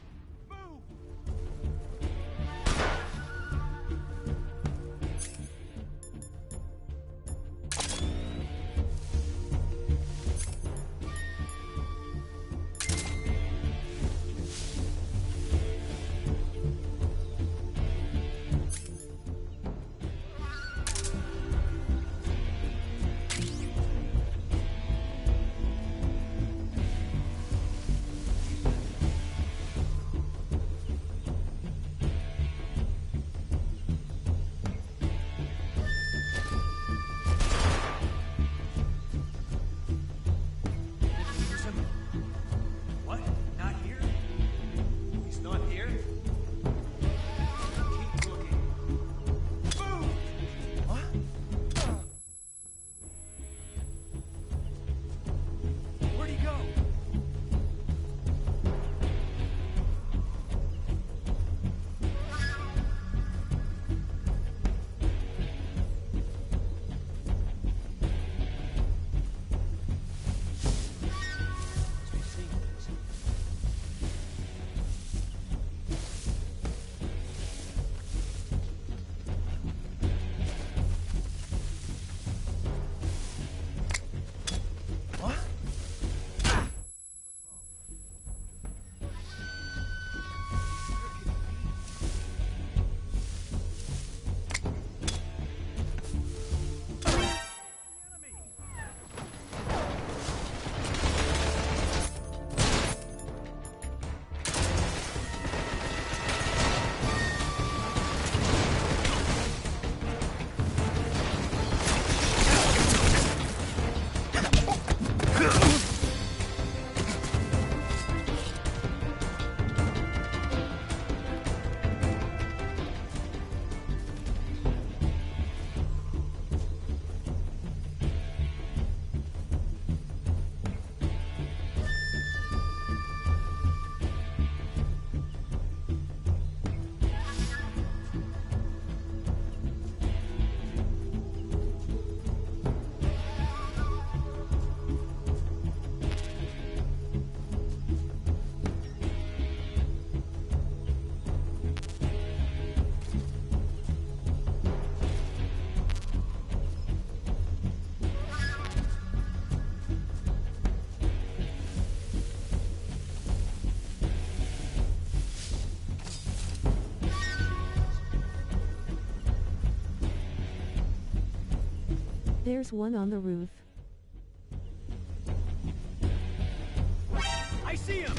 There's one on the roof. I see him!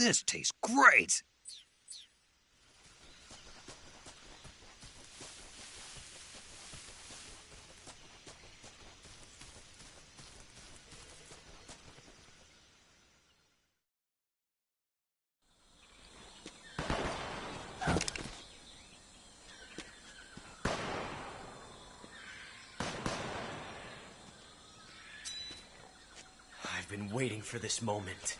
This tastes great! I've been waiting for this moment.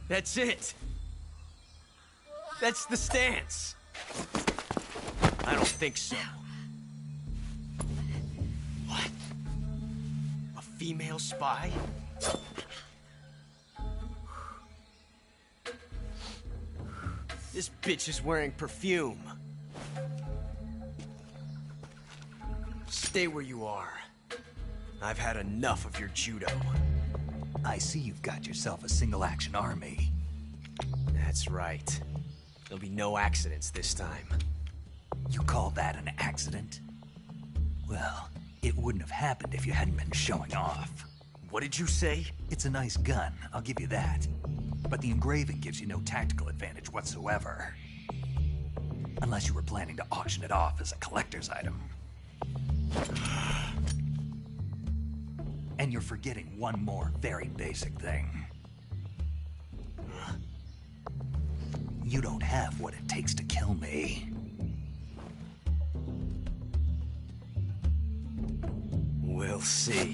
That's it! That's the stance! I don't think so. What? A female spy? This bitch is wearing perfume. Stay where you are. I've had enough of your judo. I see you've got yourself a single-action army. That's right. There'll be no accidents this time. You call that an accident? Well, it wouldn't have happened if you hadn't been showing off. What did you say? It's a nice gun, I'll give you that. But the engraving gives you no tactical advantage whatsoever. Unless you were planning to auction it off as a collector's item. And you're forgetting one more very basic thing. You don't have what it takes to kill me. We'll see.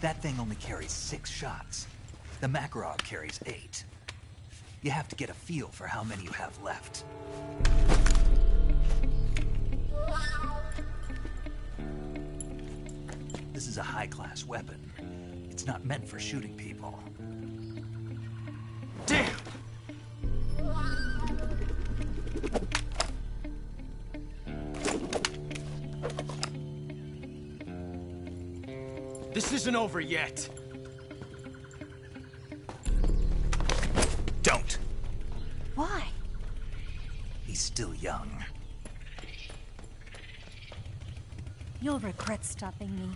That thing only carries 6 shots. The Makarov carries 8. You have to get a feel for how many you have left. This is a high-class weapon. It's not meant for shooting people. Damn! This isn't over yet. Don't. Why? He's still young. You'll regret stopping me.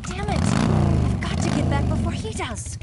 Damn it! I've got to get back before he does.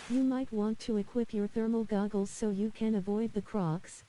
You might want to equip your thermal goggles so you can avoid the crocs.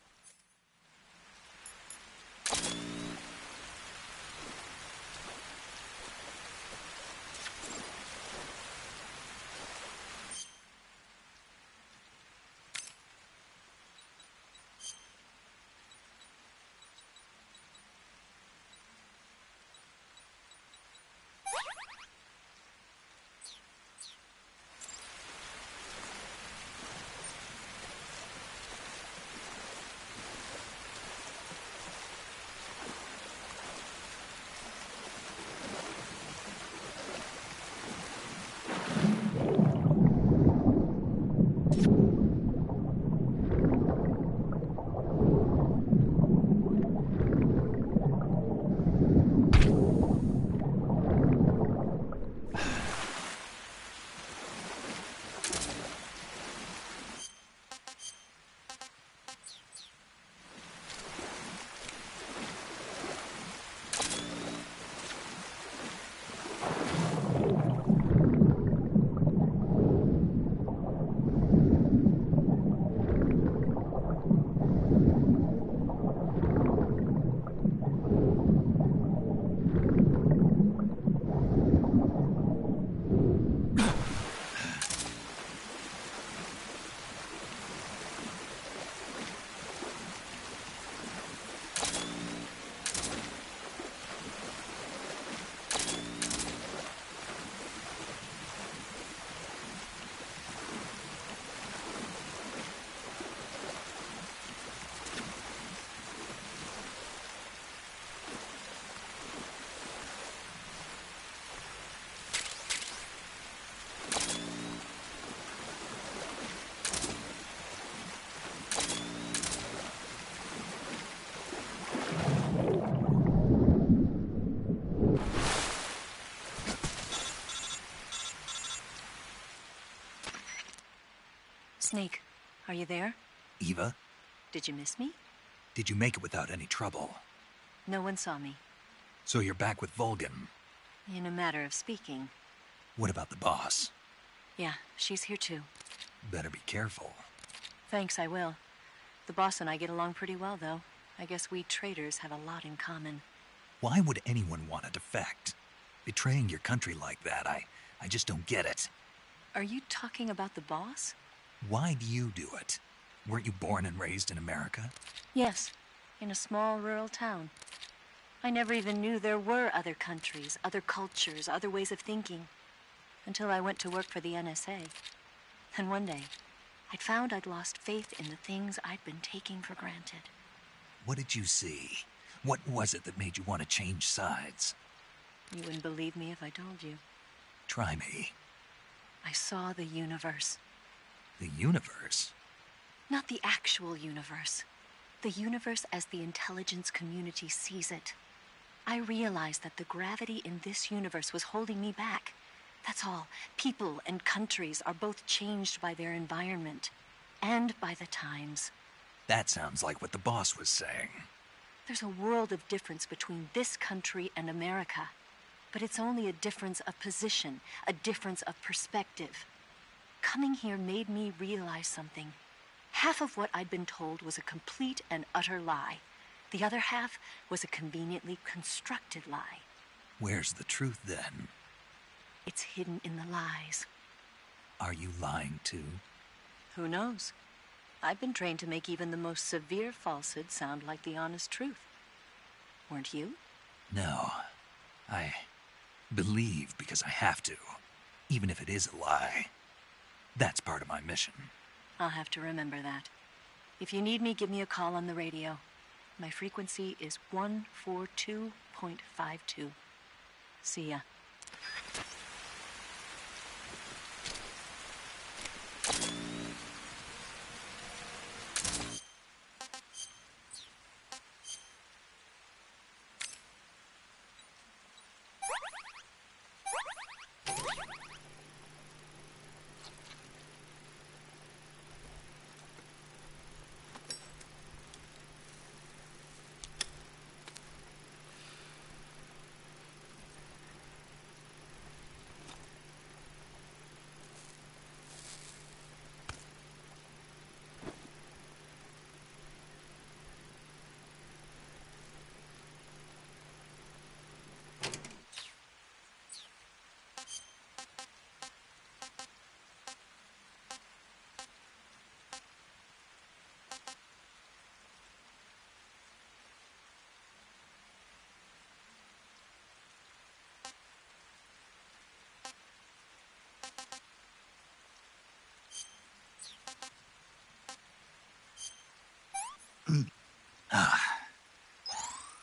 Snake, are you there? Eva? Did you miss me? Did you make it without any trouble? No one saw me. So you're back with Vulcan? In a matter of speaking. What about the boss? Yeah, she's here too. Better be careful. Thanks, I will. The boss and I get along pretty well, though. I guess we traitors have a lot in common. Why would anyone want to defect? Betraying your country like that, I just don't get it. Are you talking about the boss? Why do you do it? Weren't you born and raised in America? Yes, in a small rural town. I never even knew there were other countries, other cultures, other ways of thinking. Until I went to work for the NSA. And one day, I'd found I'd lost faith in the things I'd been taking for granted. What did you see? What was it that made you want to change sides? You wouldn't believe me if I told you. Try me. I saw the universe. The universe? Not the actual universe. The universe as the intelligence community sees it. I realized that the gravity in this universe was holding me back. That's all. People and countries are both changed by their environment. And by the times. That sounds like what the boss was saying. There's a world of difference between this country and America. But it's only a difference of position, a difference of perspective. Coming here made me realize something. Half of what I'd been told was a complete and utter lie. The other half was a conveniently constructed lie. Where's the truth, then? It's hidden in the lies. Are you lying, too? Who knows? I've been trained to make even the most severe falsehood sound like the honest truth. Weren't you? No. I believe because I have to, even if it is a lie. That's part of my mission. I'll have to remember that. If you need me, give me a call on the radio. My frequency is 142.52. See ya.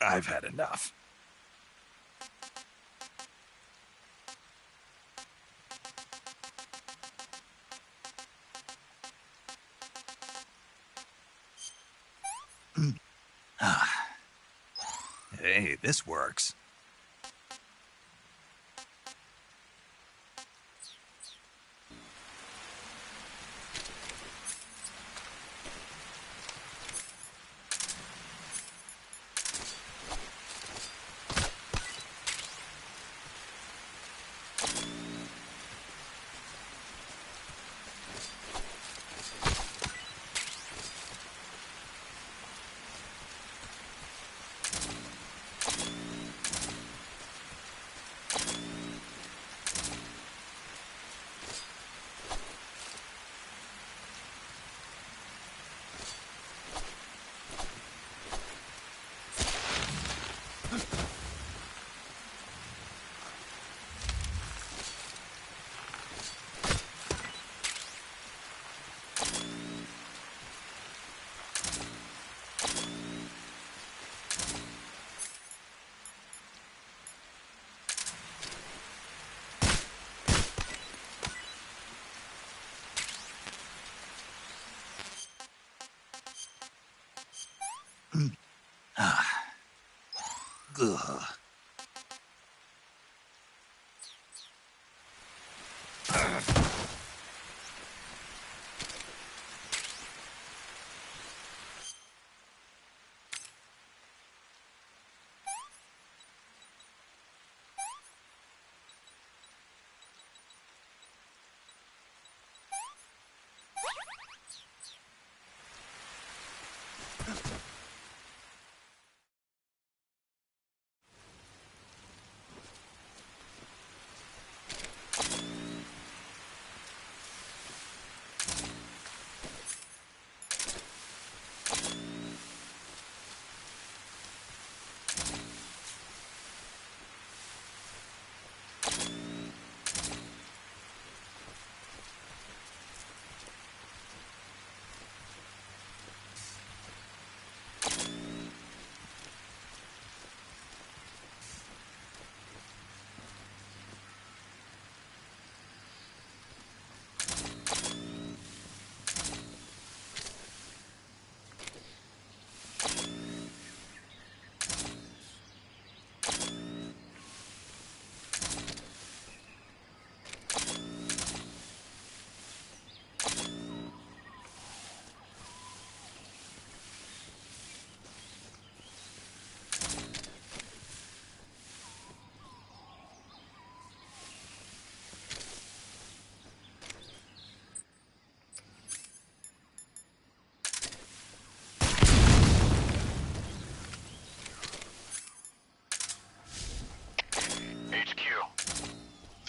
I've had enough. Hey, this works. Ugh.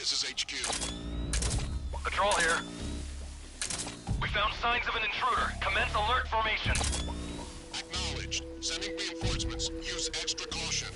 This is HQ. Patrol here. We found signs of an intruder. Commence alert formation. Acknowledged. Sending reinforcements. Use extra caution.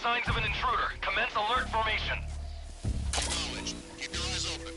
signs of an intruder. Commence alert formation. Acknowledged. Keep your eyes open.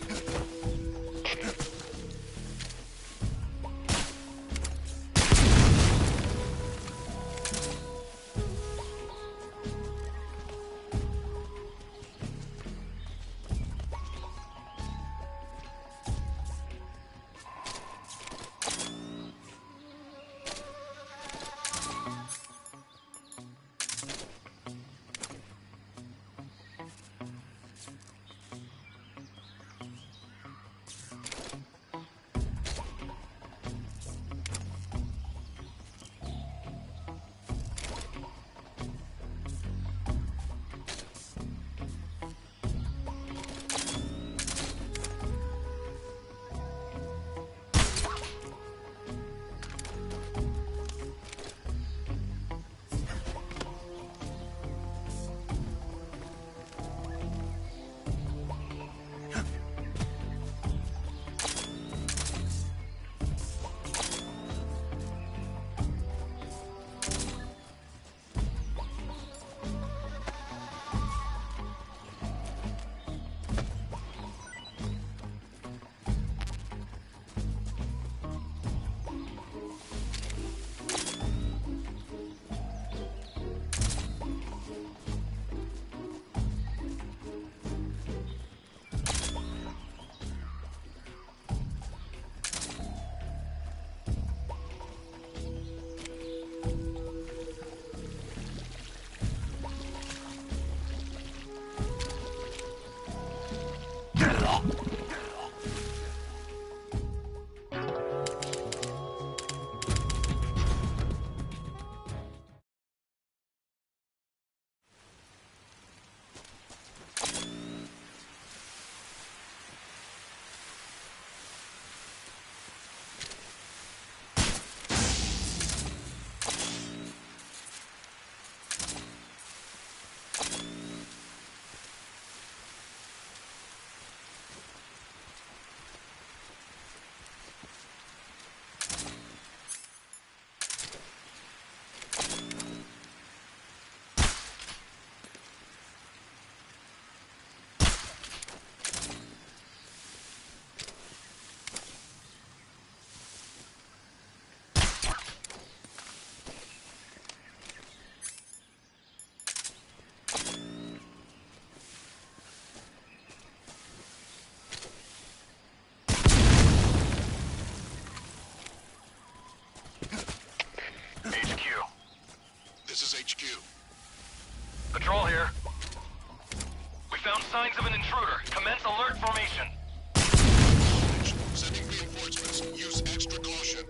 Patrol here. We found signs of an intruder. Commence alert formation. Sending reinforcements. Use extra caution.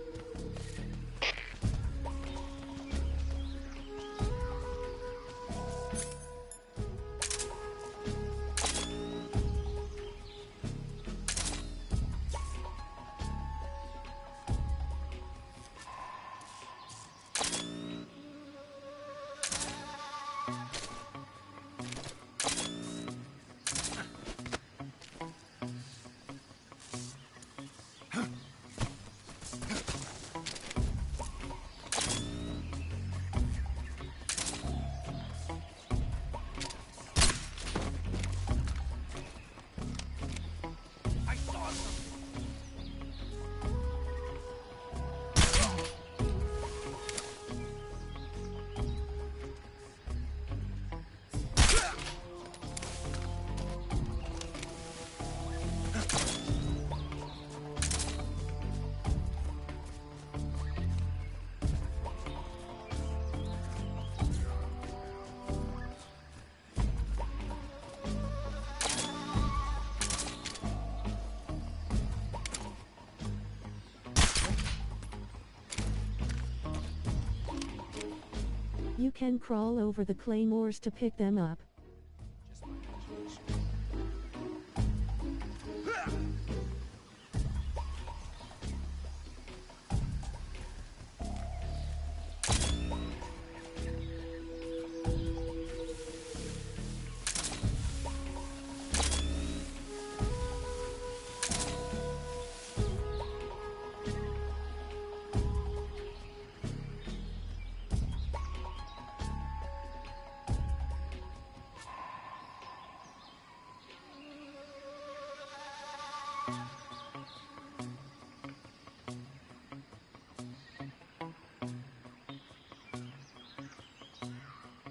You can crawl over the claymores to pick them up.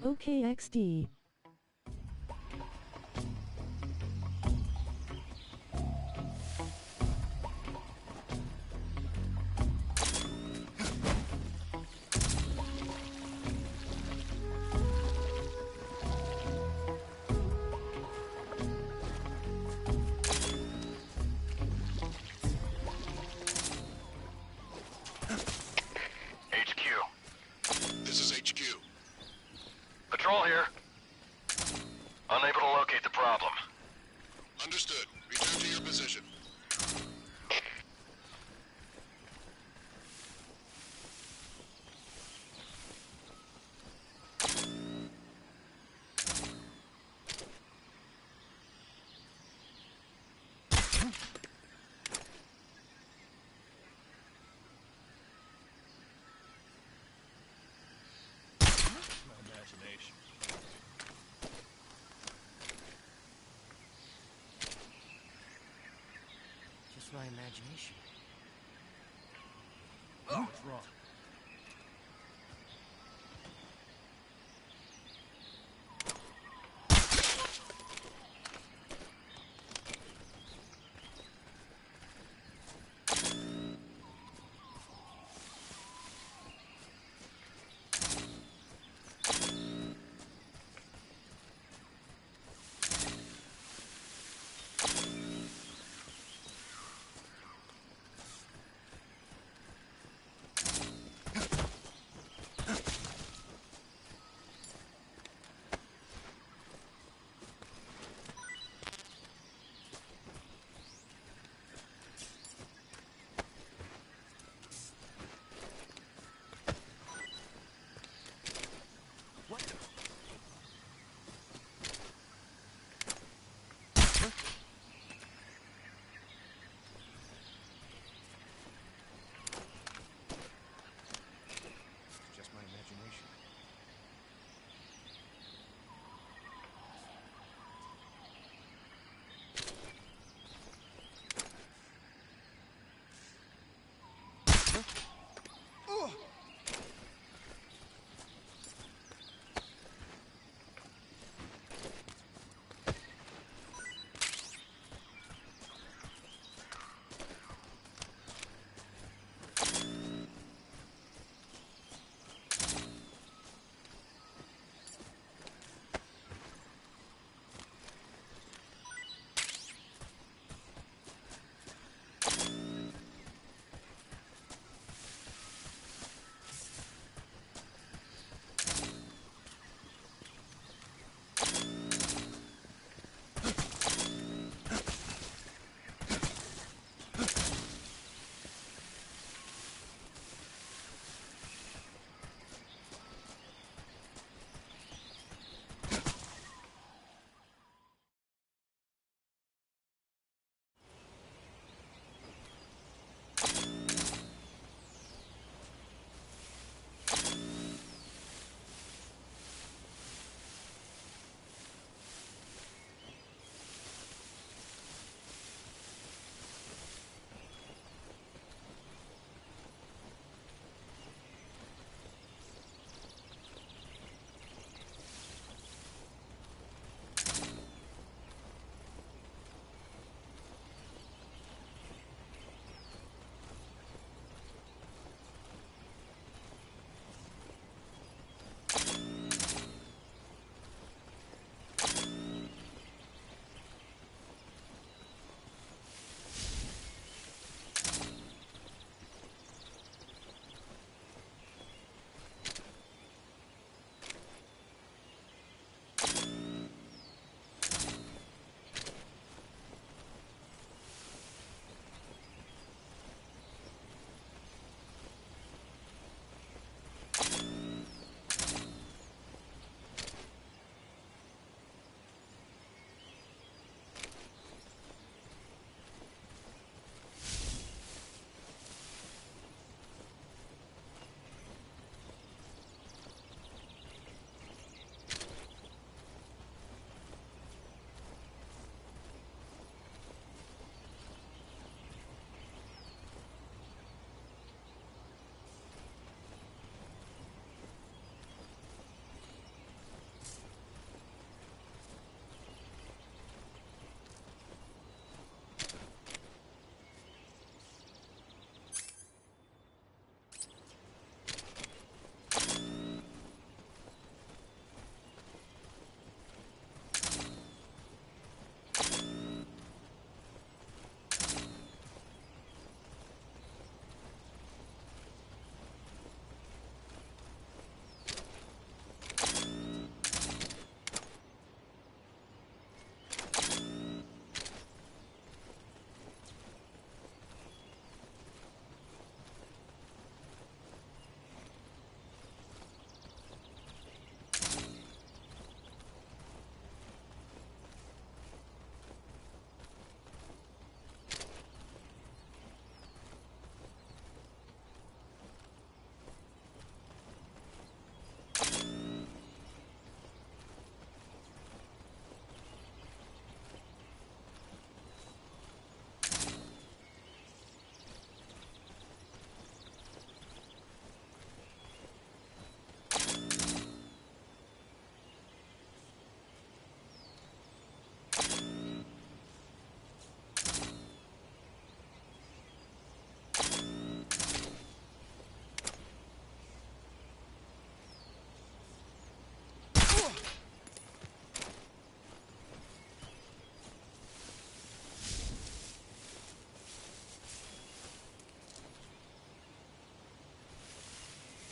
Okay, XD. This is HQ. Patrol here. Unable to locate the problem. Understood. Return to your position. Just my imagination. What's wrong?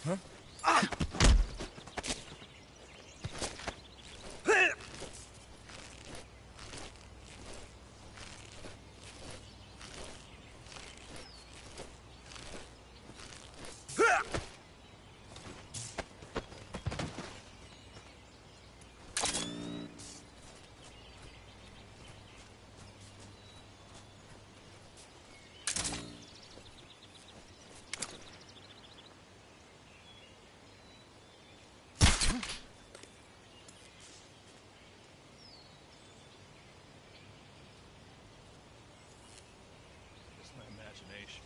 Huh? Imagination.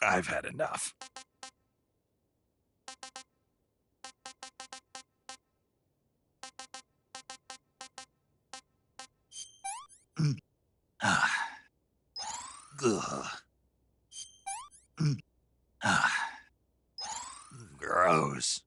I've had enough. Gross.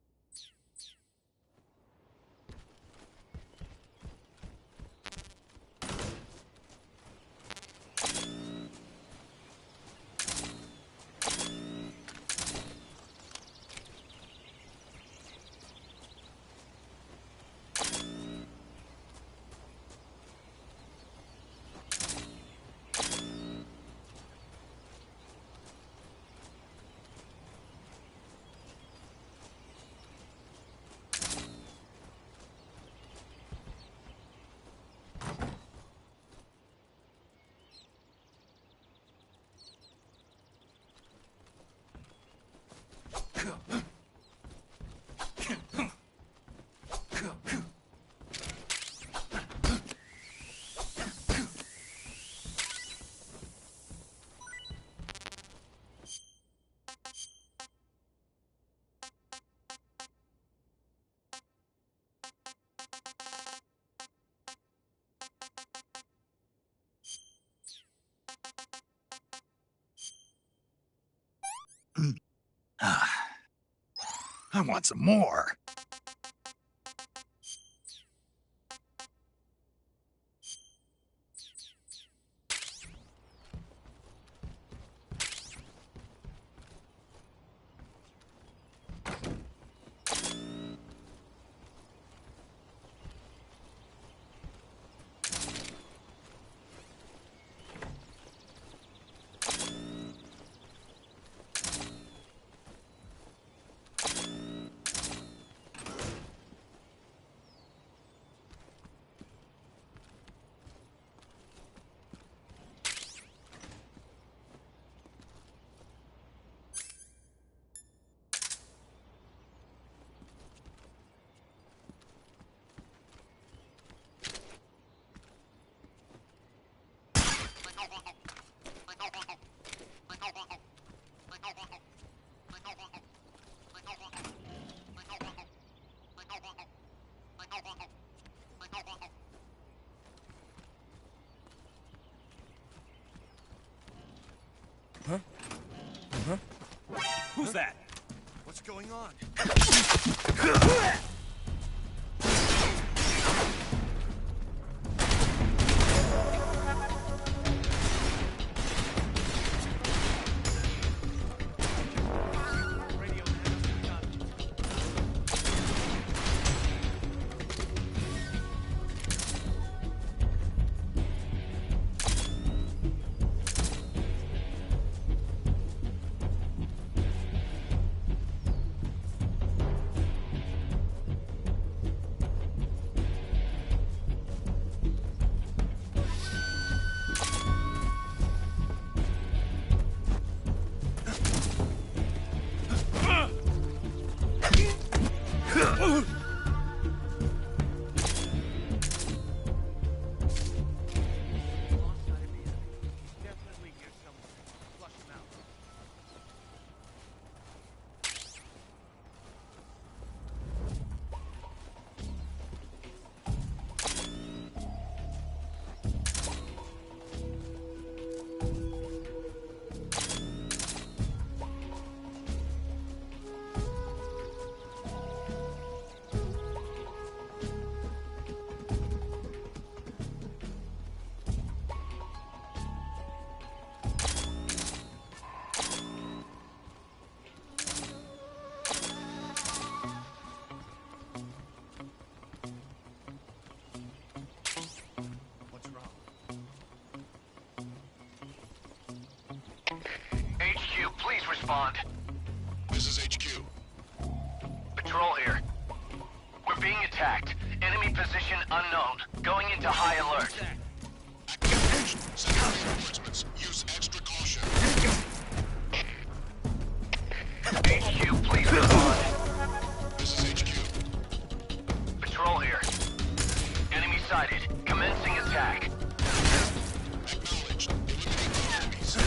I want some more. Huh? Huh? Who's that? What's going on? respond. This is HQ. Patrol here. We're being attacked. Enemy position unknown. Going into high alert. Sending reinforcements. Use extra caution. HQ, please respond. This is HQ. Patrol here. Enemy sighted. Commencing attack. Acknowledged. Eliminate enemies.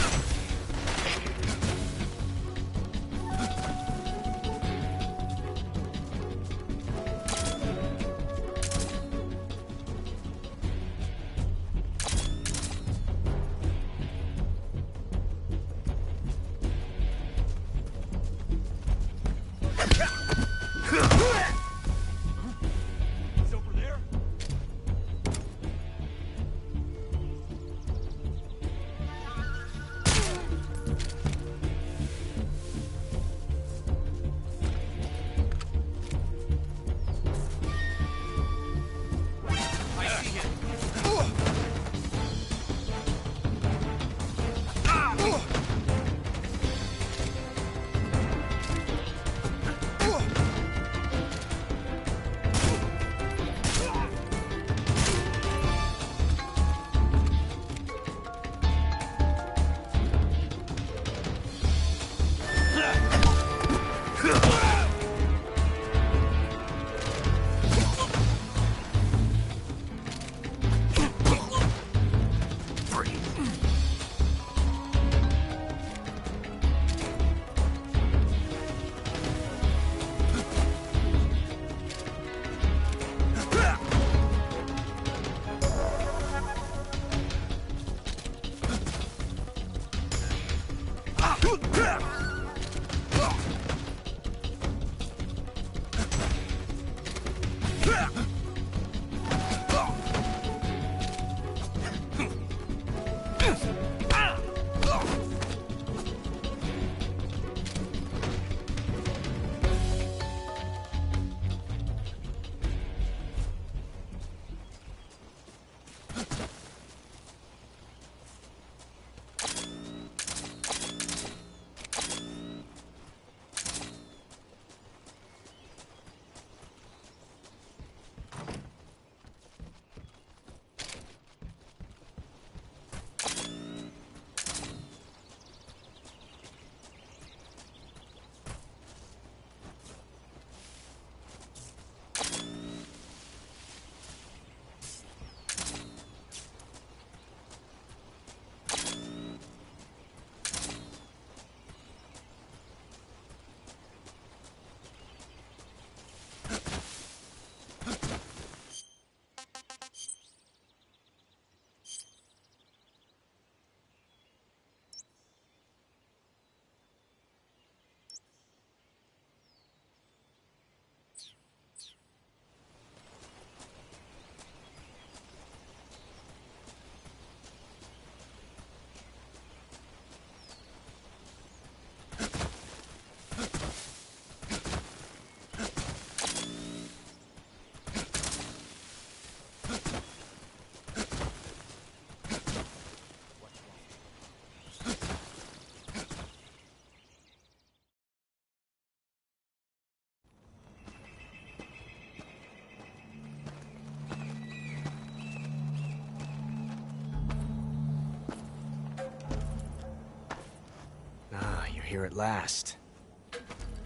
Here at last.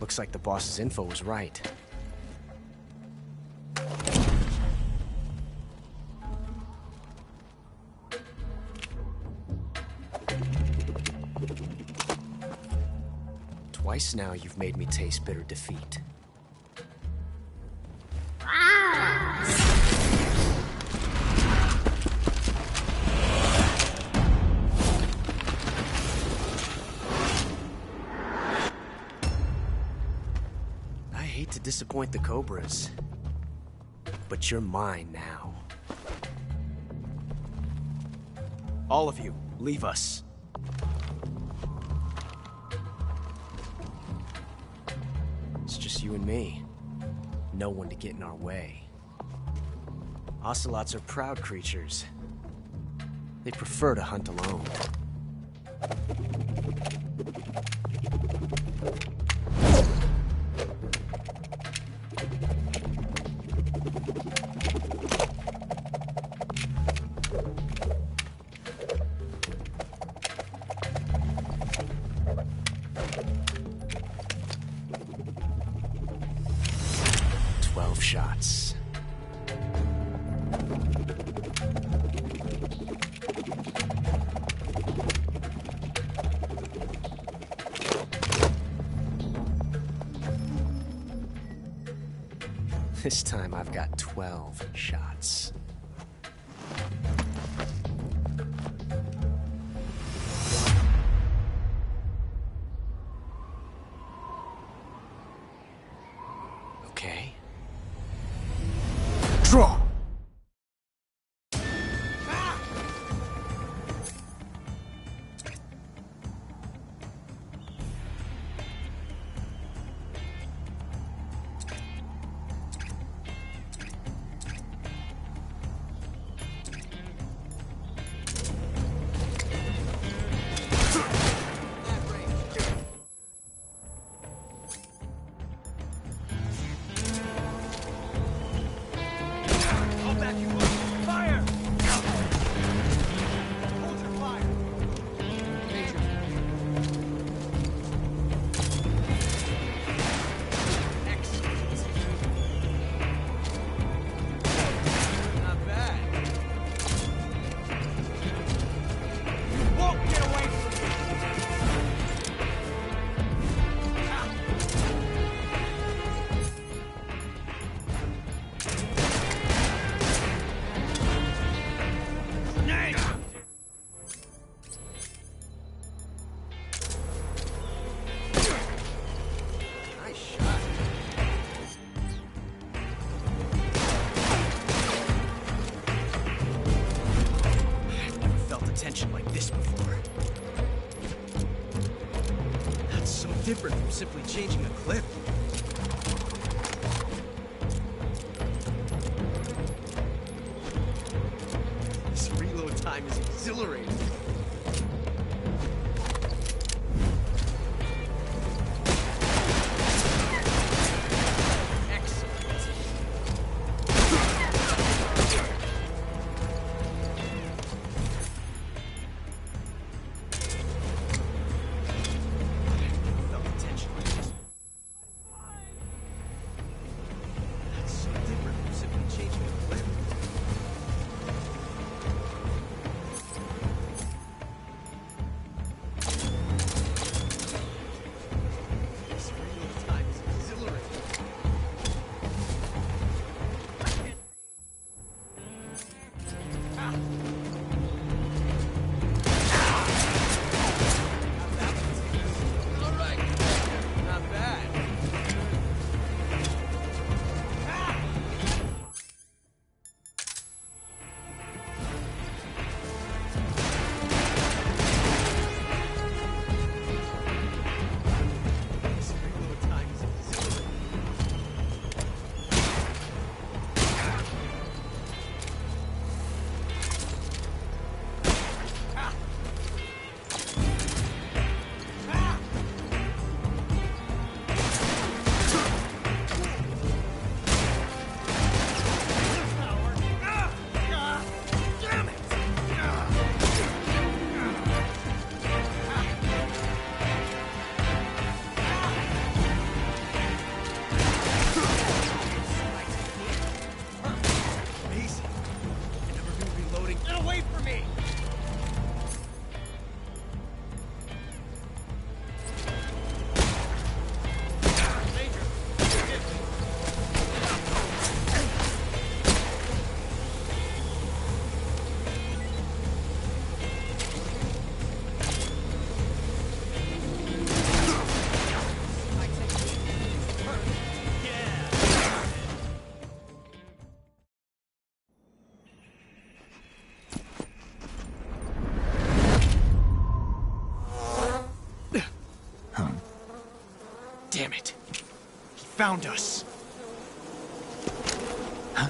Looks like the boss's info was right. Twice now you've made me taste bitter defeat. To disappoint the Cobras, but you're mine now. All of you, leave us. It's just you and me. No one to get in our way. Ocelots are proud creatures. They prefer to hunt alone. Shots. This time I've got 12 shots. Okay. Draw! Different from simply changing a clip. This reload time is exhilarating. Damn it. He found us. Huh?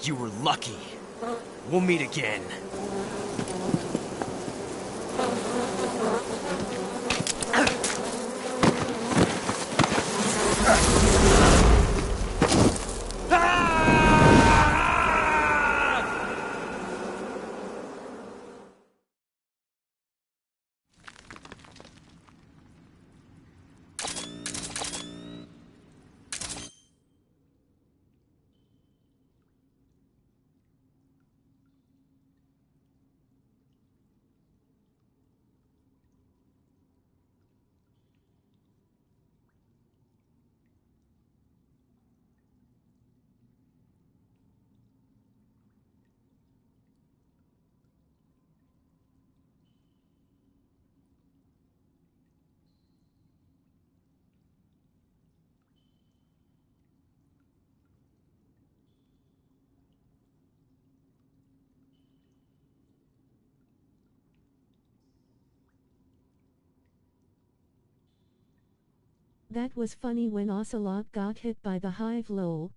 You were lucky. We'll meet again. That was funny when Ocelot got hit by the hive lol.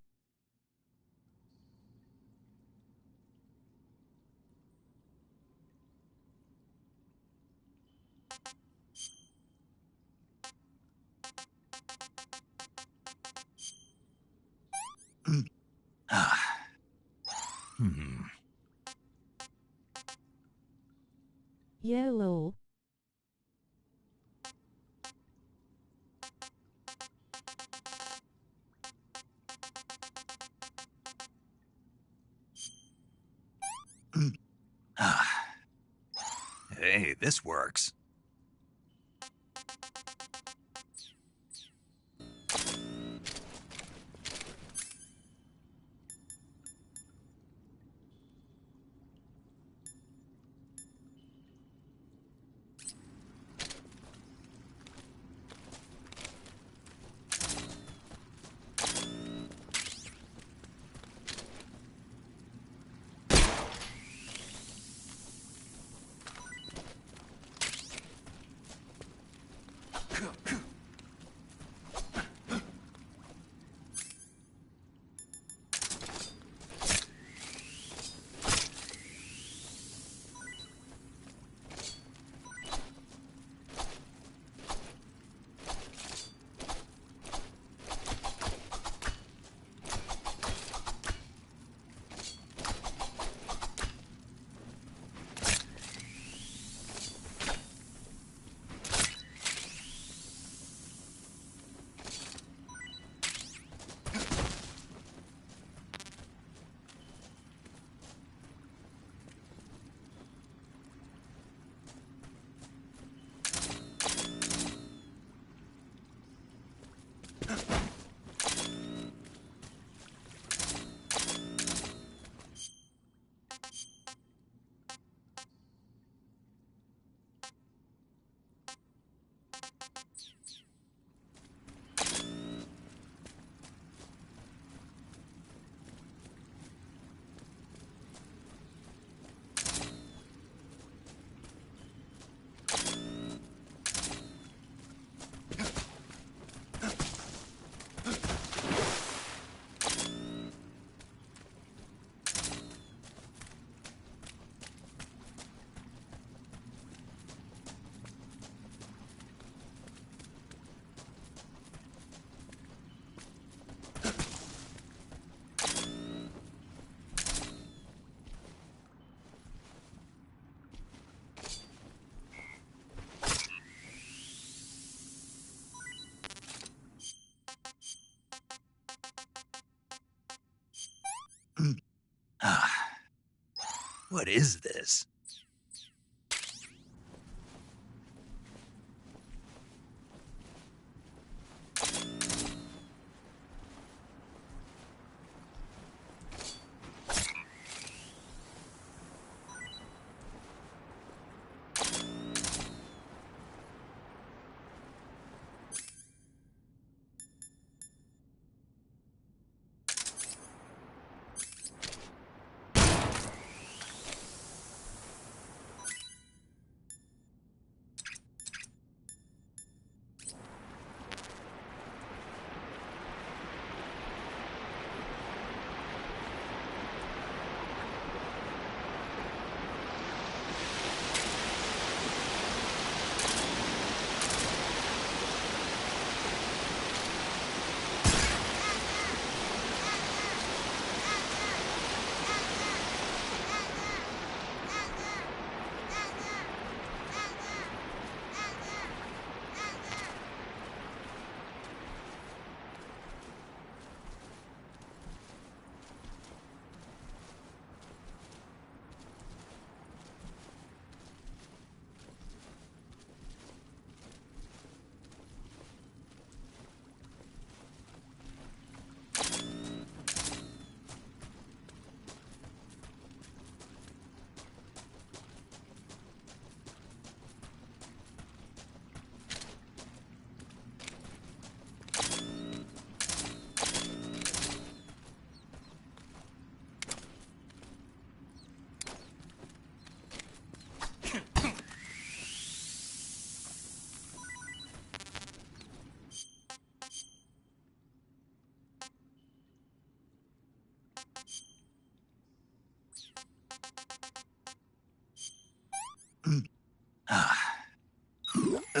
Yeah lol. Hey, this works. What is this?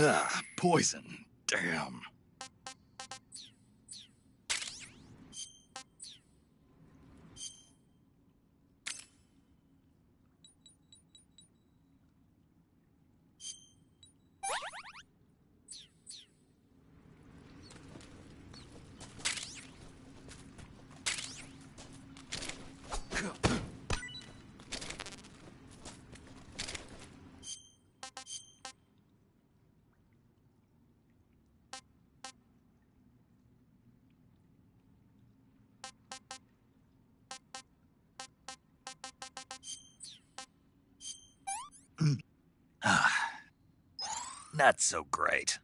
Ugh, poison. Damn. Not so great.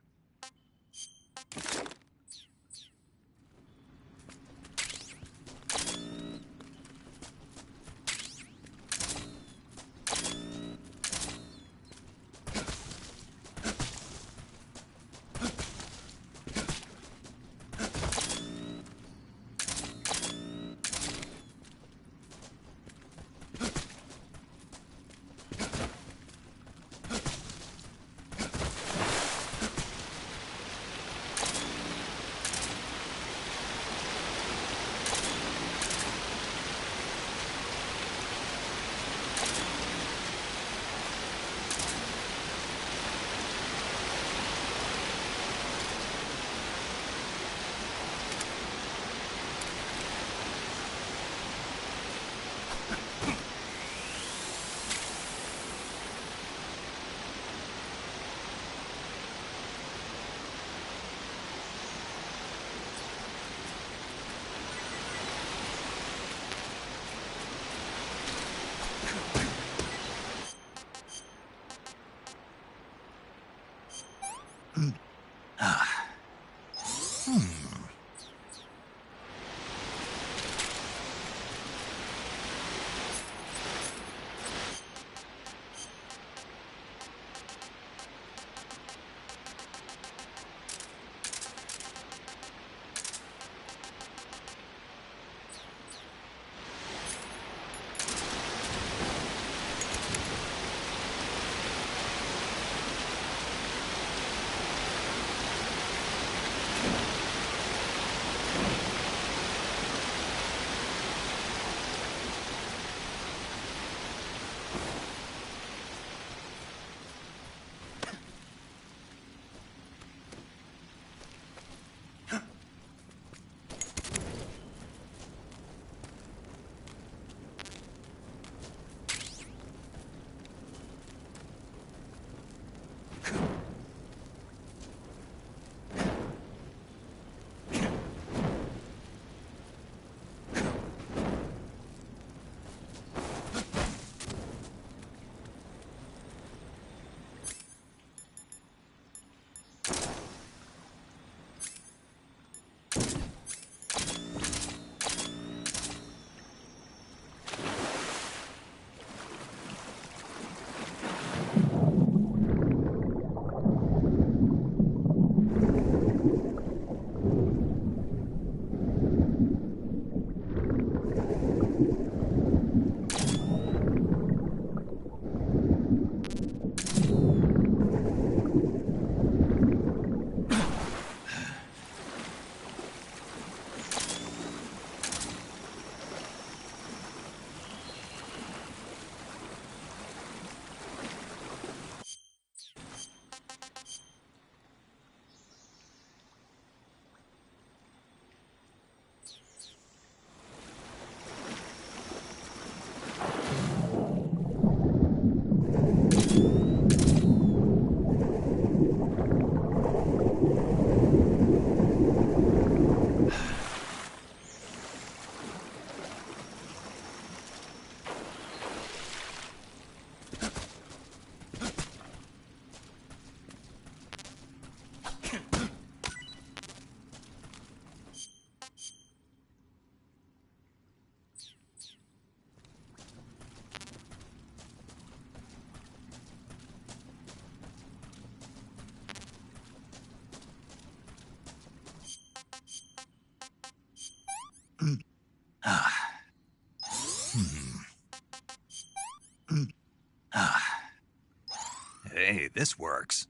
Hey, this works.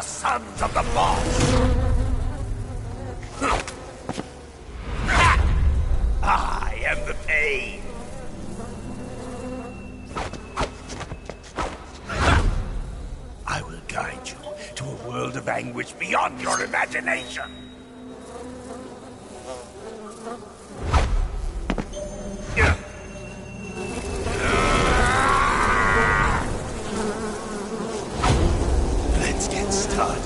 sons of the boss! I am the pain! I will guide you to a world of anguish beyond your imagination! Let's get started.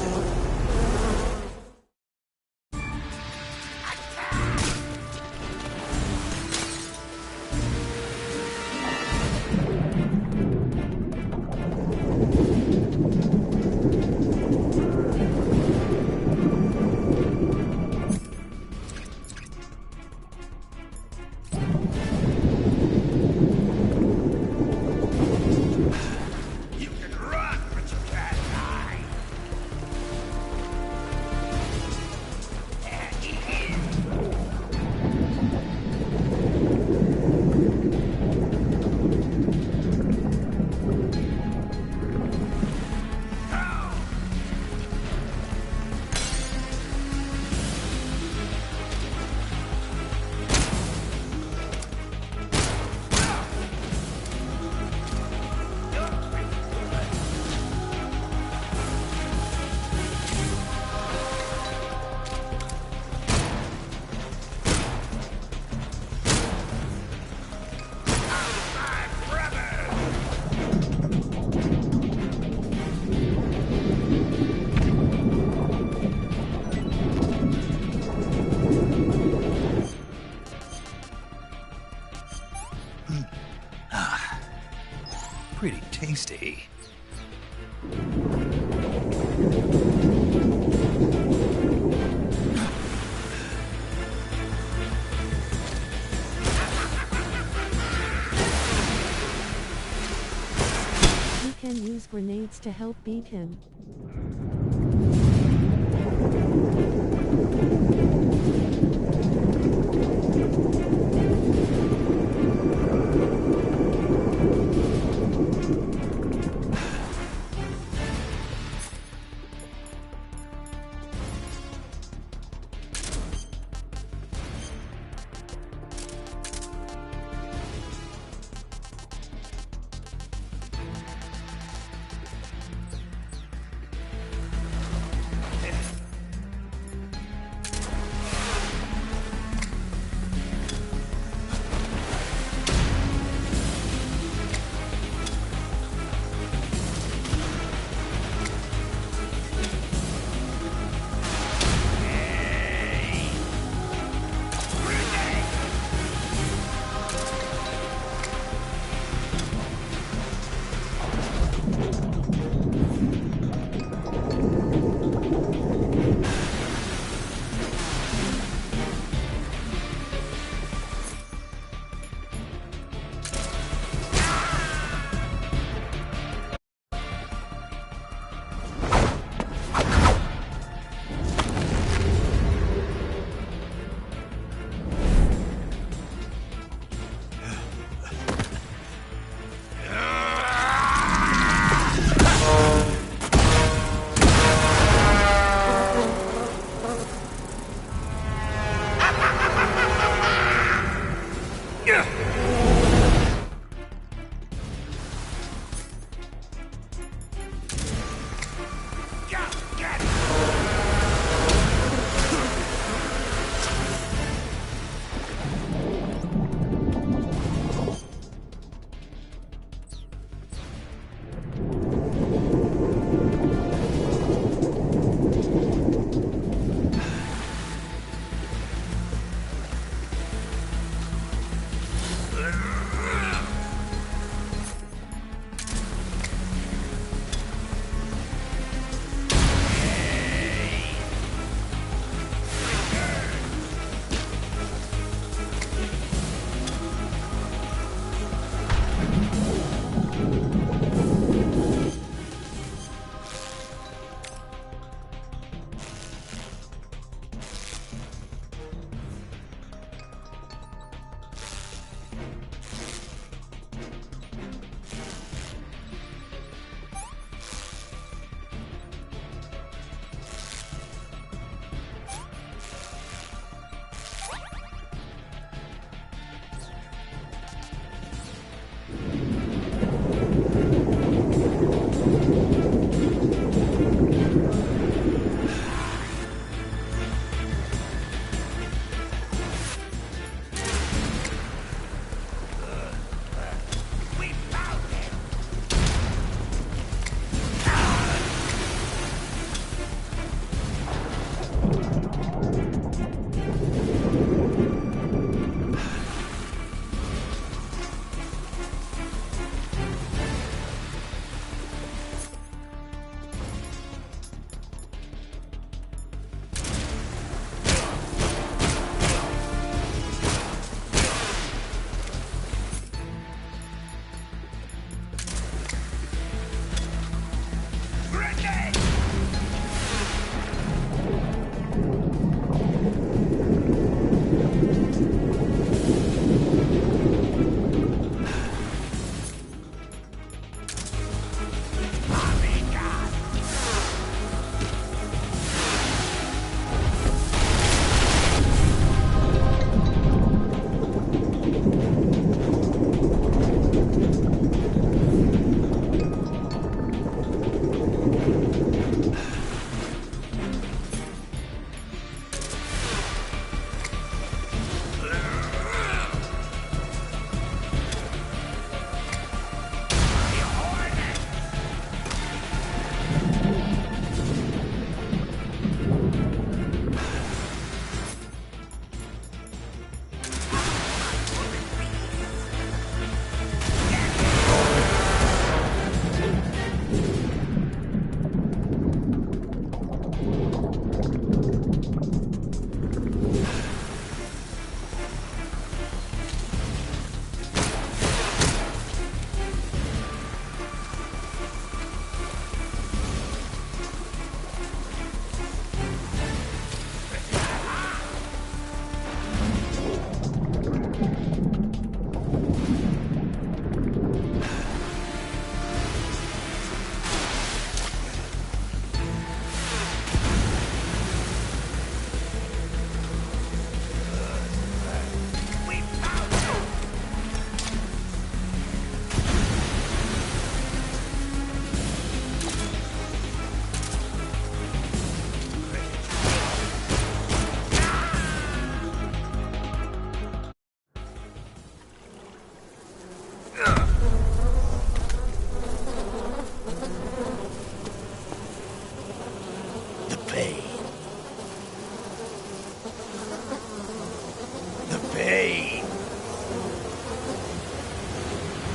Pretty tasty. You can use grenades to help beat him.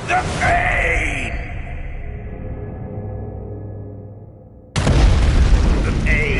the pain! The pain!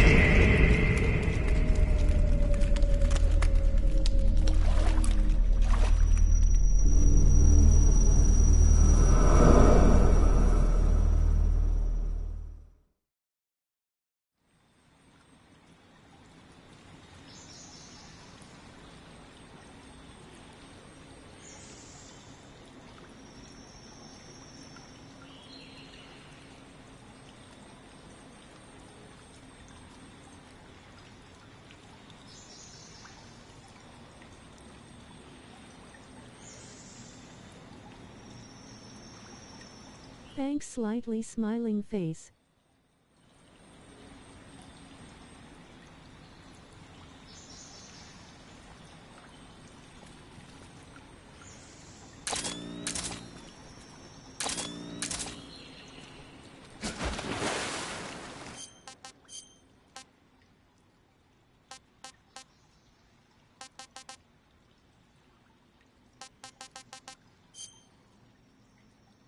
Thanks, slightly smiling face.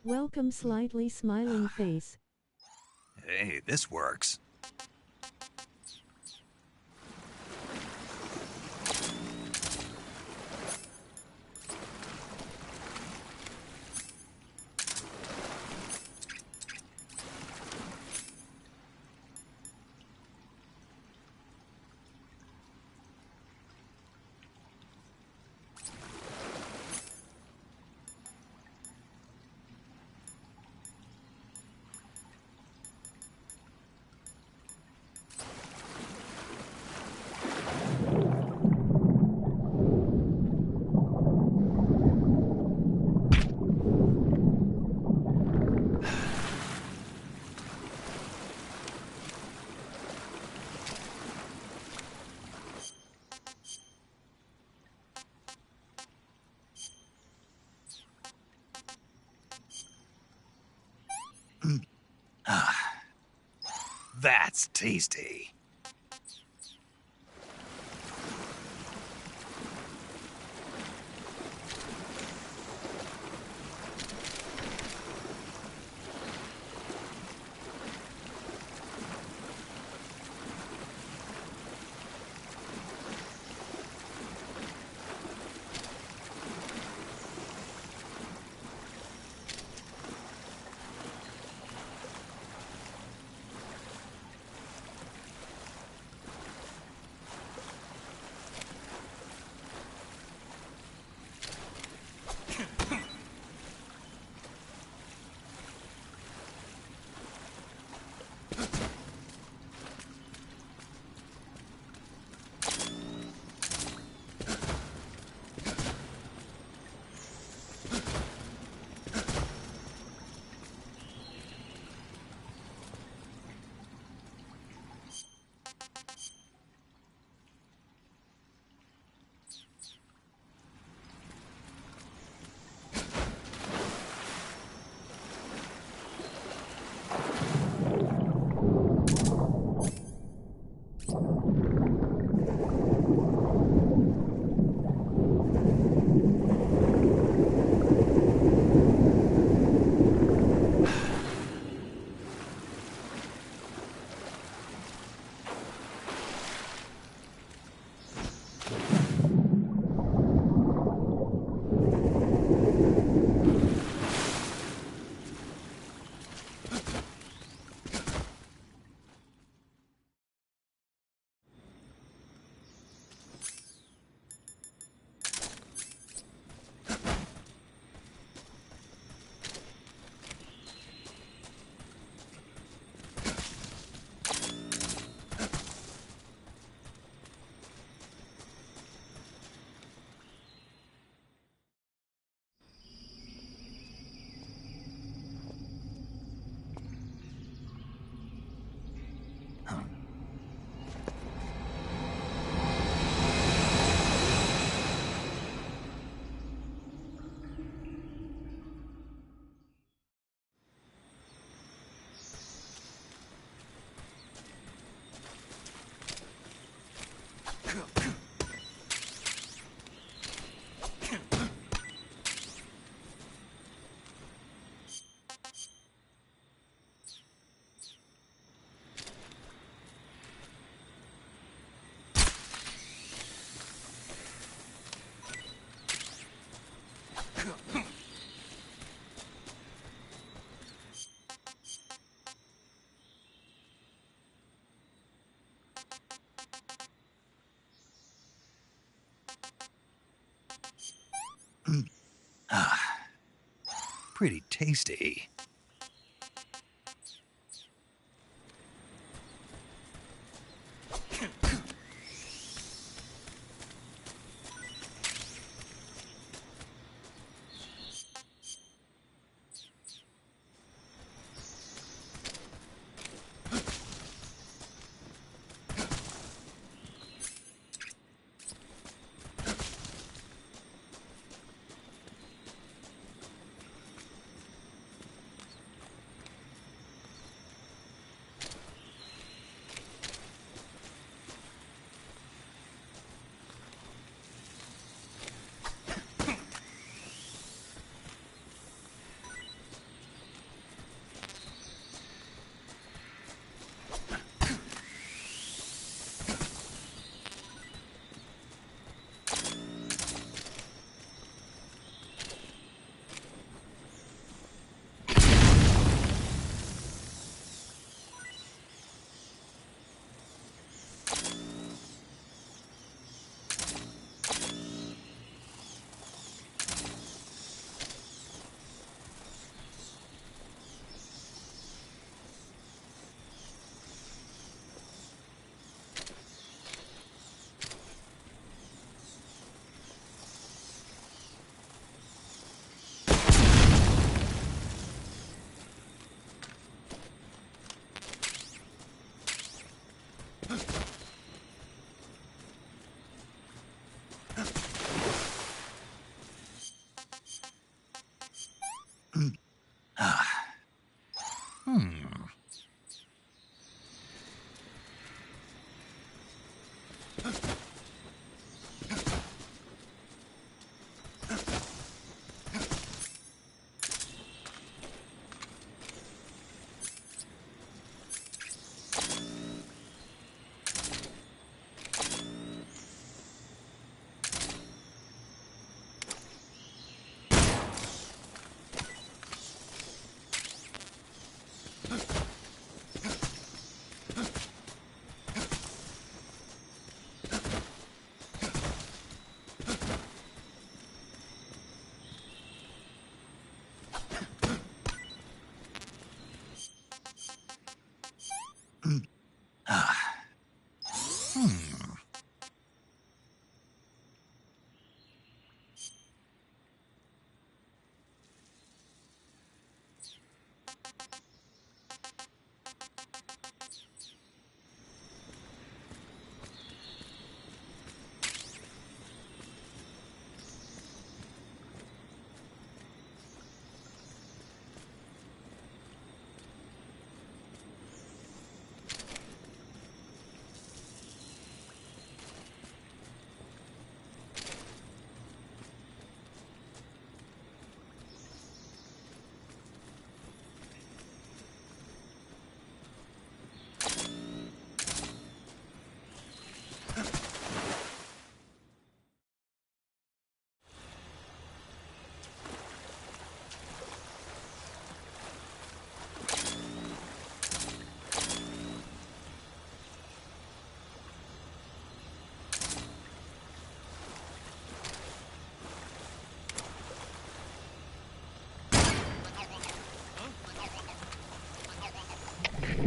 Welcome, slightly smiling face. Hey, this works. That's tasty. Pretty tasty.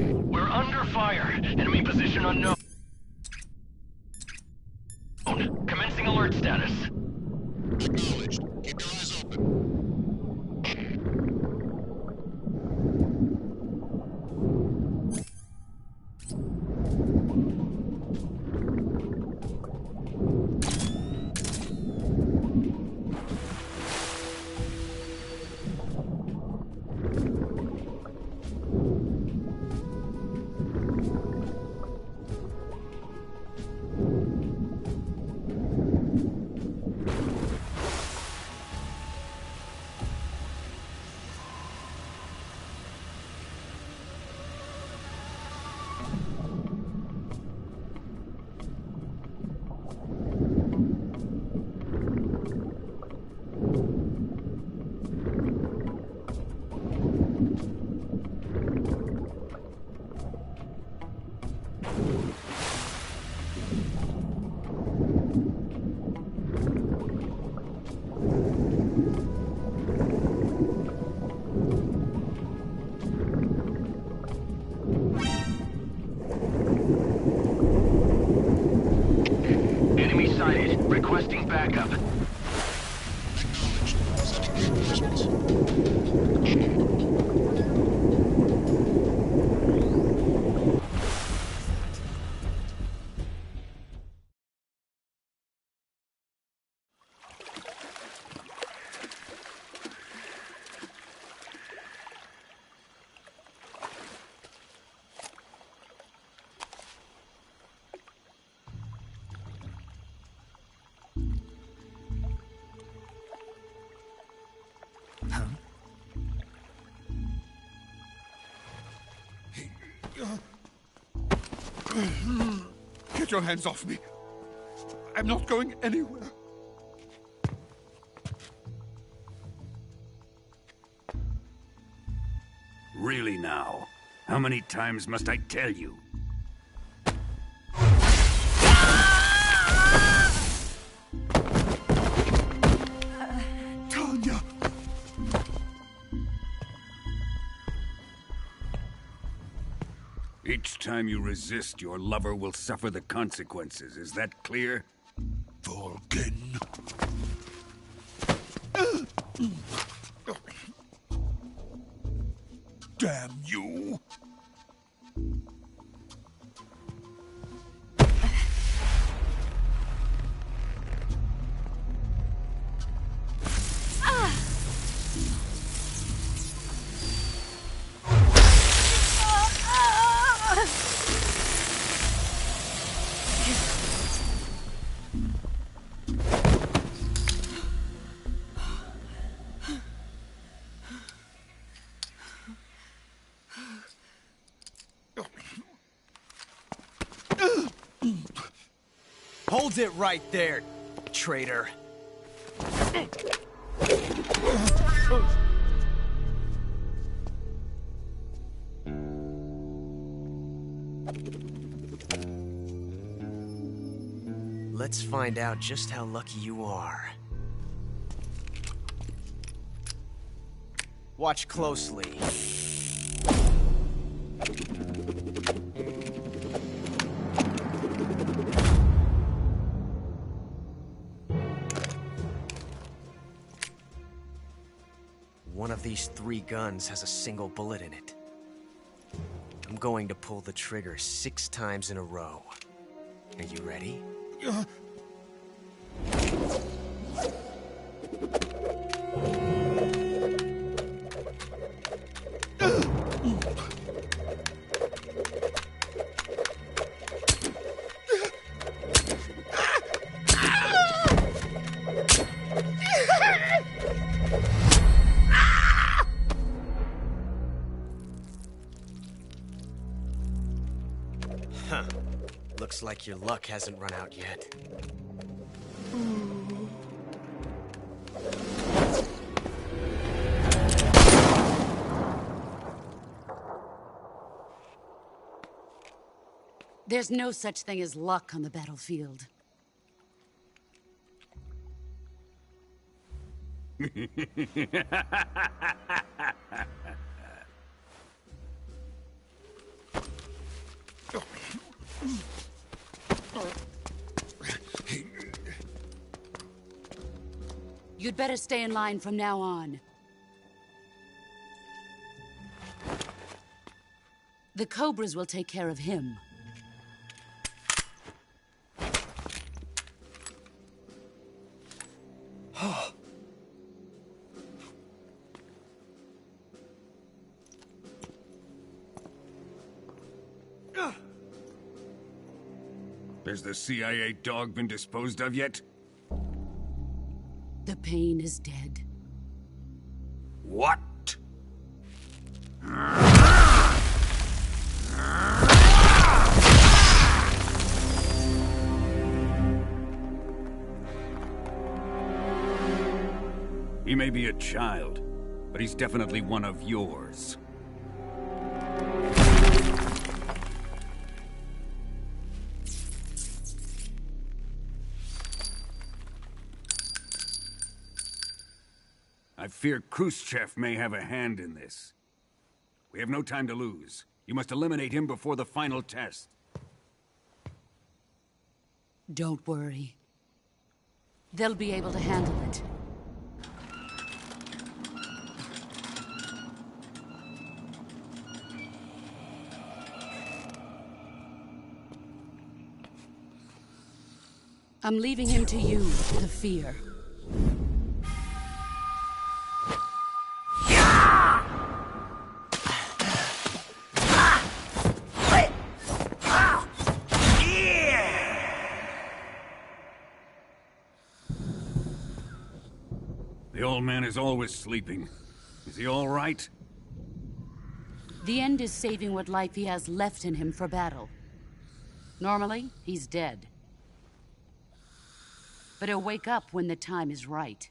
We're under fire. Enemy position unknown. Commencing alert status. Acknowledged. Keep your eyes open. Get your hands off me. I'm not going anywhere. Really now? How many times must I tell you? Tanya! Each time you resist, your lover will suffer the consequences. Is that clear? Volgin. Damn you! Hold it right there, traitor. Let's find out just how lucky you are. Watch closely. One of these 3 guns has a single bullet in it. I'm going to pull the trigger 6 times in a row. Are you ready? Huh. Looks like your luck hasn't run out yet. There's no such thing as luck on the battlefield. You'd better stay in line from now on. The Cobras will take care of him. Has the CIA dog been disposed of yet? The pain is dead. What? He may be a child, but he's definitely one of yours. I fear Khrushchev may have a hand in this. We have no time to lose. You must eliminate him before the final test. Don't worry. They'll be able to handle it. I'm leaving him to you, the fear. The old man is always sleeping. Is he all right? The end is saving what life he has left in him for battle. Normally, he's dead. But he'll wake up when the time is right.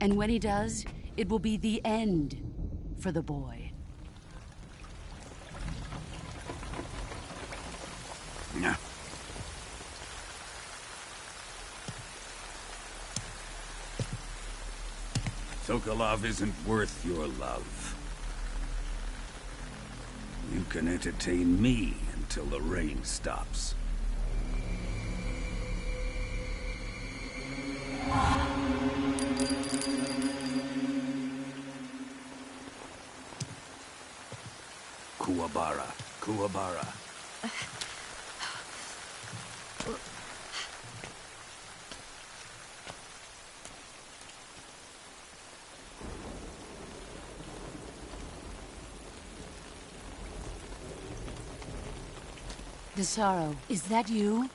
And when he does, it will be the end for the boy. Yeah. Sokolov isn't worth your love. You can entertain me until the rain stops. Kuwabara, Kuwabara. Desaro, is that you?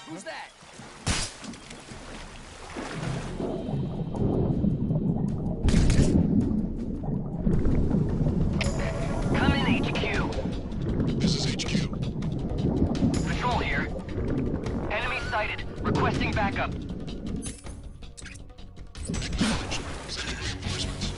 Who's that? Come in, HQ. This is HQ. Patrol here. Enemy sighted. Requesting backup. Acknowledged. Sending reinforcements.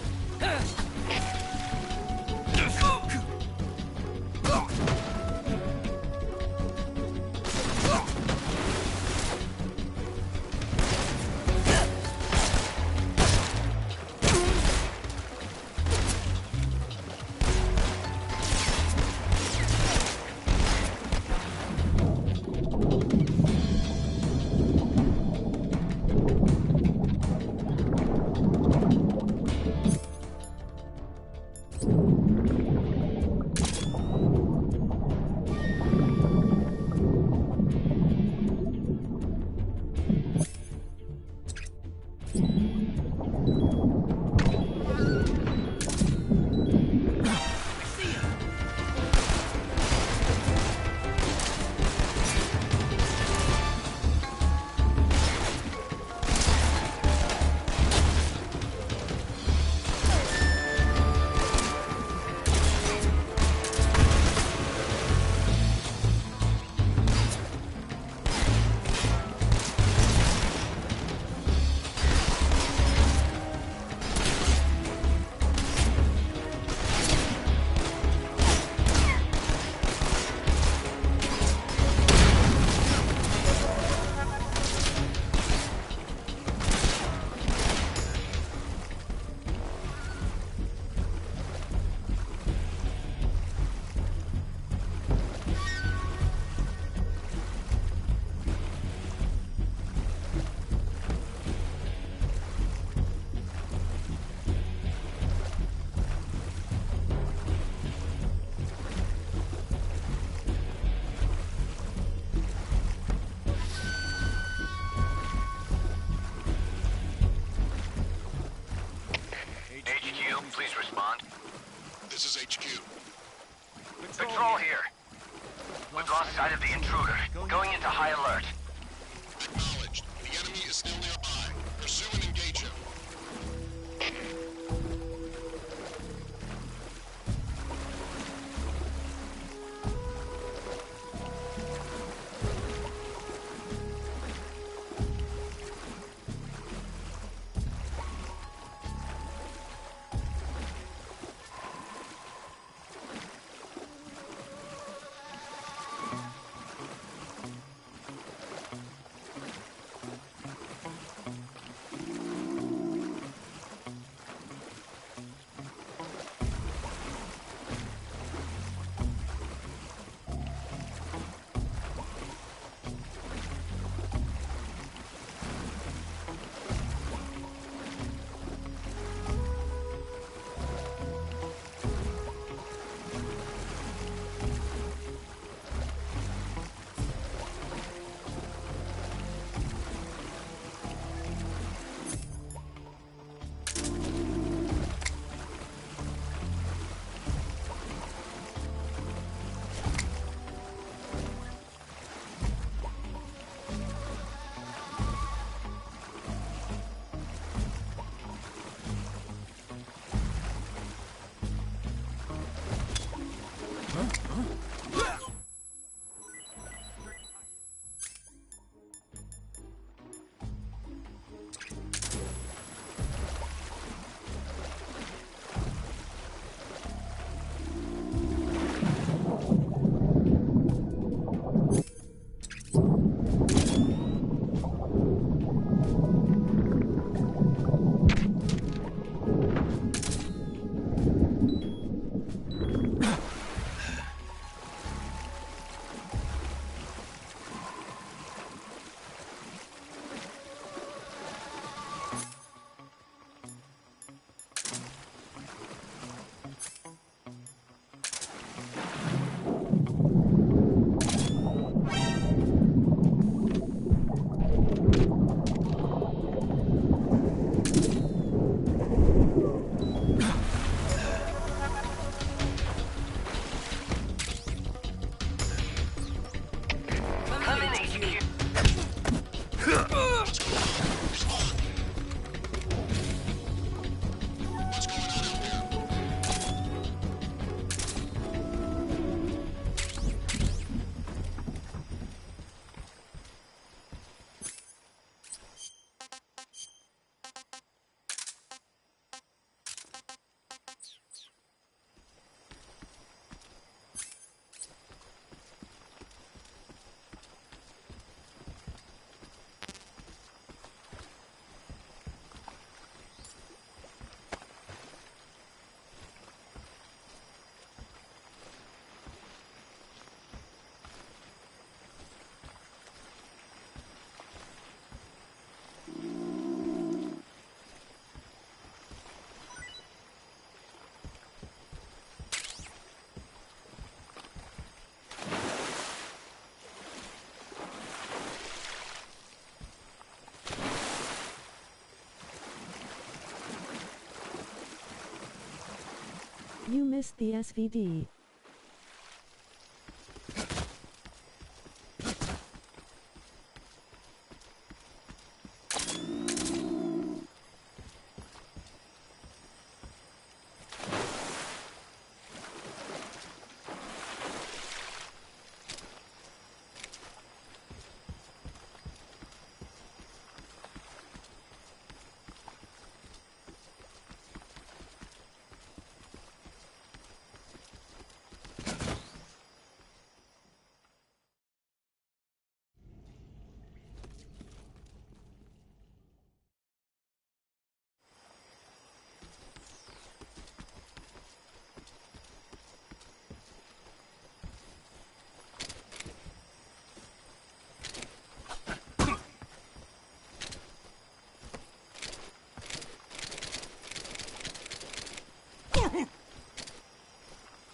You missed the SVD.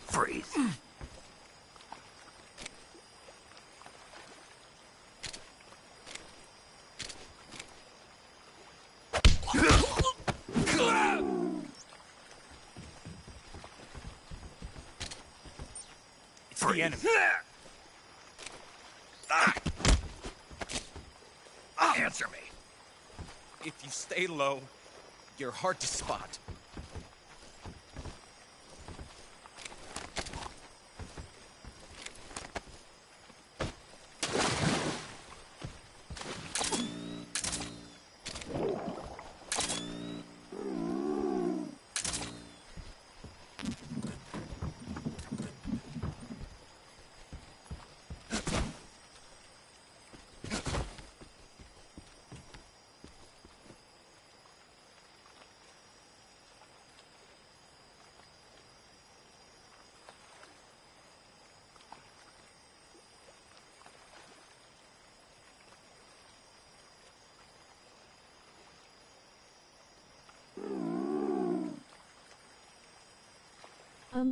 Freeze. It's the enemy. Answer me. If you stay low, you're hard to spot.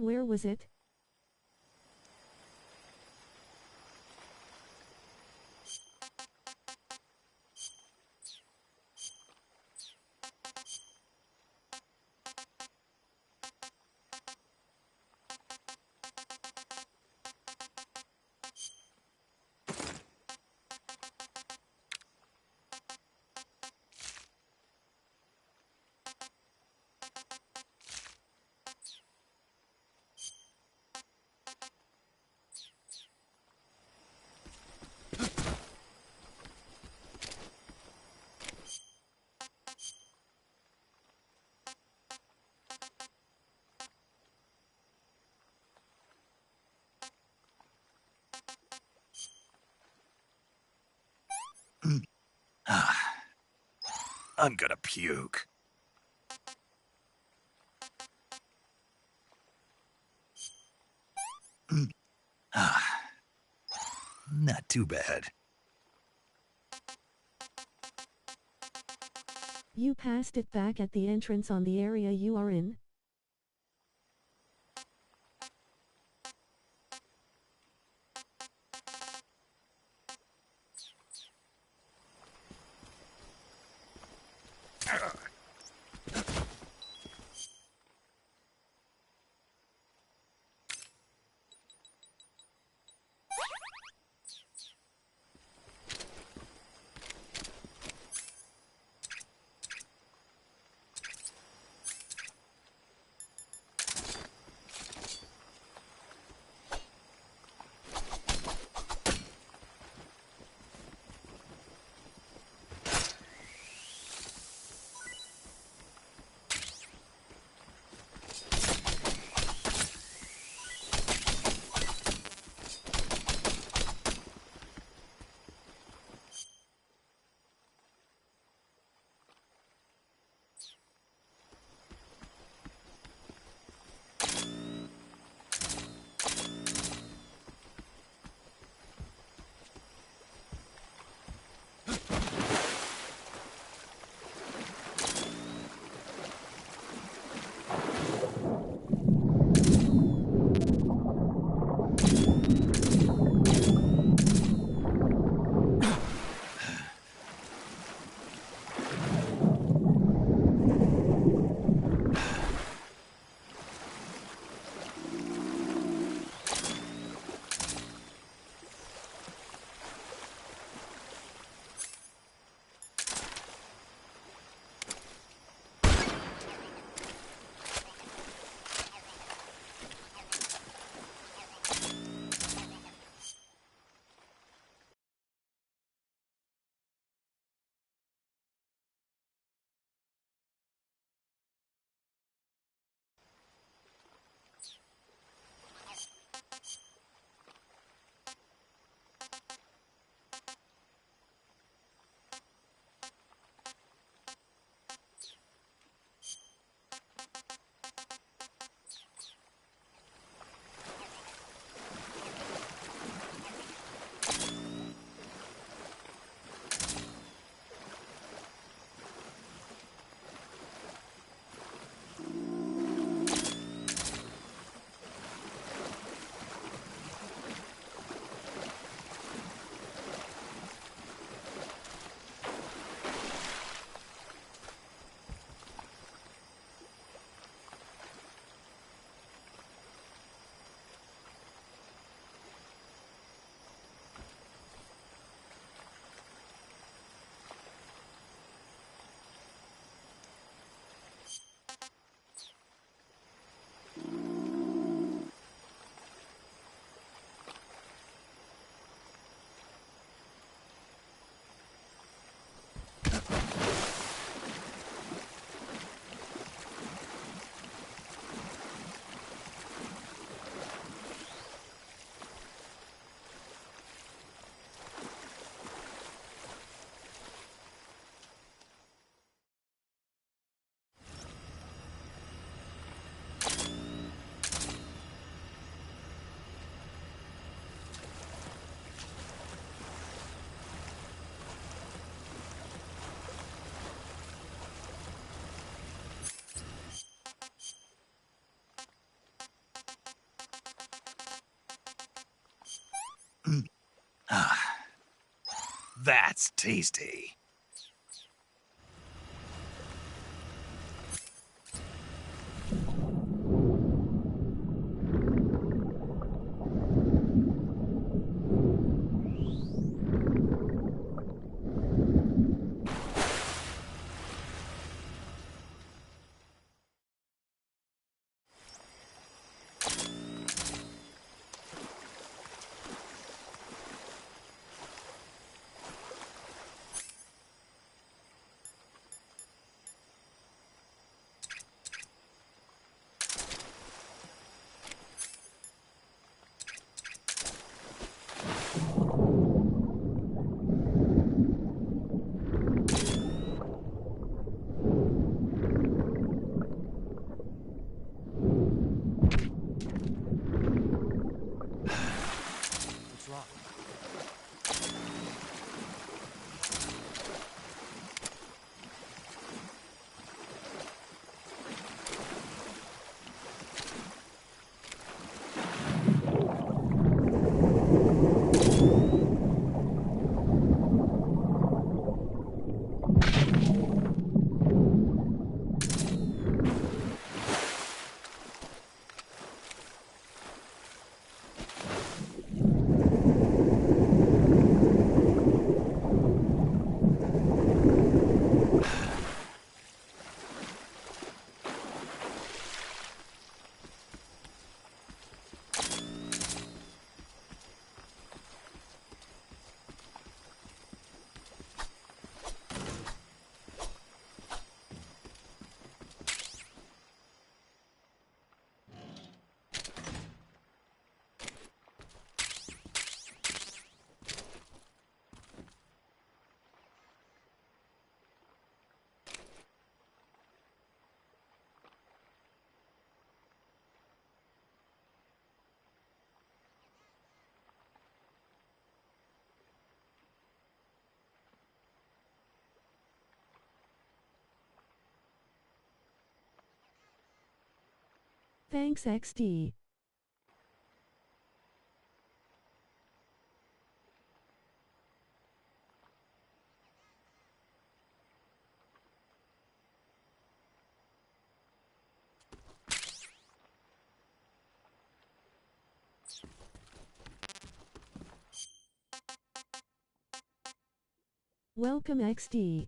Where was it? I'm gonna puke. Not too bad. You passed it back at the entrance on the area you are in? that's tasty. Thanks XD. Welcome XD.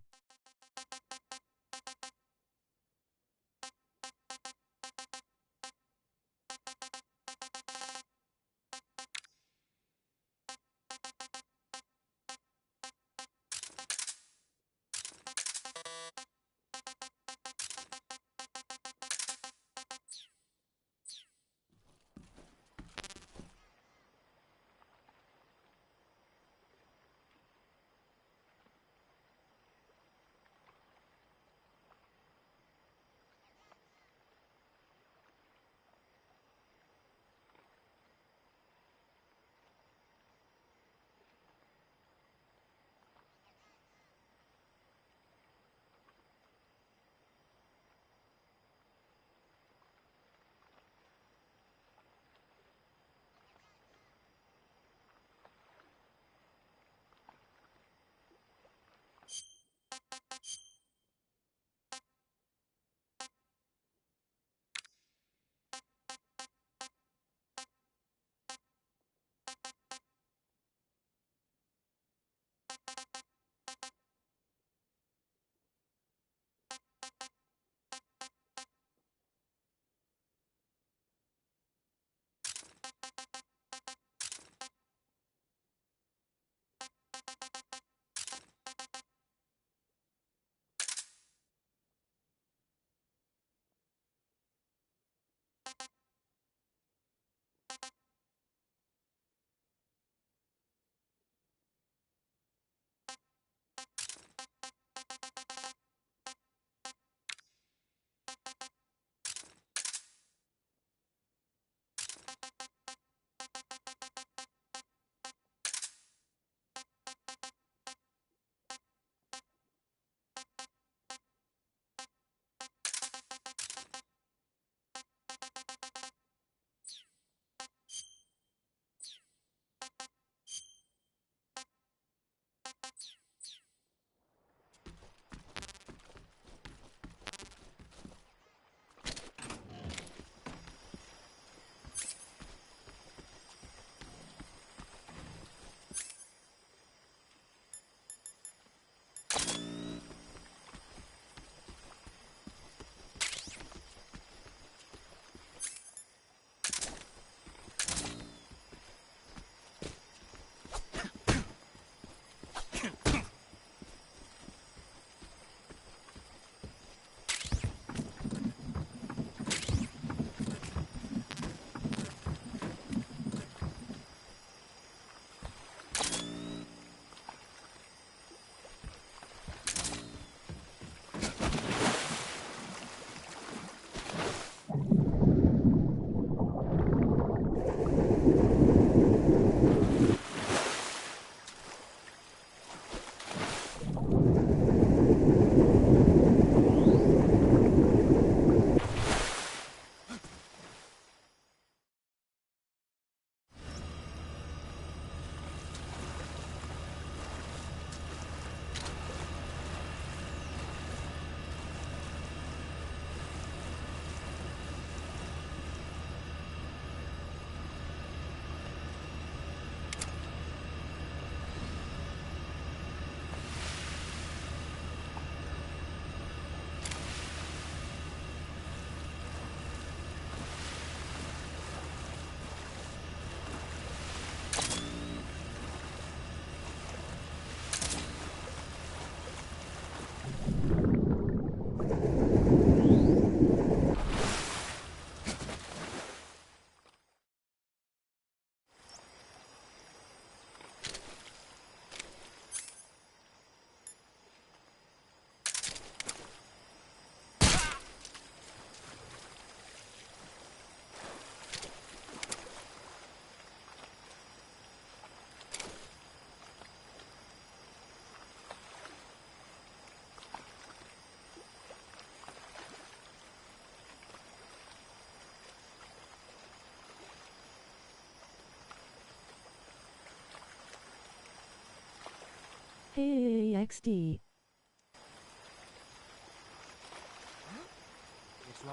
Hey XD.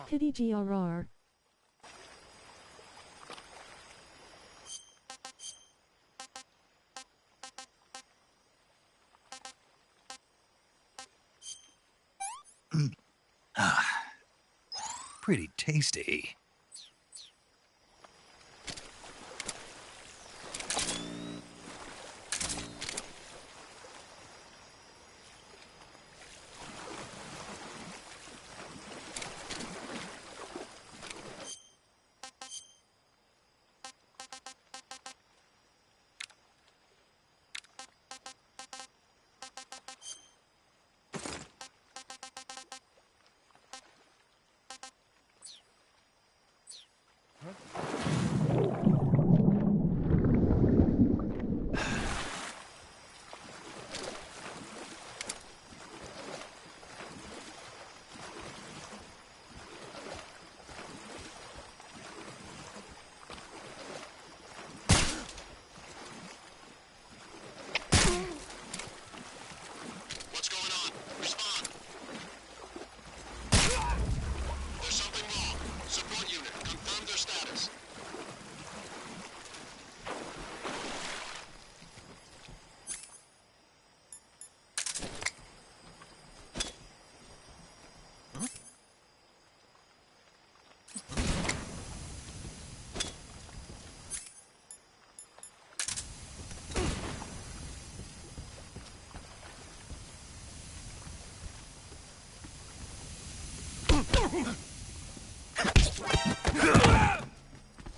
Pity GRR. Pretty tasty.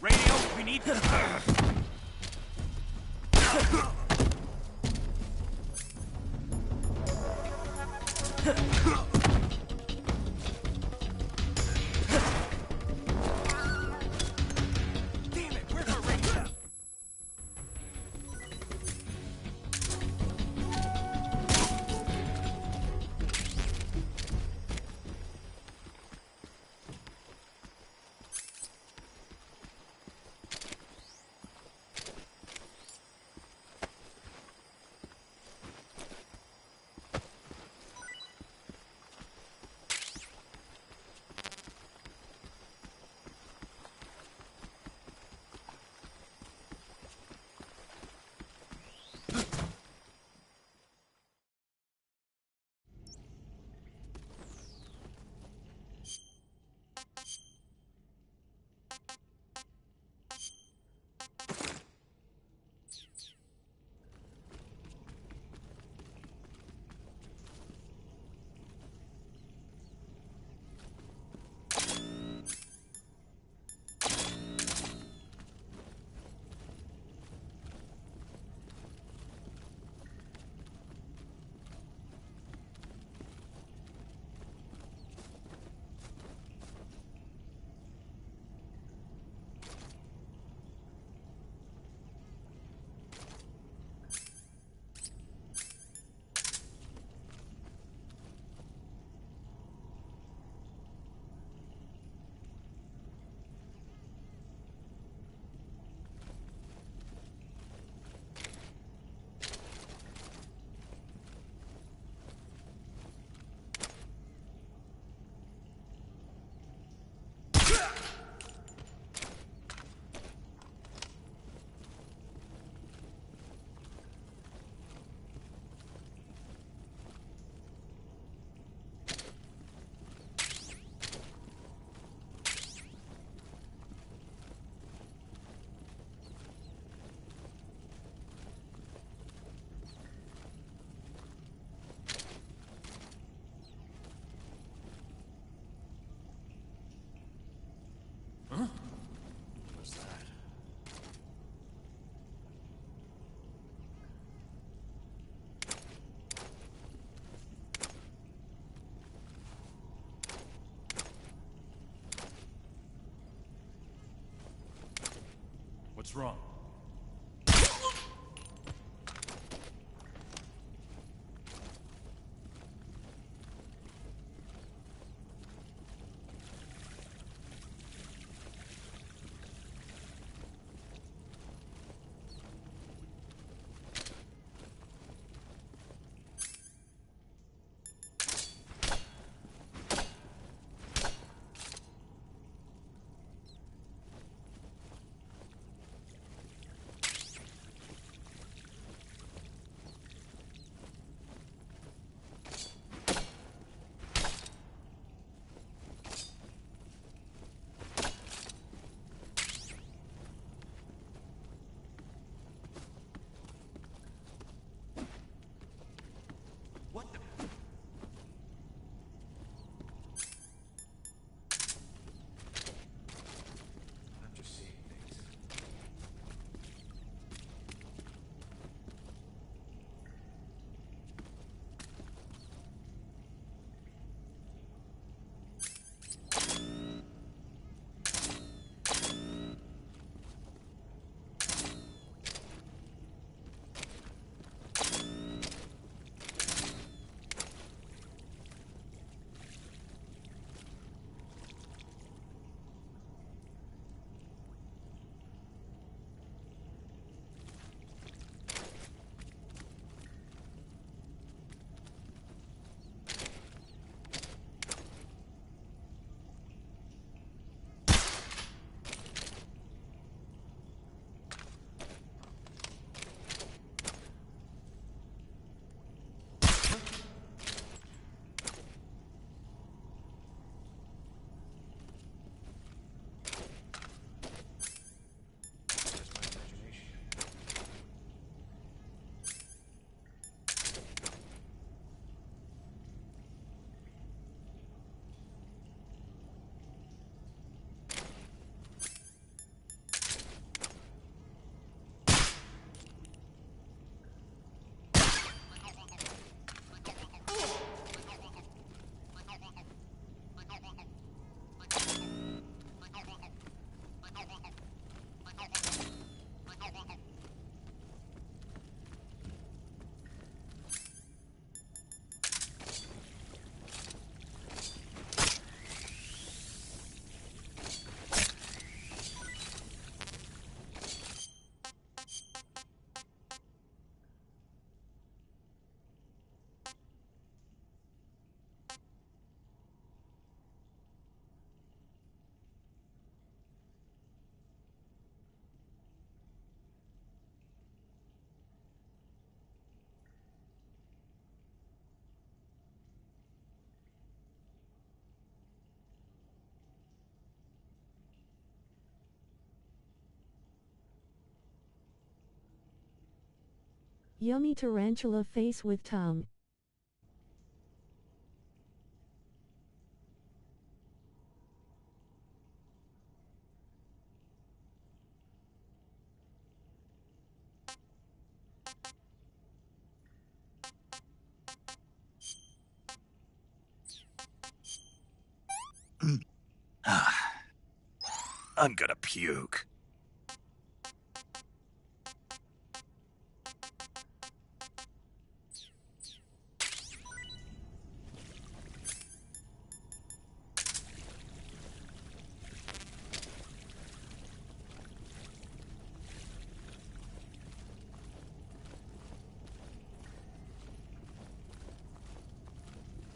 Radio, we need... Damn it, where's our radio? Huh? What's that? What's wrong? Yummy tarantula face with tongue. I'm gonna puke.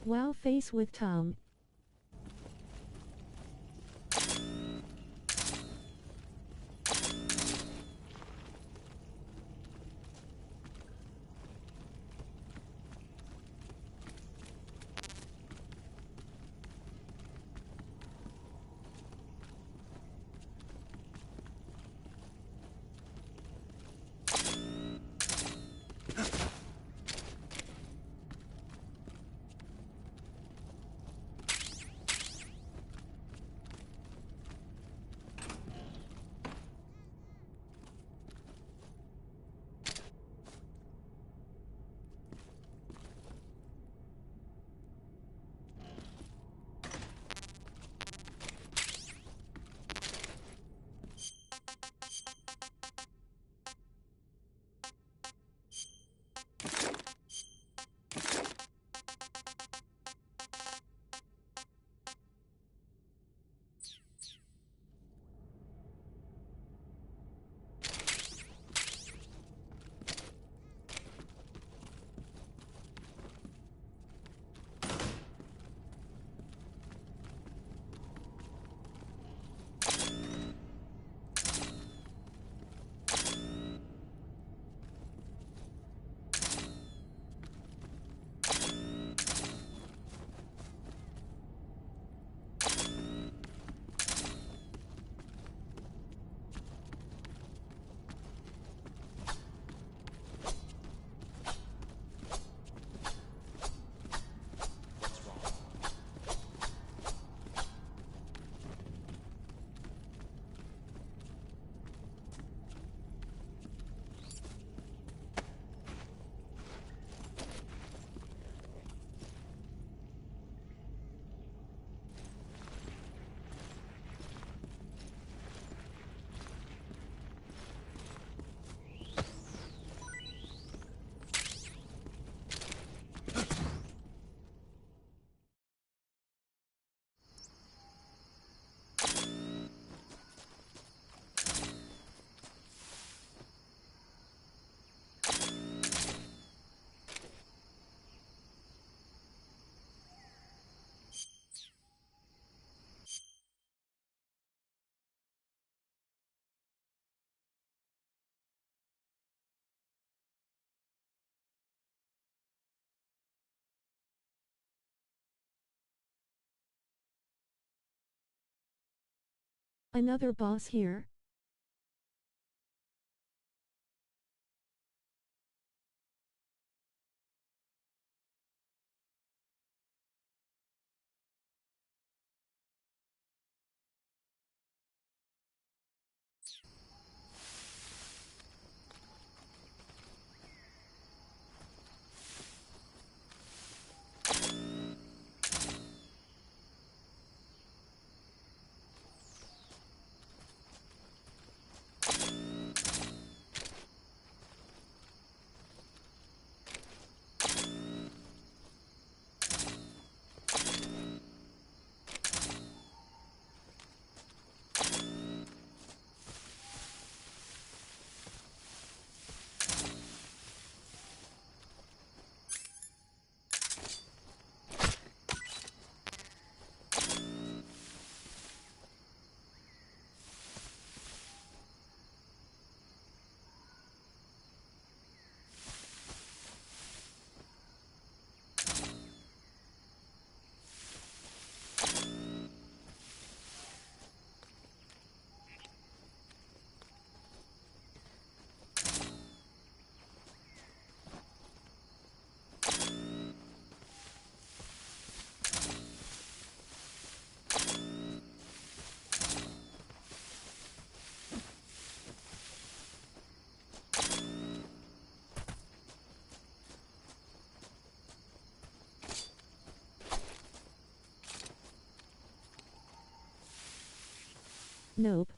Wow face with tongue. Another boss here. Nope.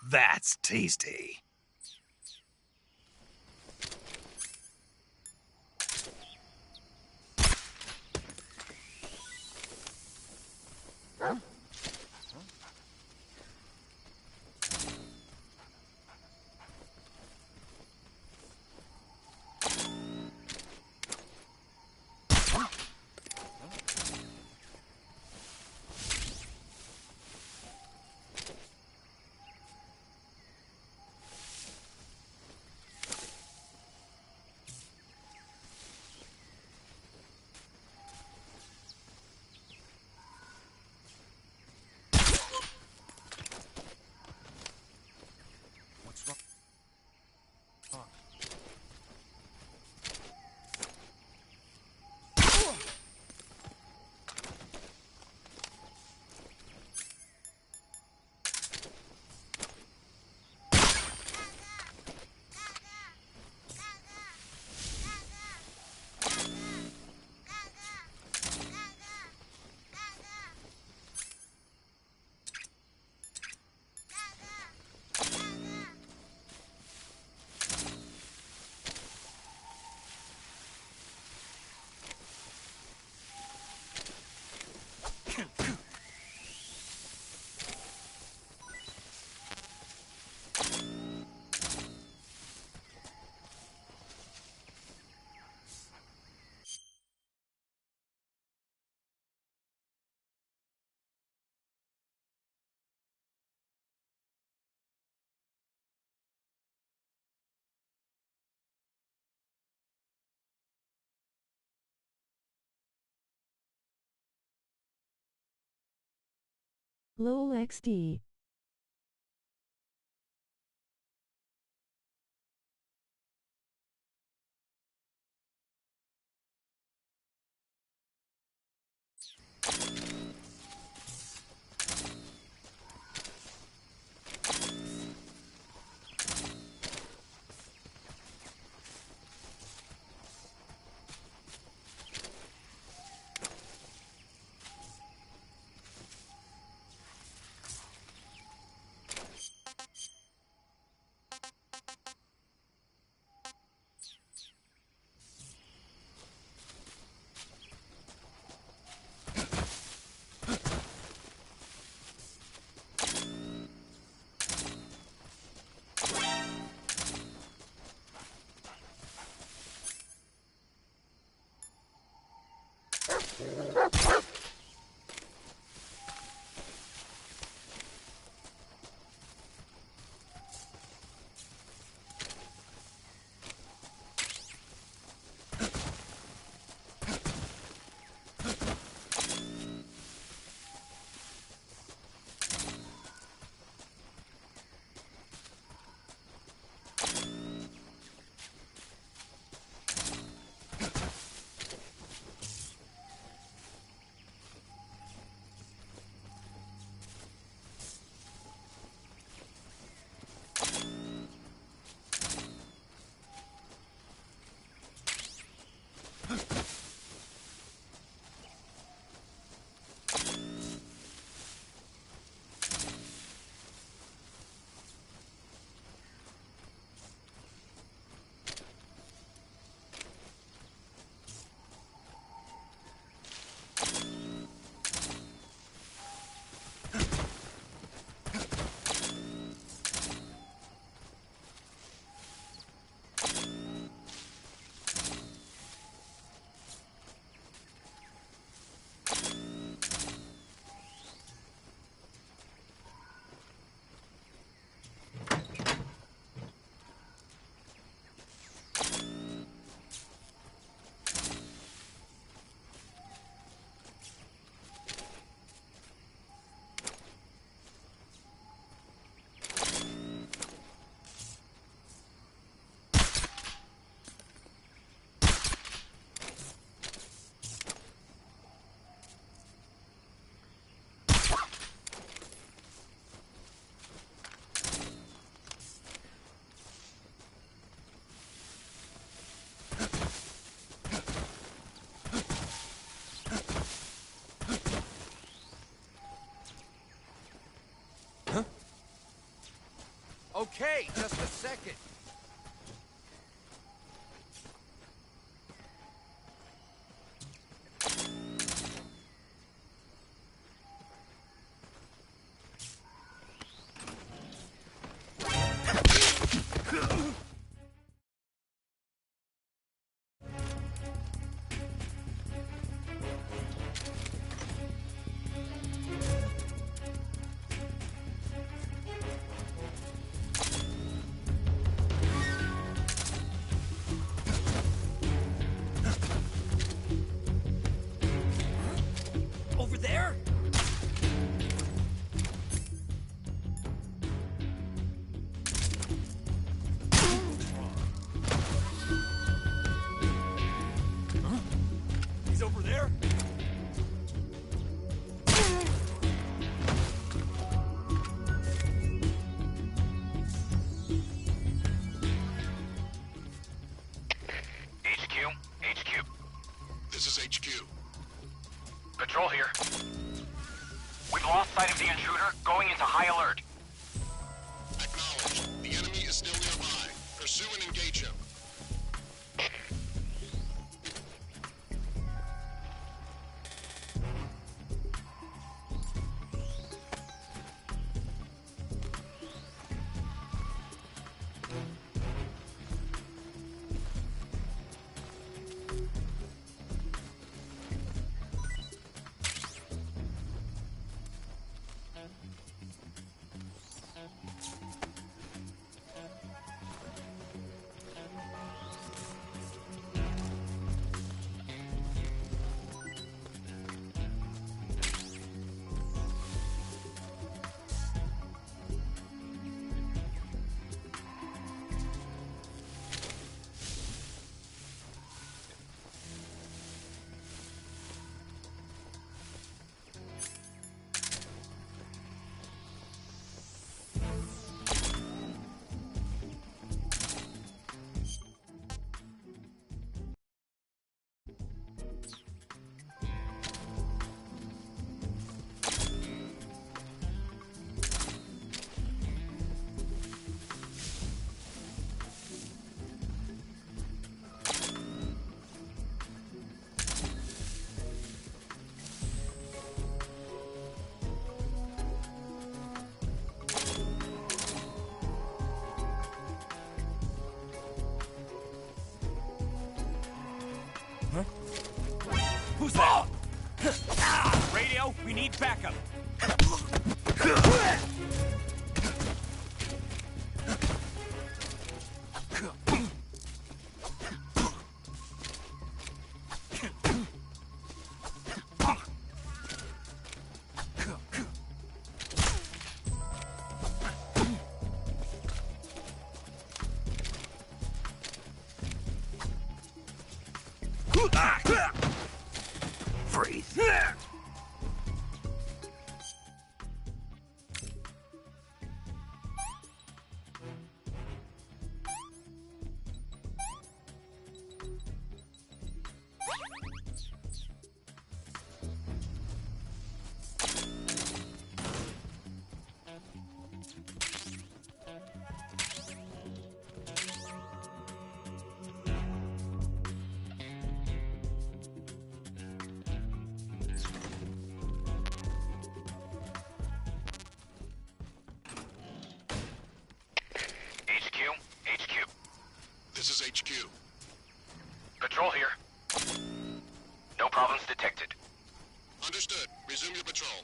That's tasty. LOL XD. Okay, just a second. Over there? Huh? He's over there? HQ. This is HQ. Patrol here. We've lost sight of the intruder, going into high alert. Acknowledged. The enemy is still nearby. Pursue and engage him. Who's that? Radio, we need backup. Breathe. This is HQ. Patrol here. No problems detected. Understood. Resume your patrol.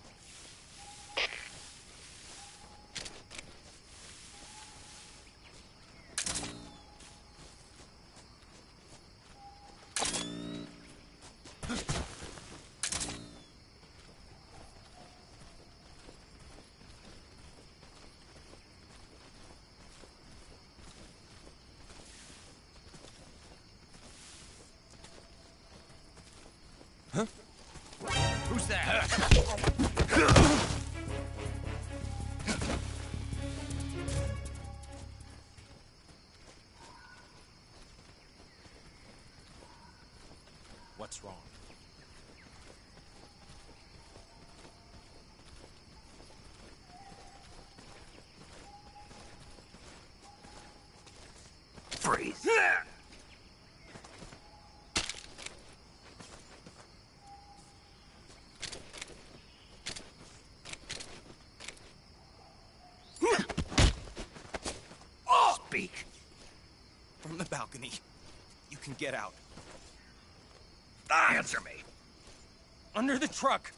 Huh? Who's that? What's wrong? Speak. From the balcony. You can get out. Answer me. Under the truck.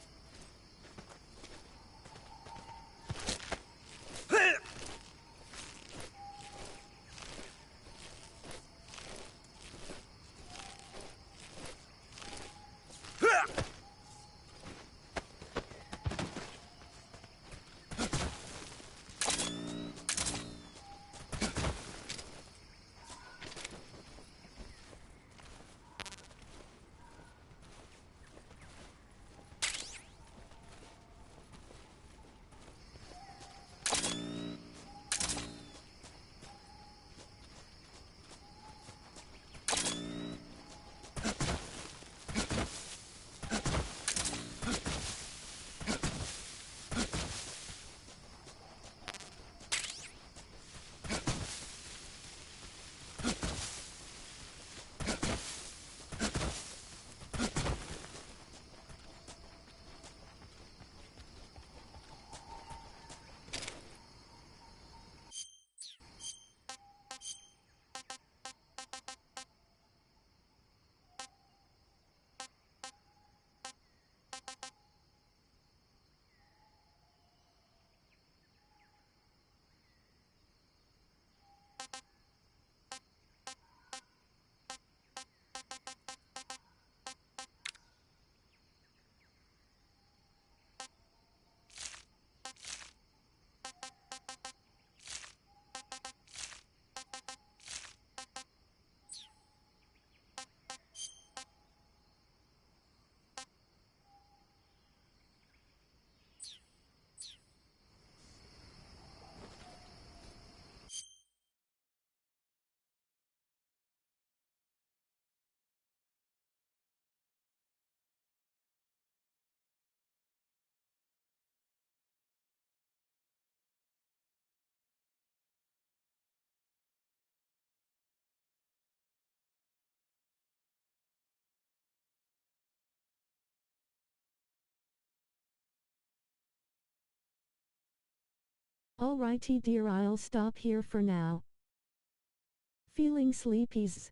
Alrighty dear, I'll stop here for now. Feeling sleepies.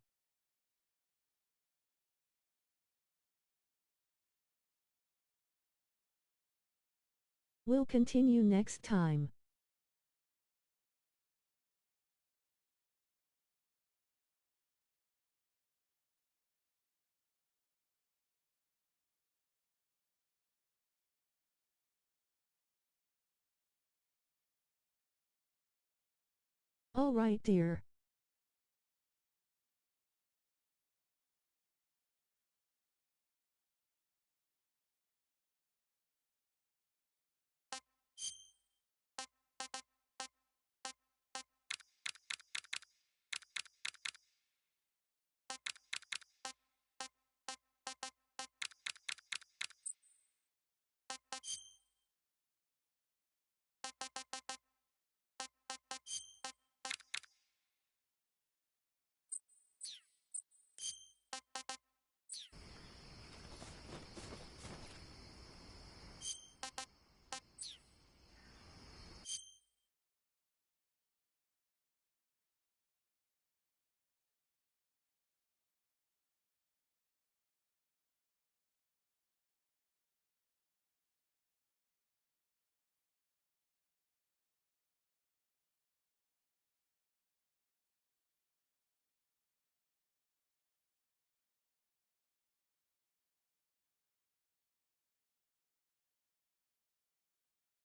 We'll continue next time. Alright dear.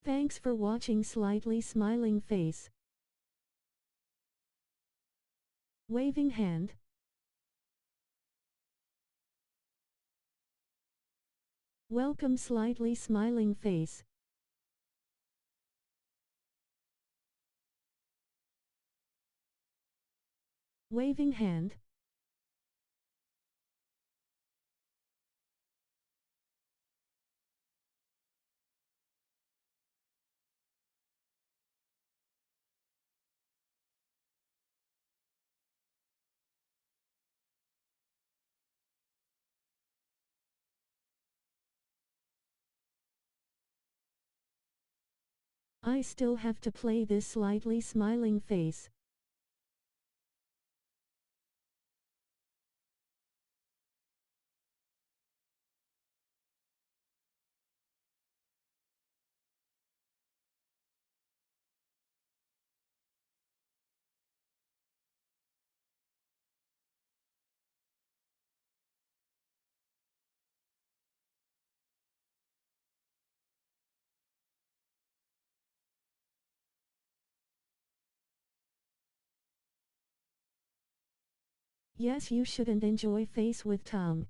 Thanks for watching Slightly Smiling Face. Waving hand. Welcome Slightly Smiling Face. Waving hand. I still have to play this slightly smiling face. Yes, you shouldn't enjoy face with tongue.